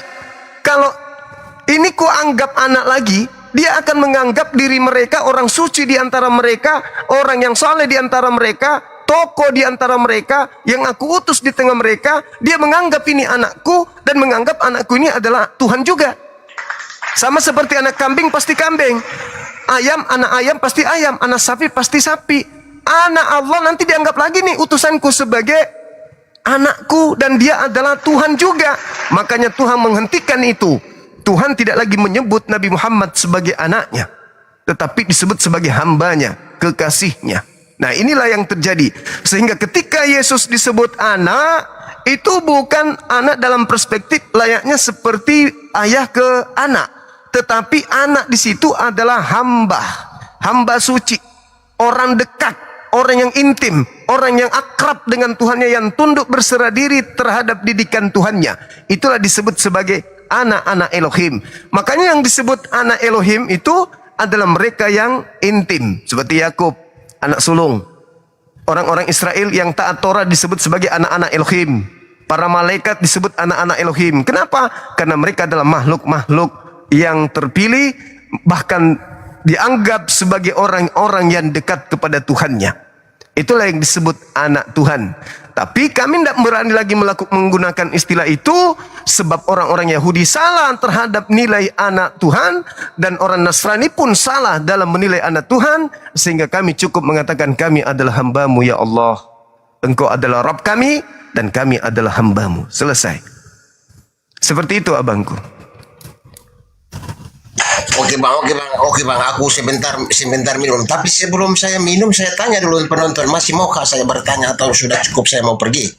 kalau ini ku anggap anak lagi, dia akan menganggap diri mereka orang suci di antara mereka, orang yang soleh di antara mereka, tokoh di antara mereka, yang aku utus di tengah mereka. Dia menganggap ini anakku dan menganggap anakku ini adalah Tuhan juga. Sama seperti anak kambing pasti kambing, anak ayam pasti ayam, anak sapi pasti sapi. Anak Allah nanti dianggap lagi nih utusanku sebagai anakku dan dia adalah Tuhan juga. Makanya Tuhan menghentikan itu. Tuhan tidak lagi menyebut Nabi Muhammad sebagai anaknya, tetapi disebut sebagai hambanya, kekasihnya. Nah, inilah yang terjadi. Sehingga ketika Yesus disebut anak, itu bukan anak dalam perspektif layaknya seperti ayah ke anak, tetapi anak di situ adalah hamba suci, orang dekat, orang yang intim, orang yang akrab dengan Tuhannya, yang tunduk berserah diri terhadap didikan Tuhannya. Itulah disebut sebagai anak-anak Elohim. Makanya yang disebut anak Elohim itu adalah mereka yang intim, seperti Yakub, anak sulung. Orang-orang Israel yang taat Torah disebut sebagai anak-anak Elohim. Para malaikat disebut anak-anak Elohim. Kenapa? Karena mereka adalah makhluk-makhluk yang terpilih, bahkan dianggap sebagai orang-orang yang dekat kepada Tuhannya. Itulah yang disebut anak Tuhan. Tapi kami tidak berani lagi menggunakan istilah itu, sebab orang-orang Yahudi salah terhadap nilai anak Tuhan, dan orang Nasrani pun salah dalam menilai anak Tuhan, sehingga kami cukup mengatakan kami adalah hamba-Mu ya Allah. Engkau adalah Rabb kami, dan kami adalah hamba-Mu. Selesai. Seperti itu abangku. Oke bang, aku sebentar minum. Tapi sebelum saya minum, saya tanya dulu penonton, masih maukah saya bertanya atau sudah cukup saya mau pergi?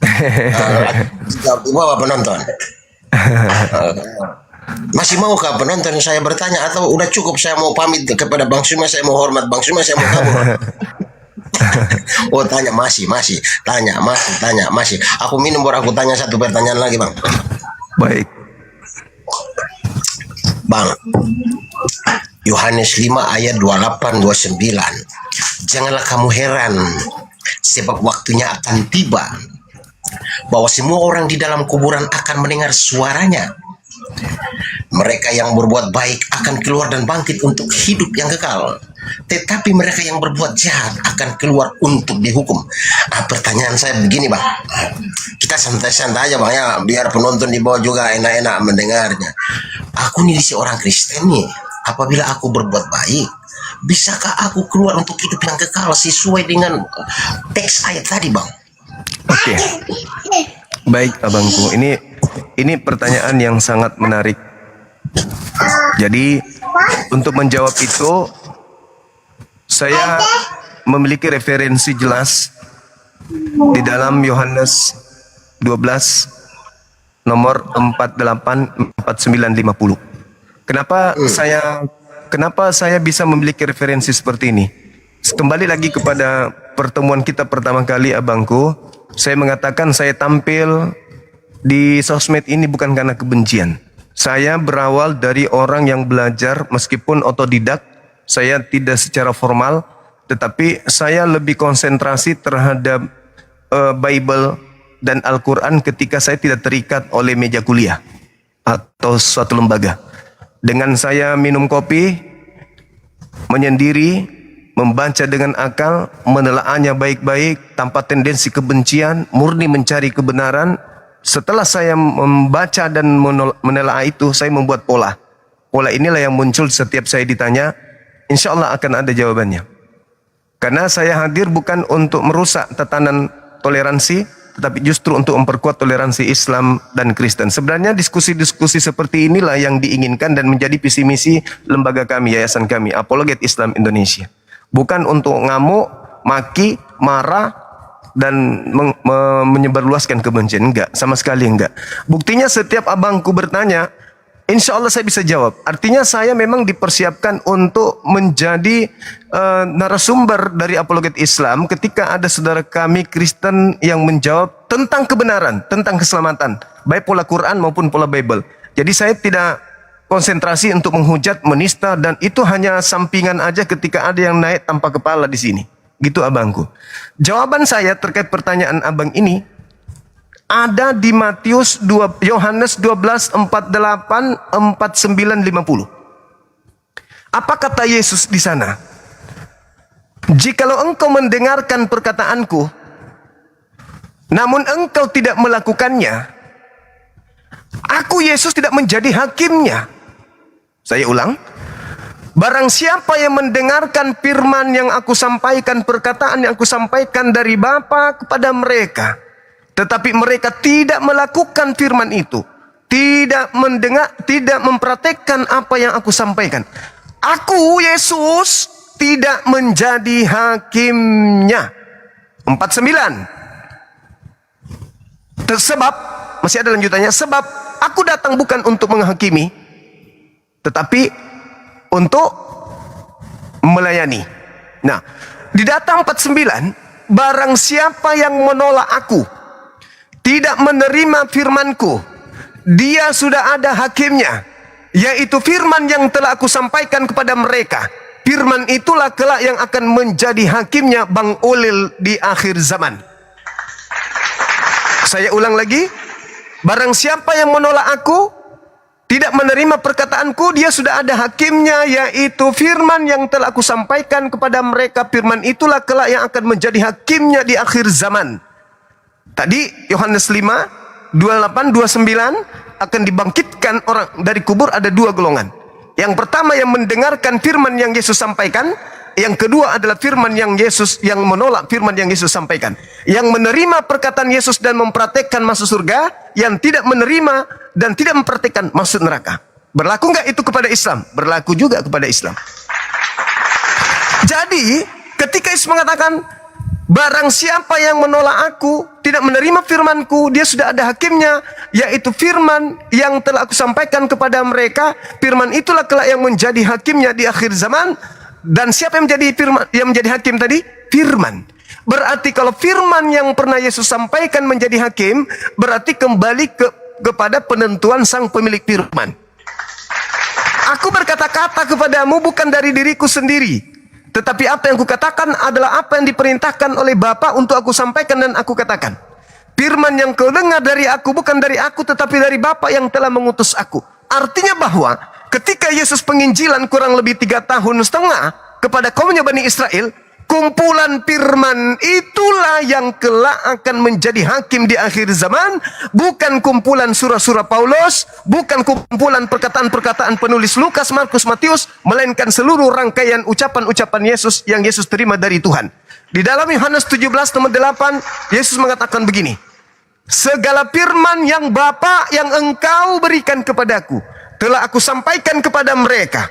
Bapak penonton, masih maukah penonton saya bertanya atau udah cukup saya mau pamit kepada Bang Suma, saya mau hormat Bang Suma, saya mau kabur? Oh tanya masih. Aku minum baru aku tanya satu pertanyaan lagi bang. Baik. Bang, Yohanes 5 ayat 28-29. Janganlah kamu heran, sebab waktunya akan tiba bahwa semua orang di dalam kuburan akan mendengar suaranya. Mereka yang berbuat baik akan keluar dan bangkit untuk hidup yang kekal, tetapi mereka yang berbuat jahat akan keluar untuk dihukum. Pertanyaan saya begini bang, kita santai-santai aja bang ya, biar penonton di bawah juga enak-enak mendengarnya. Aku nih seorang Kristen nih, apabila aku berbuat baik, bisakah aku keluar untuk hidup yang kekal sesuai dengan teks ayat tadi bang? Oke. Baik abangku, ini pertanyaan yang sangat menarik. Jadi untuk menjawab itu, saya memiliki referensi jelas di dalam Yohanes 12 nomor 48-49-50. Kenapa saya bisa memiliki referensi seperti ini? Kembali lagi kepada pertemuan kita pertama kali abangku, saya mengatakan saya tampil di sosmed ini bukan karena kebencian. Saya berawal dari orang yang belajar meskipun otodidak, saya tidak secara formal, tetapi saya lebih konsentrasi terhadap Bible dan Al-Quran ketika saya tidak terikat oleh meja kuliah atau suatu lembaga. Dengan saya minum kopi, menyendiri, membaca dengan akal, menelaahnya baik-baik, tanpa tendensi kebencian, murni mencari kebenaran. Setelah saya membaca dan menelaah itu, saya membuat pola. Pola inilah yang muncul setiap saya ditanya, insya Allah akan ada jawabannya. Karena saya hadir bukan untuk merusak tatanan toleransi, tetapi justru untuk memperkuat toleransi Islam dan Kristen. Sebenarnya diskusi-diskusi seperti inilah yang diinginkan dan menjadi visi misi lembaga kami, yayasan kami, Apologet Islam Indonesia. Bukan untuk ngamuk, maki, marah, dan menyebarluaskan kebencian. Enggak, sama sekali enggak. Buktinya setiap abangku bertanya, insya Allah saya bisa jawab. Artinya saya memang dipersiapkan untuk menjadi narasumber dari Apologet Islam ketika ada saudara kami Kristen yang menjawab tentang kebenaran, tentang keselamatan, baik pola Quran maupun pola Bible. Jadi saya tidak konsentrasi untuk menghujat, menista, dan itu hanya sampingan aja ketika ada yang naik tanpa kepala di sini. Gitu abangku. Jawaban saya terkait pertanyaan abang ini ada di Yohanes 12, 48, 49, 50. Apa kata Yesus di sana? Jikalau engkau mendengarkan perkataanku, namun engkau tidak melakukannya, aku Yesus tidak menjadi hakimnya. Saya ulang. Barang siapa yang mendengarkan firman yang aku sampaikan, perkataan yang aku sampaikan dari Bapa kepada mereka, tetapi mereka tidak melakukan firman itu, tidak mendengar, tidak mempraktekkan apa yang aku sampaikan, aku Yesus tidak menjadi hakimnya. 49. Sebab, masih ada lanjutannya, sebab aku datang bukan untuk menghakimi, tetapi untuk melayani. Nah, di data 49, barang siapa yang menolak aku, tidak menerima firmanku, dia sudah ada hakimnya, yaitu firman yang telah aku sampaikan kepada mereka. Firman itulah kelak yang akan menjadi hakimnya Bang Ulil di akhir zaman. Saya ulang lagi, barang siapa yang menolak aku, tidak menerima perkataanku, dia sudah ada hakimnya, yaitu firman yang telah aku sampaikan kepada mereka. Firman itulah kelak yang akan menjadi hakimnya di akhir zaman. Tadi Yohanes 5, 28, 29 akan dibangkitkan orang dari kubur. Ada dua golongan. Yang pertama yang mendengarkan firman yang Yesus sampaikan. Yang kedua adalah firman yang menolak firman yang Yesus sampaikan. Yang menerima perkataan Yesus dan mempraktekkan masuk surga, yang tidak menerima dan tidak mempraktekkan masuk neraka. Berlaku nggak itu kepada Islam? Berlaku juga kepada Islam. Jadi ketika Yesus mengatakan, barang siapa yang menolak aku, tidak menerima firmanku, dia sudah ada hakimnya, yaitu firman yang telah aku sampaikan kepada mereka. Firman itulah kelak yang menjadi hakimnya di akhir zaman. Dan siapa yang menjadi hakim tadi? Firman. Berarti kalau firman yang pernah Yesus sampaikan menjadi hakim, berarti kembali kepada penentuan sang pemilik firman. Aku berkata-kata kepadamu bukan dari diriku sendiri, tetapi apa yang kukatakan adalah apa yang diperintahkan oleh Bapa untuk aku sampaikan dan aku katakan. Firman yang kau dengar dari aku bukan dari aku, tetapi dari Bapa yang telah mengutus aku. Artinya bahwa ketika Yesus penginjilan kurang lebih 3,5 tahun kepada kaumnya Bani Israel, kumpulan firman itulah yang kelak akan menjadi hakim di akhir zaman. Bukan kumpulan surah-surah Paulus, bukan kumpulan perkataan-perkataan penulis Lukas, Markus, Matius, melainkan seluruh rangkaian ucapan-ucapan Yesus yang Yesus terima dari Tuhan. Di dalam Yohanes 17:8, Yesus mengatakan begini, segala firman yang Bapa yang engkau berikan kepadaku, telah aku sampaikan kepada mereka.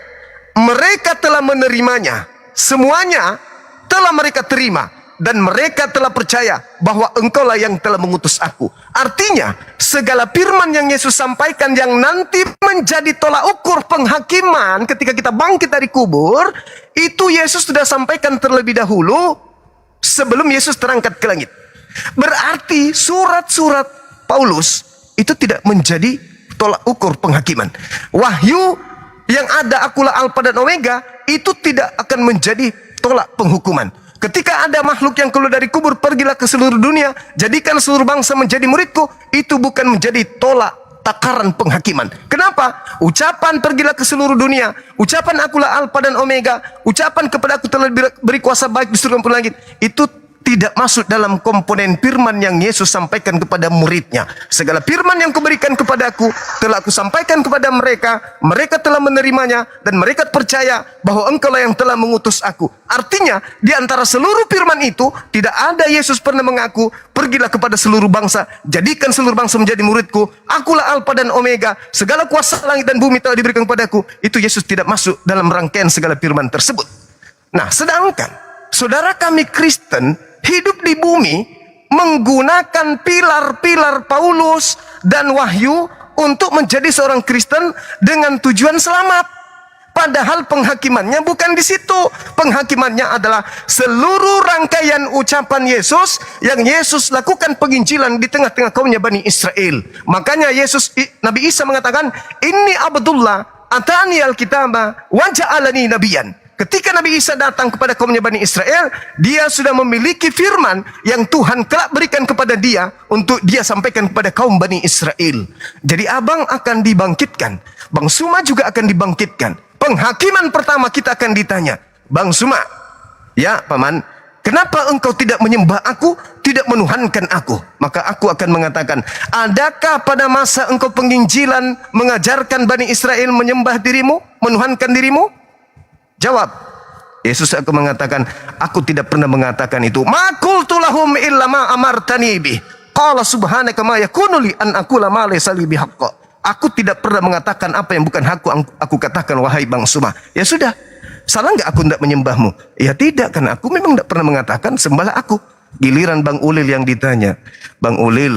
Mereka telah menerimanya. Semuanya telah mereka terima. Dan mereka telah percaya bahwa engkaulah yang telah mengutus aku. Artinya, segala firman yang Yesus sampaikan yang nanti menjadi tolak ukur penghakiman ketika kita bangkit dari kubur, itu Yesus sudah sampaikan terlebih dahulu sebelum Yesus terangkat ke langit. Berarti surat-surat Paulus itu tidak menjadi tolak ukur penghakiman. Wahyu yang ada akulah Alfa dan Omega itu tidak akan menjadi tolak penghukuman. Ketika ada makhluk yang keluar dari kubur, pergilah ke seluruh dunia, jadikan seluruh bangsa menjadi muridku, itu bukan menjadi tolak takaran penghakiman. Kenapa? Ucapan pergilah ke seluruh dunia, ucapan akulah Alfa dan Omega, ucapan kepada aku telah beri kuasa baik di surga maupun langit, itu tidak masuk dalam komponen firman yang Yesus sampaikan kepada muridnya. Segala firman yang kuberikan kepadaku telah aku sampaikan kepada mereka. Mereka telah menerimanya dan mereka percaya bahwa engkaulah yang telah mengutus aku. Artinya di antara seluruh firman itu tidak ada Yesus pernah mengaku pergilah kepada seluruh bangsa, jadikan seluruh bangsa menjadi muridku. Akulah Alfa dan Omega, segala kuasa langit dan bumi telah diberikan kepadaku. Itu Yesus tidak masuk dalam rangkaian segala firman tersebut. Nah, sedangkan saudara kami Kristen hidup di bumi menggunakan pilar-pilar Paulus dan Wahyu untuk menjadi seorang Kristen dengan tujuan selamat. Padahal penghakimannya bukan di situ. Penghakimannya adalah seluruh rangkaian ucapan Yesus yang Yesus lakukan penginjilan di tengah-tengah kaumnya Bani Israel. Makanya Nabi Isa mengatakan, "Inni Abdullah atani al-kitaba wa ja'alani nabiyan." Ketika Nabi Isa datang kepada kaumnya Bani Israel, dia sudah memiliki firman yang Tuhan kelak berikan kepada dia untuk dia sampaikan kepada kaum Bani Israel. Jadi abang akan dibangkitkan, Bang Suma juga akan dibangkitkan. Penghakiman pertama kita akan ditanya, Bang Suma, ya Paman, kenapa engkau tidak menyembah aku, tidak menuhankan aku? Maka aku akan mengatakan, adakah pada masa engkau penginjilan mengajarkan Bani Israel menyembah dirimu, menuhankan dirimu? Jawab. Yesus akan mengatakan, aku tidak pernah mengatakan itu. Ma qultu lahum illa ma amartani bih. Qala subhanaka ma yakunu li an aqula ma laysa li bihaqq. Aku tidak pernah mengatakan apa yang bukan hakku aku katakan, wahai Bang Suma. Ya sudah. Salah nggak aku tidak menyembahmu? Ya tidak, karena aku memang tidak pernah mengatakan sembahlah aku. Giliran Bang Ulil yang ditanya, Bang Ulil,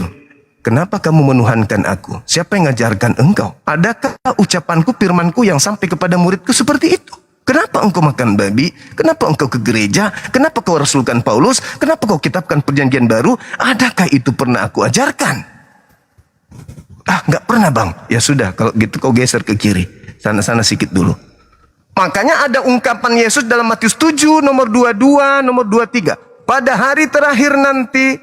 kenapa kamu menuhankan aku? Siapa yang ngajarkan engkau? Adakah ucapanku, firmanku yang sampai kepada muridku seperti itu? Kenapa engkau makan babi? Kenapa engkau ke gereja? Kenapa kau rasulkan Paulus? Kenapa kau kitabkan perjanjian baru? Adakah itu pernah aku ajarkan? Nggak pernah bang. Ya sudah, kalau gitu kau geser ke kiri. Sana-sana sikit dulu. Makanya ada ungkapan Yesus dalam Matius 7, nomor 22, nomor 23. Pada hari terakhir nanti,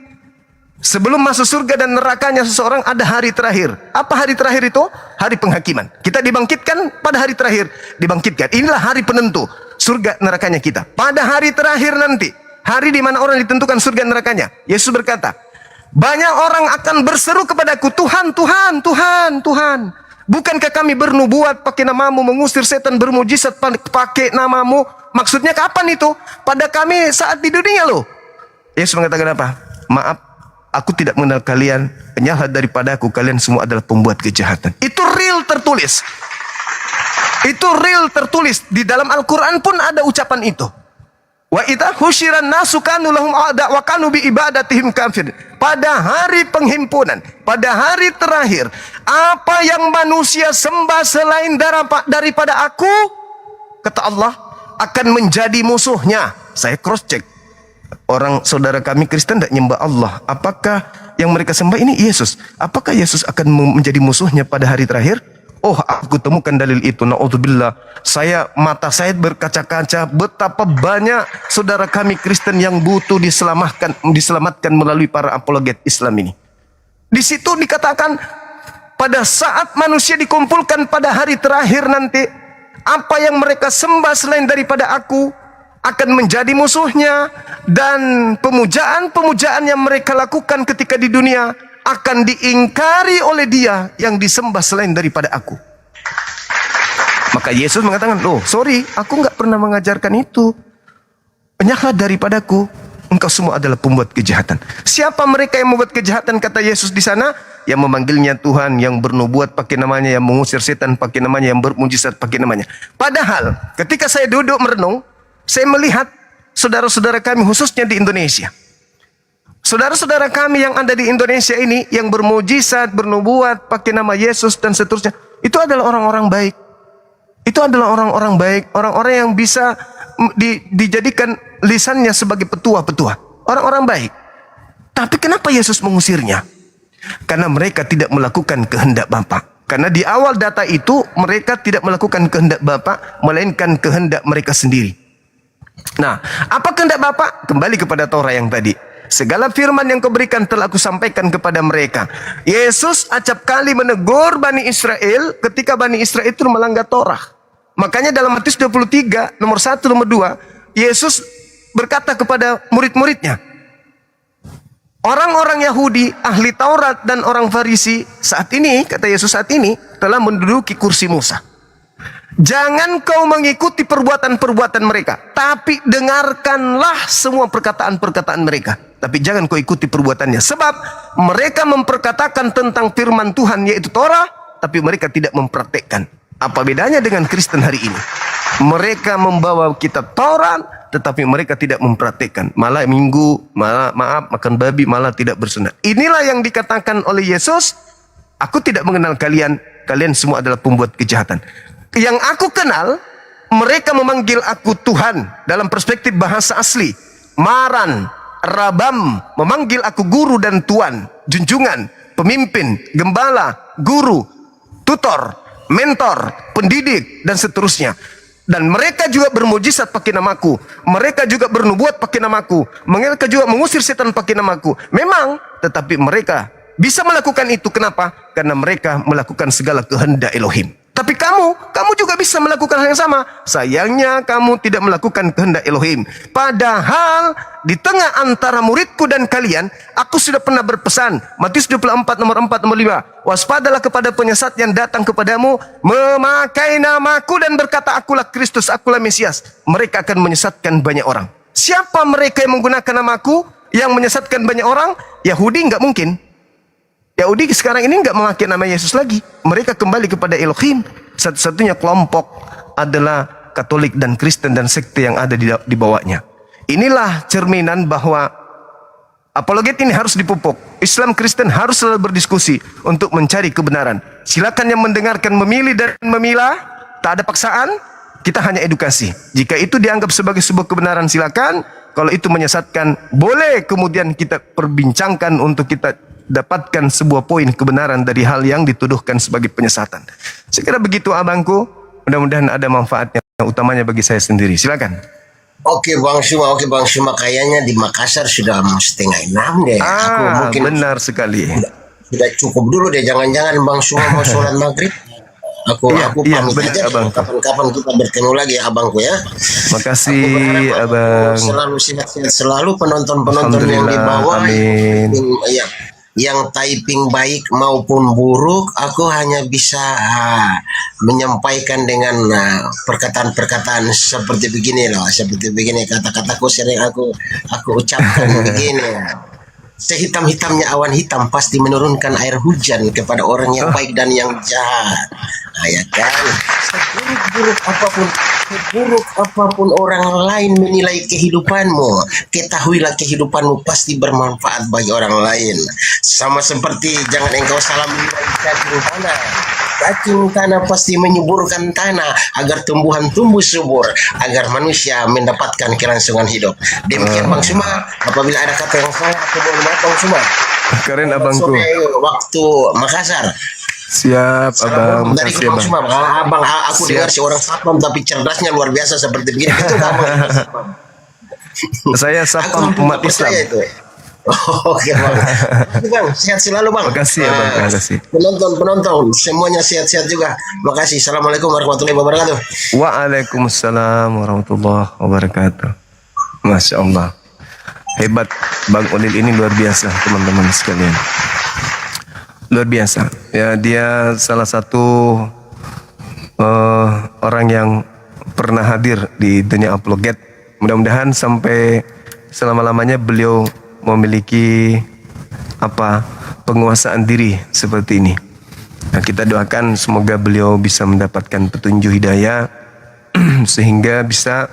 sebelum masuk surga dan nerakanya seseorang, ada hari terakhir. Apa hari terakhir itu? Hari penghakiman. Kita dibangkitkan pada hari terakhir. Dibangkitkan. Inilah hari penentu surga nerakanya kita. Pada hari terakhir nanti, hari di mana orang ditentukan surga nerakanya, Yesus berkata, banyak orang akan berseru kepadaku, Tuhan, Tuhan, Tuhan, Tuhan. Bukankah kami bernubuat pakai namamu, mengusir setan, bermujizat pakai namamu? Maksudnya kapan itu? Pada kami saat di dunia loh. Yesus mengatakan apa? Maaf, aku tidak mengenal kalian. Penyalahan daripada aku, kalian semua adalah pembuat kejahatan. Itu real tertulis. Itu real tertulis. Di dalam Al-Quran pun ada ucapan itu. Wa idza husyiran nasu kanu lahum a'da wa kanu bi ibadatihim kafir. Pada hari penghimpunan, pada hari terakhir, apa yang manusia sembah selain daripada aku, kata Allah, akan menjadi musuhnya. Saya cross check. Orang saudara kami Kristen tidak nyembah Allah. Apakah yang mereka sembah ini Yesus? Apakah Yesus akan menjadi musuhnya pada hari terakhir? Oh, aku temukan dalil itu. Na'udzubillah. Mata saya berkaca-kaca betapa banyak saudara kami Kristen yang butuh diselamatkan melalui para apologet Islam ini. Di situ dikatakan pada saat manusia dikumpulkan pada hari terakhir nanti, apa yang mereka sembah selain daripada aku akan menjadi musuhnya, dan pemujaan-pemujaan yang mereka lakukan ketika di dunia akan diingkari oleh dia yang disembah selain daripada aku. Maka Yesus mengatakan, loh sorry, aku nggak pernah mengajarkan itu. Penyalahan daripadaku, engkau semua adalah pembuat kejahatan. Siapa mereka yang membuat kejahatan, kata Yesus di sana? Yang memanggilnya Tuhan, yang bernubuat pakai namanya, yang mengusir setan pakai namanya, yang bermujizat pakai namanya. Padahal ketika saya duduk merenung, saya melihat saudara-saudara kami khususnya di Indonesia. Saudara-saudara kami yang ada di Indonesia ini, yang bermujizat, bernubuat pakai nama Yesus dan seterusnya, itu adalah orang-orang baik. Itu adalah orang-orang baik, orang-orang yang bisa dijadikan lisannya sebagai petua-petua. Orang-orang baik. Tapi kenapa Yesus mengusirnya? Karena mereka tidak melakukan kehendak Bapa. Karena di awal data itu mereka tidak melakukan kehendak Bapa, melainkan kehendak mereka sendiri. Nah, apa kehendak Bapa? Kembali kepada Taurat yang tadi. Segala firman yang kau berikan telah aku sampaikan kepada mereka. Yesus acap kali menegur Bani Israel ketika Bani Israel itu melanggar Torah. Makanya dalam Matius 23, nomor 1, nomor 2, Yesus berkata kepada murid-muridnya, orang-orang Yahudi, ahli Taurat dan orang Farisi saat ini, kata Yesus saat ini, telah menduduki kursi Musa. Jangan kau mengikuti perbuatan-perbuatan mereka, tapi dengarkanlah semua perkataan-perkataan mereka. Tapi jangan kau ikuti perbuatannya. Sebab mereka memperkatakan tentang firman Tuhan, yaitu Torah, tapi mereka tidak mempraktekkan. Apa bedanya dengan Kristen hari ini? Mereka membawa kitab Taurat, tetapi mereka tidak mempraktekkan. Malah minggu, malah makan babi, malah tidak bersunat. Inilah yang dikatakan oleh Yesus, aku tidak mengenal kalian, kalian semua adalah pembuat kejahatan. Yang aku kenal, mereka memanggil aku Tuhan dalam perspektif bahasa asli. Maran, Rabam, memanggil aku guru dan tuan, junjungan, pemimpin, gembala, guru, tutor, mentor, pendidik, dan seterusnya. Dan mereka juga bermujizat pakai namaku. Mereka juga bernubuat pakai namaku. Mereka juga mengusir setan pakai namaku. Memang, tetapi mereka bisa melakukan itu. Kenapa? Karena mereka melakukan segala kehendak Elohim. Tapi kamu juga bisa melakukan hal yang sama. Sayangnya kamu tidak melakukan kehendak Elohim. Padahal di tengah antara muridku dan kalian, aku sudah pernah berpesan. Matius 24 nomor 4 nomor 5. Waspadalah kepada penyesat yang datang kepadamu, memakai namaku dan berkata, akulah Kristus, akulah Mesias. Mereka akan menyesatkan banyak orang. Siapa mereka yang menggunakan namaku yang menyesatkan banyak orang? Yahudi nggak mungkin. Yahudi sekarang ini nggak memakai nama Yesus lagi. Mereka kembali kepada Elohim. Satu-satunya kelompok adalah Katolik dan Kristen dan sekte yang ada di bawahnya. Inilah cerminan bahwa apologet ini harus dipupuk. Islam Kristen harus selalu berdiskusi untuk mencari kebenaran. Silakan yang mendengarkan memilih dan memilah, tak ada paksaan, kita hanya edukasi. Jika itu dianggap sebagai sebuah kebenaran silakan, kalau itu menyesatkan boleh kemudian kita perbincangkan untuk kita dapatkan sebuah poin kebenaran dari hal yang dituduhkan sebagai penyesatan. Saya kira begitu abangku, mudah-mudahan ada manfaatnya utamanya bagi saya sendiri. Silakan. Oke Bang Suma, kayaknya di Makassar sudah 5:30 deh. Aku mungkin benar sekali. Sudah cukup dulu deh, jangan-jangan Bang Suma mau sholat maghrib. Aku pamit aja. Abang. Kapan-kapan kita bertemu lagi ya abangku ya. Makasih abang. Selalu sehat-sehat selalu penonton-penonton yang di bawah. Amin. Yang typing baik maupun buruk, aku hanya bisa menyampaikan dengan perkataan-perkataan seperti begini loh, kata-kataku sering aku ucapkan begini. Sehitam-hitamnya awan hitam pasti menurunkan air hujan kepada orang yang baik dan yang jahat. Nah, ya kan? Seburuk apapun orang lain menilai kehidupanmu, ketahuilah kehidupanmu pasti bermanfaat bagi orang lain. Sama seperti jangan engkau salah menilai cacing tanah. Cacing tanah pasti menyuburkan tanah agar tumbuhan tumbuh subur, agar manusia mendapatkan kelangsungan hidup. Demikian Bang Suma, apabila ada kata yang salah, aku mohon maaf Bang Suma. Keren abangku. Waktu Makassar. Siap abang, Dari makasih Bang abang. Suma, abang aku Siap. dengar seorang satpam tapi cerdasnya luar biasa seperti begini. Itu abang. Saya sapam umat Islam. Oke Bang. Bang, sehat selalu Bang. Makasih abang, makasih. Penonton semuanya sehat-sehat juga. Makasih. Assalamualaikum warahmatullahi wabarakatuh. Waalaikumsalam warahmatullahi wabarakatuh. Masya Allah. Hebat Bang Ulil ini, luar biasa teman-teman sekalian. Luar biasa. Ya, dia salah satu orang yang pernah hadir di dunia apologet. Mudah-mudahan sampai selama-lamanya beliau memiliki penguasaan diri seperti ini. Nah, kita doakan semoga beliau bisa mendapatkan petunjuk hidayah sehingga bisa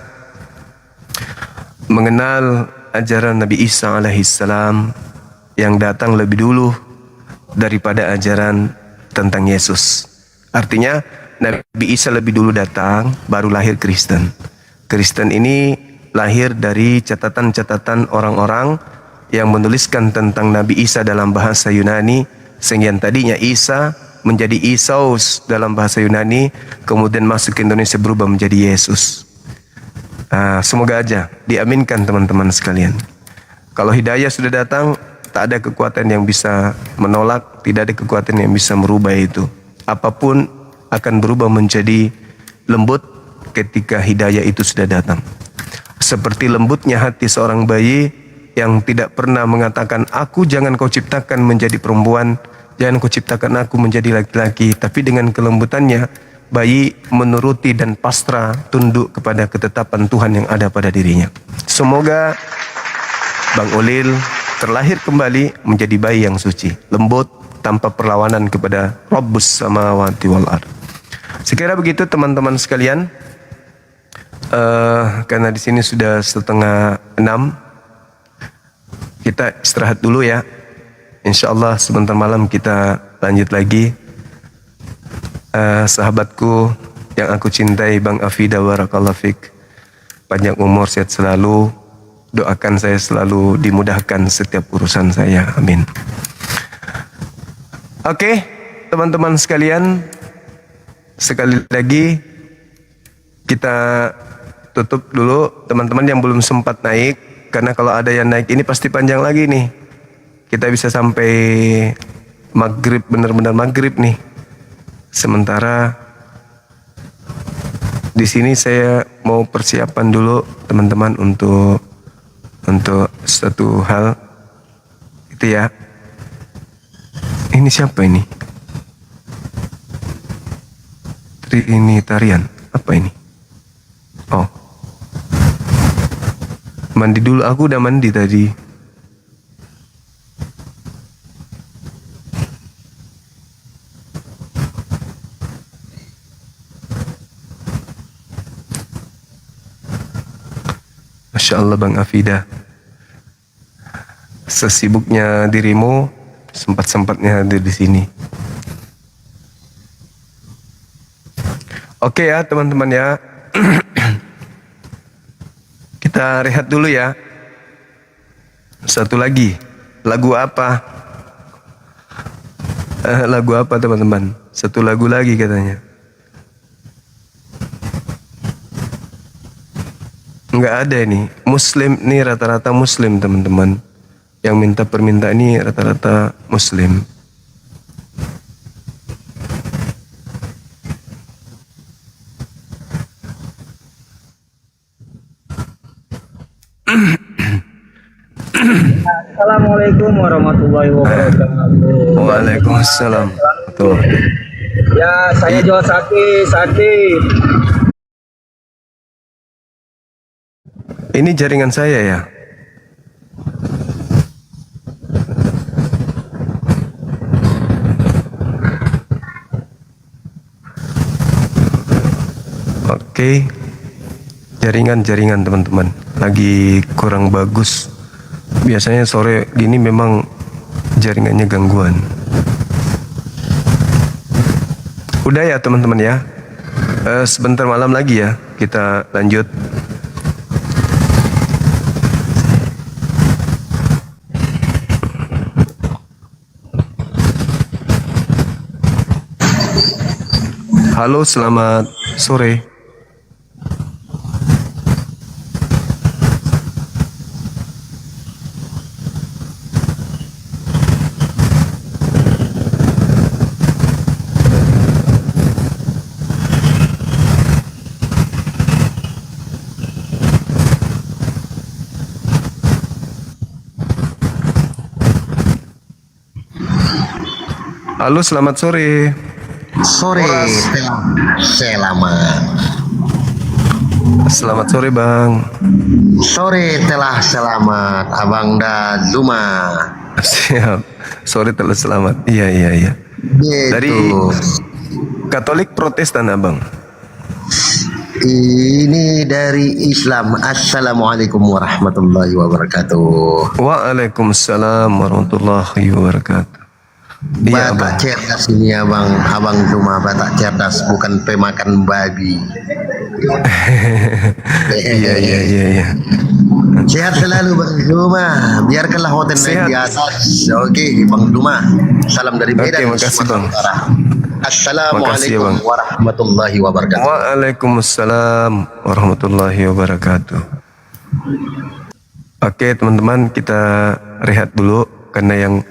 mengenal ajaran Nabi Isa alaihissalam yang datang lebih dulu daripada ajaran tentang Yesus. Artinya Nabi Isa lebih dulu datang, baru lahir Kristen. Kristen ini lahir dari catatan-catatan orang-orang yang menuliskan tentang Nabi Isa dalam bahasa Yunani, sehingga tadinya Isa menjadi Isaus dalam bahasa Yunani, kemudian masuk ke Indonesia berubah menjadi Yesus. Semoga aja diaminkan teman-teman sekalian. Kalau hidayah sudah datang, tak ada kekuatan yang bisa menolak, tidak ada kekuatan yang bisa merubah itu. Apapun akan berubah menjadi lembut ketika hidayah itu sudah datang. Seperti lembutnya hati seorang bayi yang tidak pernah mengatakan, aku jangan kau ciptakan menjadi perempuan, jangan kau ciptakan aku menjadi laki-laki. Tapi dengan kelembutannya, bayi menuruti dan pasrah tunduk kepada ketetapan Tuhan yang ada pada dirinya. Semoga Bang Ulil terlahir kembali menjadi bayi yang suci, lembut, tanpa perlawanan kepada Rabbus samawati wal ard. Sekira begitu teman-teman sekalian. Karena di sini sudah 5:30, kita istirahat dulu ya. Insyaallah sebentar malam kita lanjut lagi. Sahabatku yang aku cintai, Bang Afida, barakallahu fik, panjang umur, sehat selalu. Doakan saya selalu dimudahkan setiap urusan saya, amin. Oke, teman-teman sekalian, sekali lagi kita tutup dulu. Teman-teman yang belum sempat naik, karena kalau ada yang naik ini pasti panjang lagi nih. Kita bisa sampai maghrib, benar-benar maghrib nih. Sementara di sini saya mau persiapan dulu teman-teman untuk satu hal itu ya. Ini siapa ini? Ini tarian apa ini? Oh, mandi dulu. Aku udah mandi tadi. Masya Allah Bang Afida. Sesibuknya dirimu, sempat-sempatnya hadir di sini. Oke ya teman-teman ya. Kita rehat dulu ya. Satu lagi. Lagu apa? Lagu apa teman-teman? Satu lagu lagi katanya. Enggak ada ini. Muslim nih, rata-rata Muslim teman-teman. Yang minta permintaan ini rata-rata Muslim. Assalamualaikum warahmatullahi wabarakatuh. Waalaikumsalam. Betul. Ya, saya jual sakit. Ini jaringan saya ya. Oke. Jaringan teman-teman lagi kurang bagus. Biasanya sore gini memang jaringannya gangguan. Udah ya teman-teman ya. Sebentar malam lagi ya kita lanjut. Halo, selamat sore. Halo, selamat sore. Sore, selamat. Selamat sore Bang. Sore telah selamat, Abang dan Zuma. Siap. Sore telah selamat. Iya. Dari Katolik Protestan Abang. Ini dari Islam. Assalamualaikum warahmatullahi wabarakatuh. Waalaikumsalam warahmatullahi wabarakatuh. Iya, Batak cerdas ini Abang Zuma, Batak cerdas, bukan pemakan babi. Iya. Sehat selalu Bang Zuma, biarkanlah hotel naik di atas. Oke Bang Zuma, salam dari Medan. Oke, makasih Bang. Assalamualaikum warahmatullahi wabarakatuh. Waalaikumsalam warahmatullahi wabarakatuh. Oke teman-teman, kita rehat dulu karena yang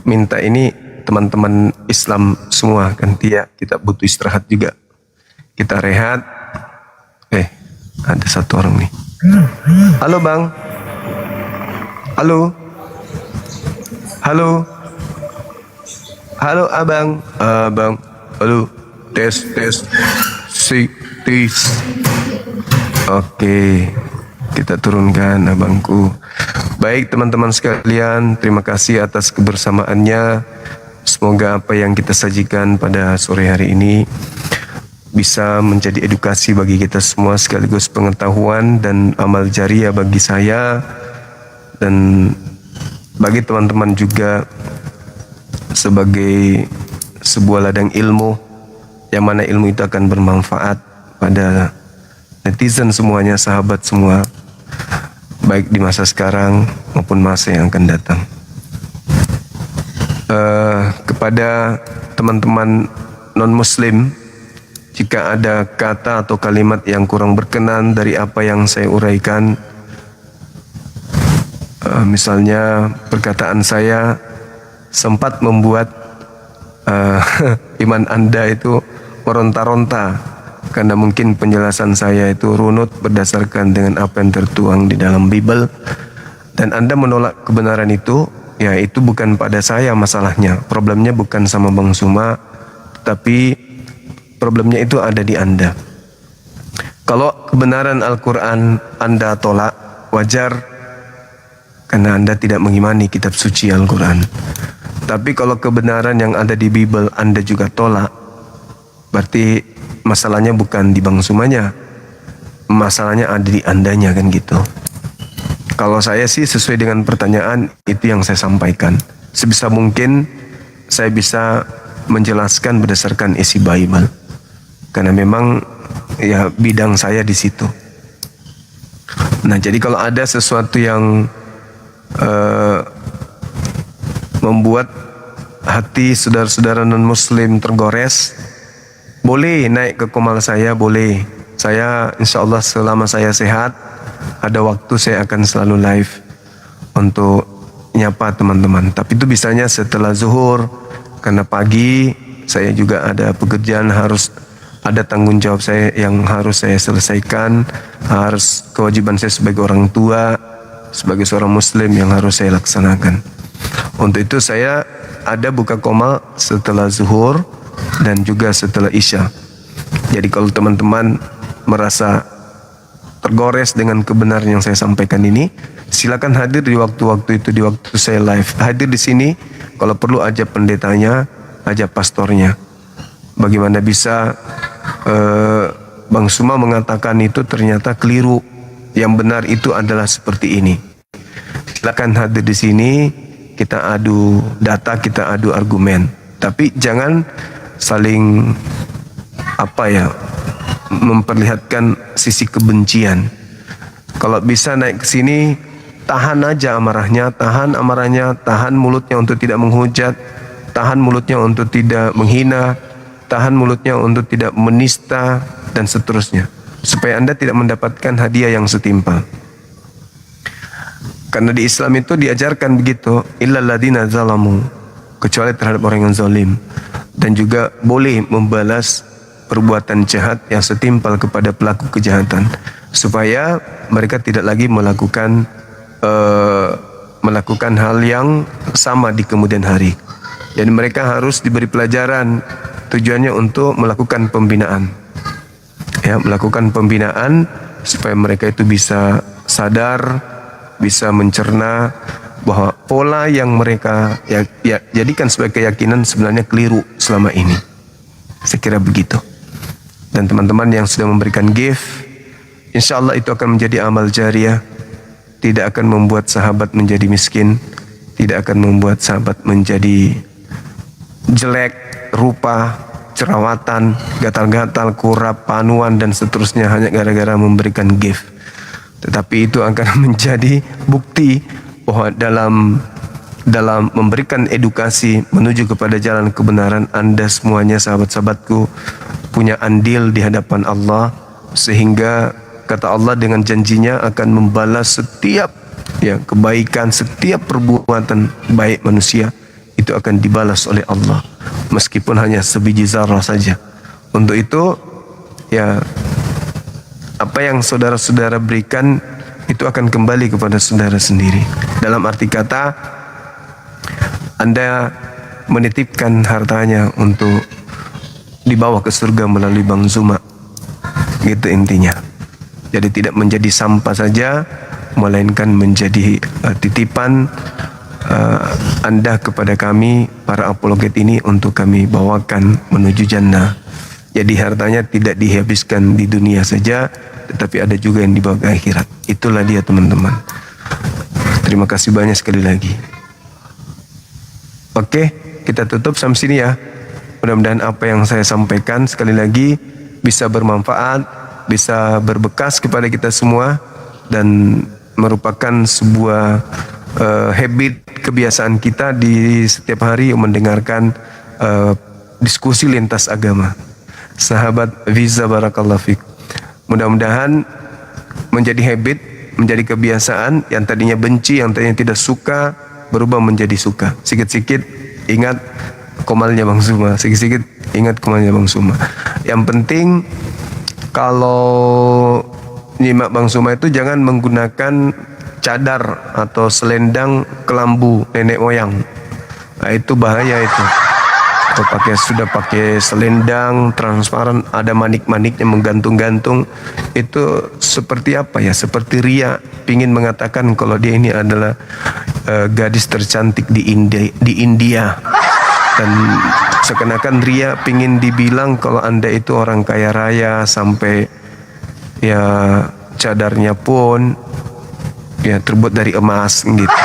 minta ini teman-teman Islam semua kan, kita butuh istirahat juga. Kita rehat. Ada satu orang nih. Halo Bang. Halo Abang. Halo. Tes. Oke. Kita turunkan abangku. Baik teman-teman sekalian, terima kasih atas kebersamaannya. Semoga apa yang kita sajikan pada sore hari ini bisa menjadi edukasi bagi kita semua, sekaligus pengetahuan dan amal jariah bagi saya dan bagi teman-teman juga, sebagai sebuah ladang ilmu yang mana ilmu itu akan bermanfaat pada netizen semuanya, sahabat semua, baik di masa sekarang maupun masa yang akan datang. Kepada teman-teman non-muslim, jika ada kata atau kalimat yang kurang berkenan dari apa yang saya uraikan, misalnya perkataan saya sempat membuat iman Anda itu meronta-ronta, karena mungkin penjelasan saya itu runut berdasarkan dengan apa yang tertuang di dalam Bible, dan Anda menolak kebenaran itu, ya itu bukan pada saya masalahnya. Problemnya bukan sama Bang Zuma, tapi problemnya itu ada di Anda. Kalau kebenaran Al-Quran Anda tolak, wajar, karena Anda tidak mengimani kitab suci Al-Quran. Tapi kalau kebenaran yang ada di Bible Anda juga tolak, berarti masalahnya bukan di Bang Zumanya, masalahnya ada di Andanya, kan gitu. Kalau saya sih sesuai dengan pertanyaan itu yang saya sampaikan. Sebisa mungkin saya bisa menjelaskan berdasarkan isi Bible. Karena memang ya bidang saya di situ. Nah, jadi kalau ada sesuatu yang membuat hati saudara-saudara non-muslim tergores, boleh naik ke komal saya, boleh. Saya insya Allah selama saya sehat, ada waktu saya akan selalu live untuk nyapa teman-teman. Tapi itu bisanya setelah zuhur, karena pagi saya juga ada pekerjaan, harus ada tanggung jawab saya yang harus saya selesaikan, harus kewajiban saya sebagai orang tua, sebagai seorang muslim yang harus saya laksanakan. Untuk itu saya ada buka komal setelah zuhur dan juga setelah isya. Jadi kalau teman-teman merasa tergores dengan kebenaran yang saya sampaikan ini, silakan hadir di waktu-waktu itu, di waktu saya live. Hadir di sini, kalau perlu ajak pendetanya, ajak pastornya. Bagaimana bisa Bang Suma mengatakan itu ternyata keliru. Yang benar itu adalah seperti ini. Silakan hadir di sini, kita adu data, kita adu argumen. Tapi jangan saling memperlihatkan sisi kebencian. Kalau bisa naik ke sini, tahan aja amarahnya, tahan mulutnya untuk tidak menghujat, tahan mulutnya untuk tidak menghina, tahan mulutnya untuk tidak menista, dan seterusnya. Supaya Anda tidak mendapatkan hadiah yang setimpal. Karena di Islam itu diajarkan begitu, illal ladzina zalamu, kecuali terhadap orang yang zalim. Dan juga boleh membalas perbuatan jahat yang setimpal kepada pelaku kejahatan, supaya mereka tidak lagi melakukan hal yang sama di kemudian hari. Jadi mereka harus diberi pelajaran, tujuannya untuk melakukan pembinaan, ya, melakukan pembinaan supaya mereka itu bisa sadar, bisa mencerna bahwa pola yang mereka jadikan sebagai keyakinan sebenarnya keliru selama ini. Saya kira begitu. Dan teman-teman yang sudah memberikan gift, insya Allah itu akan menjadi amal jariah, tidak akan membuat sahabat menjadi miskin, tidak akan membuat sahabat menjadi jelek rupa, jerawatan, gatal-gatal, kurap, panuan, dan seterusnya hanya gara-gara memberikan gift. Tetapi itu akan menjadi bukti bahwa dalam memberikan edukasi menuju kepada jalan kebenaran, Anda semuanya sahabat-sahabatku punya andil di hadapan Allah, sehingga kata Allah dengan janjinya akan membalas setiap kebaikan, setiap perbuatan baik manusia itu akan dibalas oleh Allah, meskipun hanya sebiji zarah saja. Untuk itu apa yang saudara-saudara berikan itu akan kembali kepada saudara sendiri. Dalam arti kata, Anda menitipkan hartanya untuk dibawa ke surga melalui Bang Zuma. Gitu intinya. Jadi tidak menjadi sampah saja, melainkan menjadi titipan Anda kepada kami, para apologet ini, untuk kami bawakan menuju jannah. Jadi hartanya tidak dihabiskan di dunia saja, tetapi ada juga yang dibawa ke akhirat. Itulah dia teman-teman. Terima kasih banyak sekali lagi. Oke, kita tutup sampai sini ya. Mudah-mudahan apa yang saya sampaikan sekali lagi bisa bermanfaat, bisa berbekas kepada kita semua, dan merupakan sebuah habit, kebiasaan kita di setiap hari mendengarkan diskusi lintas agama. Sahabat Viza Barakallahu Fik, mudah-mudahan menjadi habit, menjadi kebiasaan. Yang tadinya benci, yang tadinya tidak suka, berubah menjadi suka. Sikit-sikit ingat komalnya Bang Suma, sikit-sikit ingat komalnya Bang Suma. Yang penting kalau nyimak Bang Suma itu jangan menggunakan cadar atau selendang kelambu nenek moyang. Nah, itu bahaya itu. Atau sudah pakai selendang transparan, ada manik-maniknya menggantung-gantung, itu seperti apa ya? Seperti ria, pingin mengatakan kalau dia ini adalah gadis tercantik di India. Dan seakan-akan ria pingin dibilang kalau Anda itu orang kaya raya, sampai cadarnya pun ya terbuat dari emas gitu.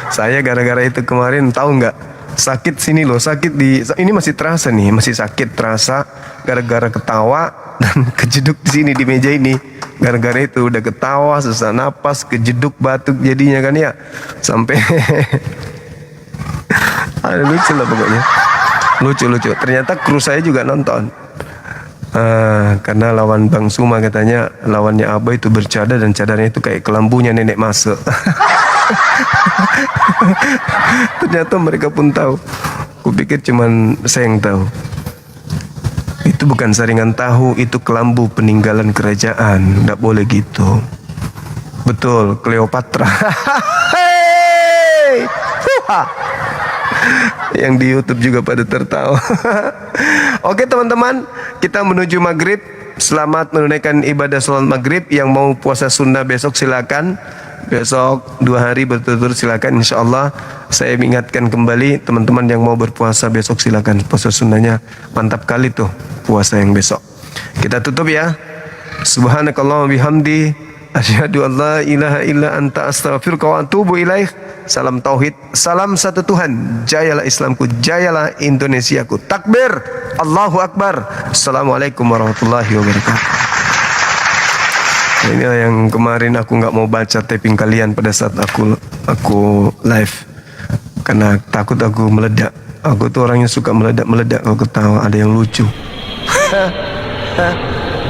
Saya gara-gara itu kemarin tahu nggak, sakit sini loh, sakit di ini masih terasa nih, masih sakit terasa gara-gara ketawa dan kejeduk di sini di meja ini. Gara-gara itu udah ketawa, sesak napas, kejeduk batuk jadinya kan ya, sampai ada lucu lah pokoknya, lucu. Ternyata kru saya juga nonton. Karena lawan Bang Suma katanya lawannya Abah itu bercadar dan cadarnya itu kayak kelambunya nenek Mase. Ternyata mereka pun tahu. Kupikir cuman saya yang tahu. Itu bukan saringan tahu, itu kelambu peninggalan kerajaan. Nggak boleh gitu. Betul, Cleopatra. Hey! Yang di YouTube juga pada tertawa. Oke teman-teman, kita menuju maghrib. Selamat menunaikan ibadah sholat maghrib. Yang mau puasa sunnah besok silakan. Besok 2 hari berturut-turut silakan. Insya Allah saya ingatkan kembali teman-teman yang mau berpuasa besok silakan. Puasa sunnahnya mantap kali tuh puasa yang besok. Kita tutup ya. Subhanakallahumma bihamdi, asyhadu an la ilaha illa anta astaghfiruka wa atubu ilaik. Salam tauhid, salam satu Tuhan. Jayalah Islamku, jayalah Indonesiaku. Takbir, Allahu Akbar. Assalamualaikum warahmatullahi wabarakatuh. Ini yang kemarin aku nggak mau baca taping kalian pada saat aku live karena takut aku meledak. Aku tuh orangnya suka meledak kalau ketawa, ada yang lucu.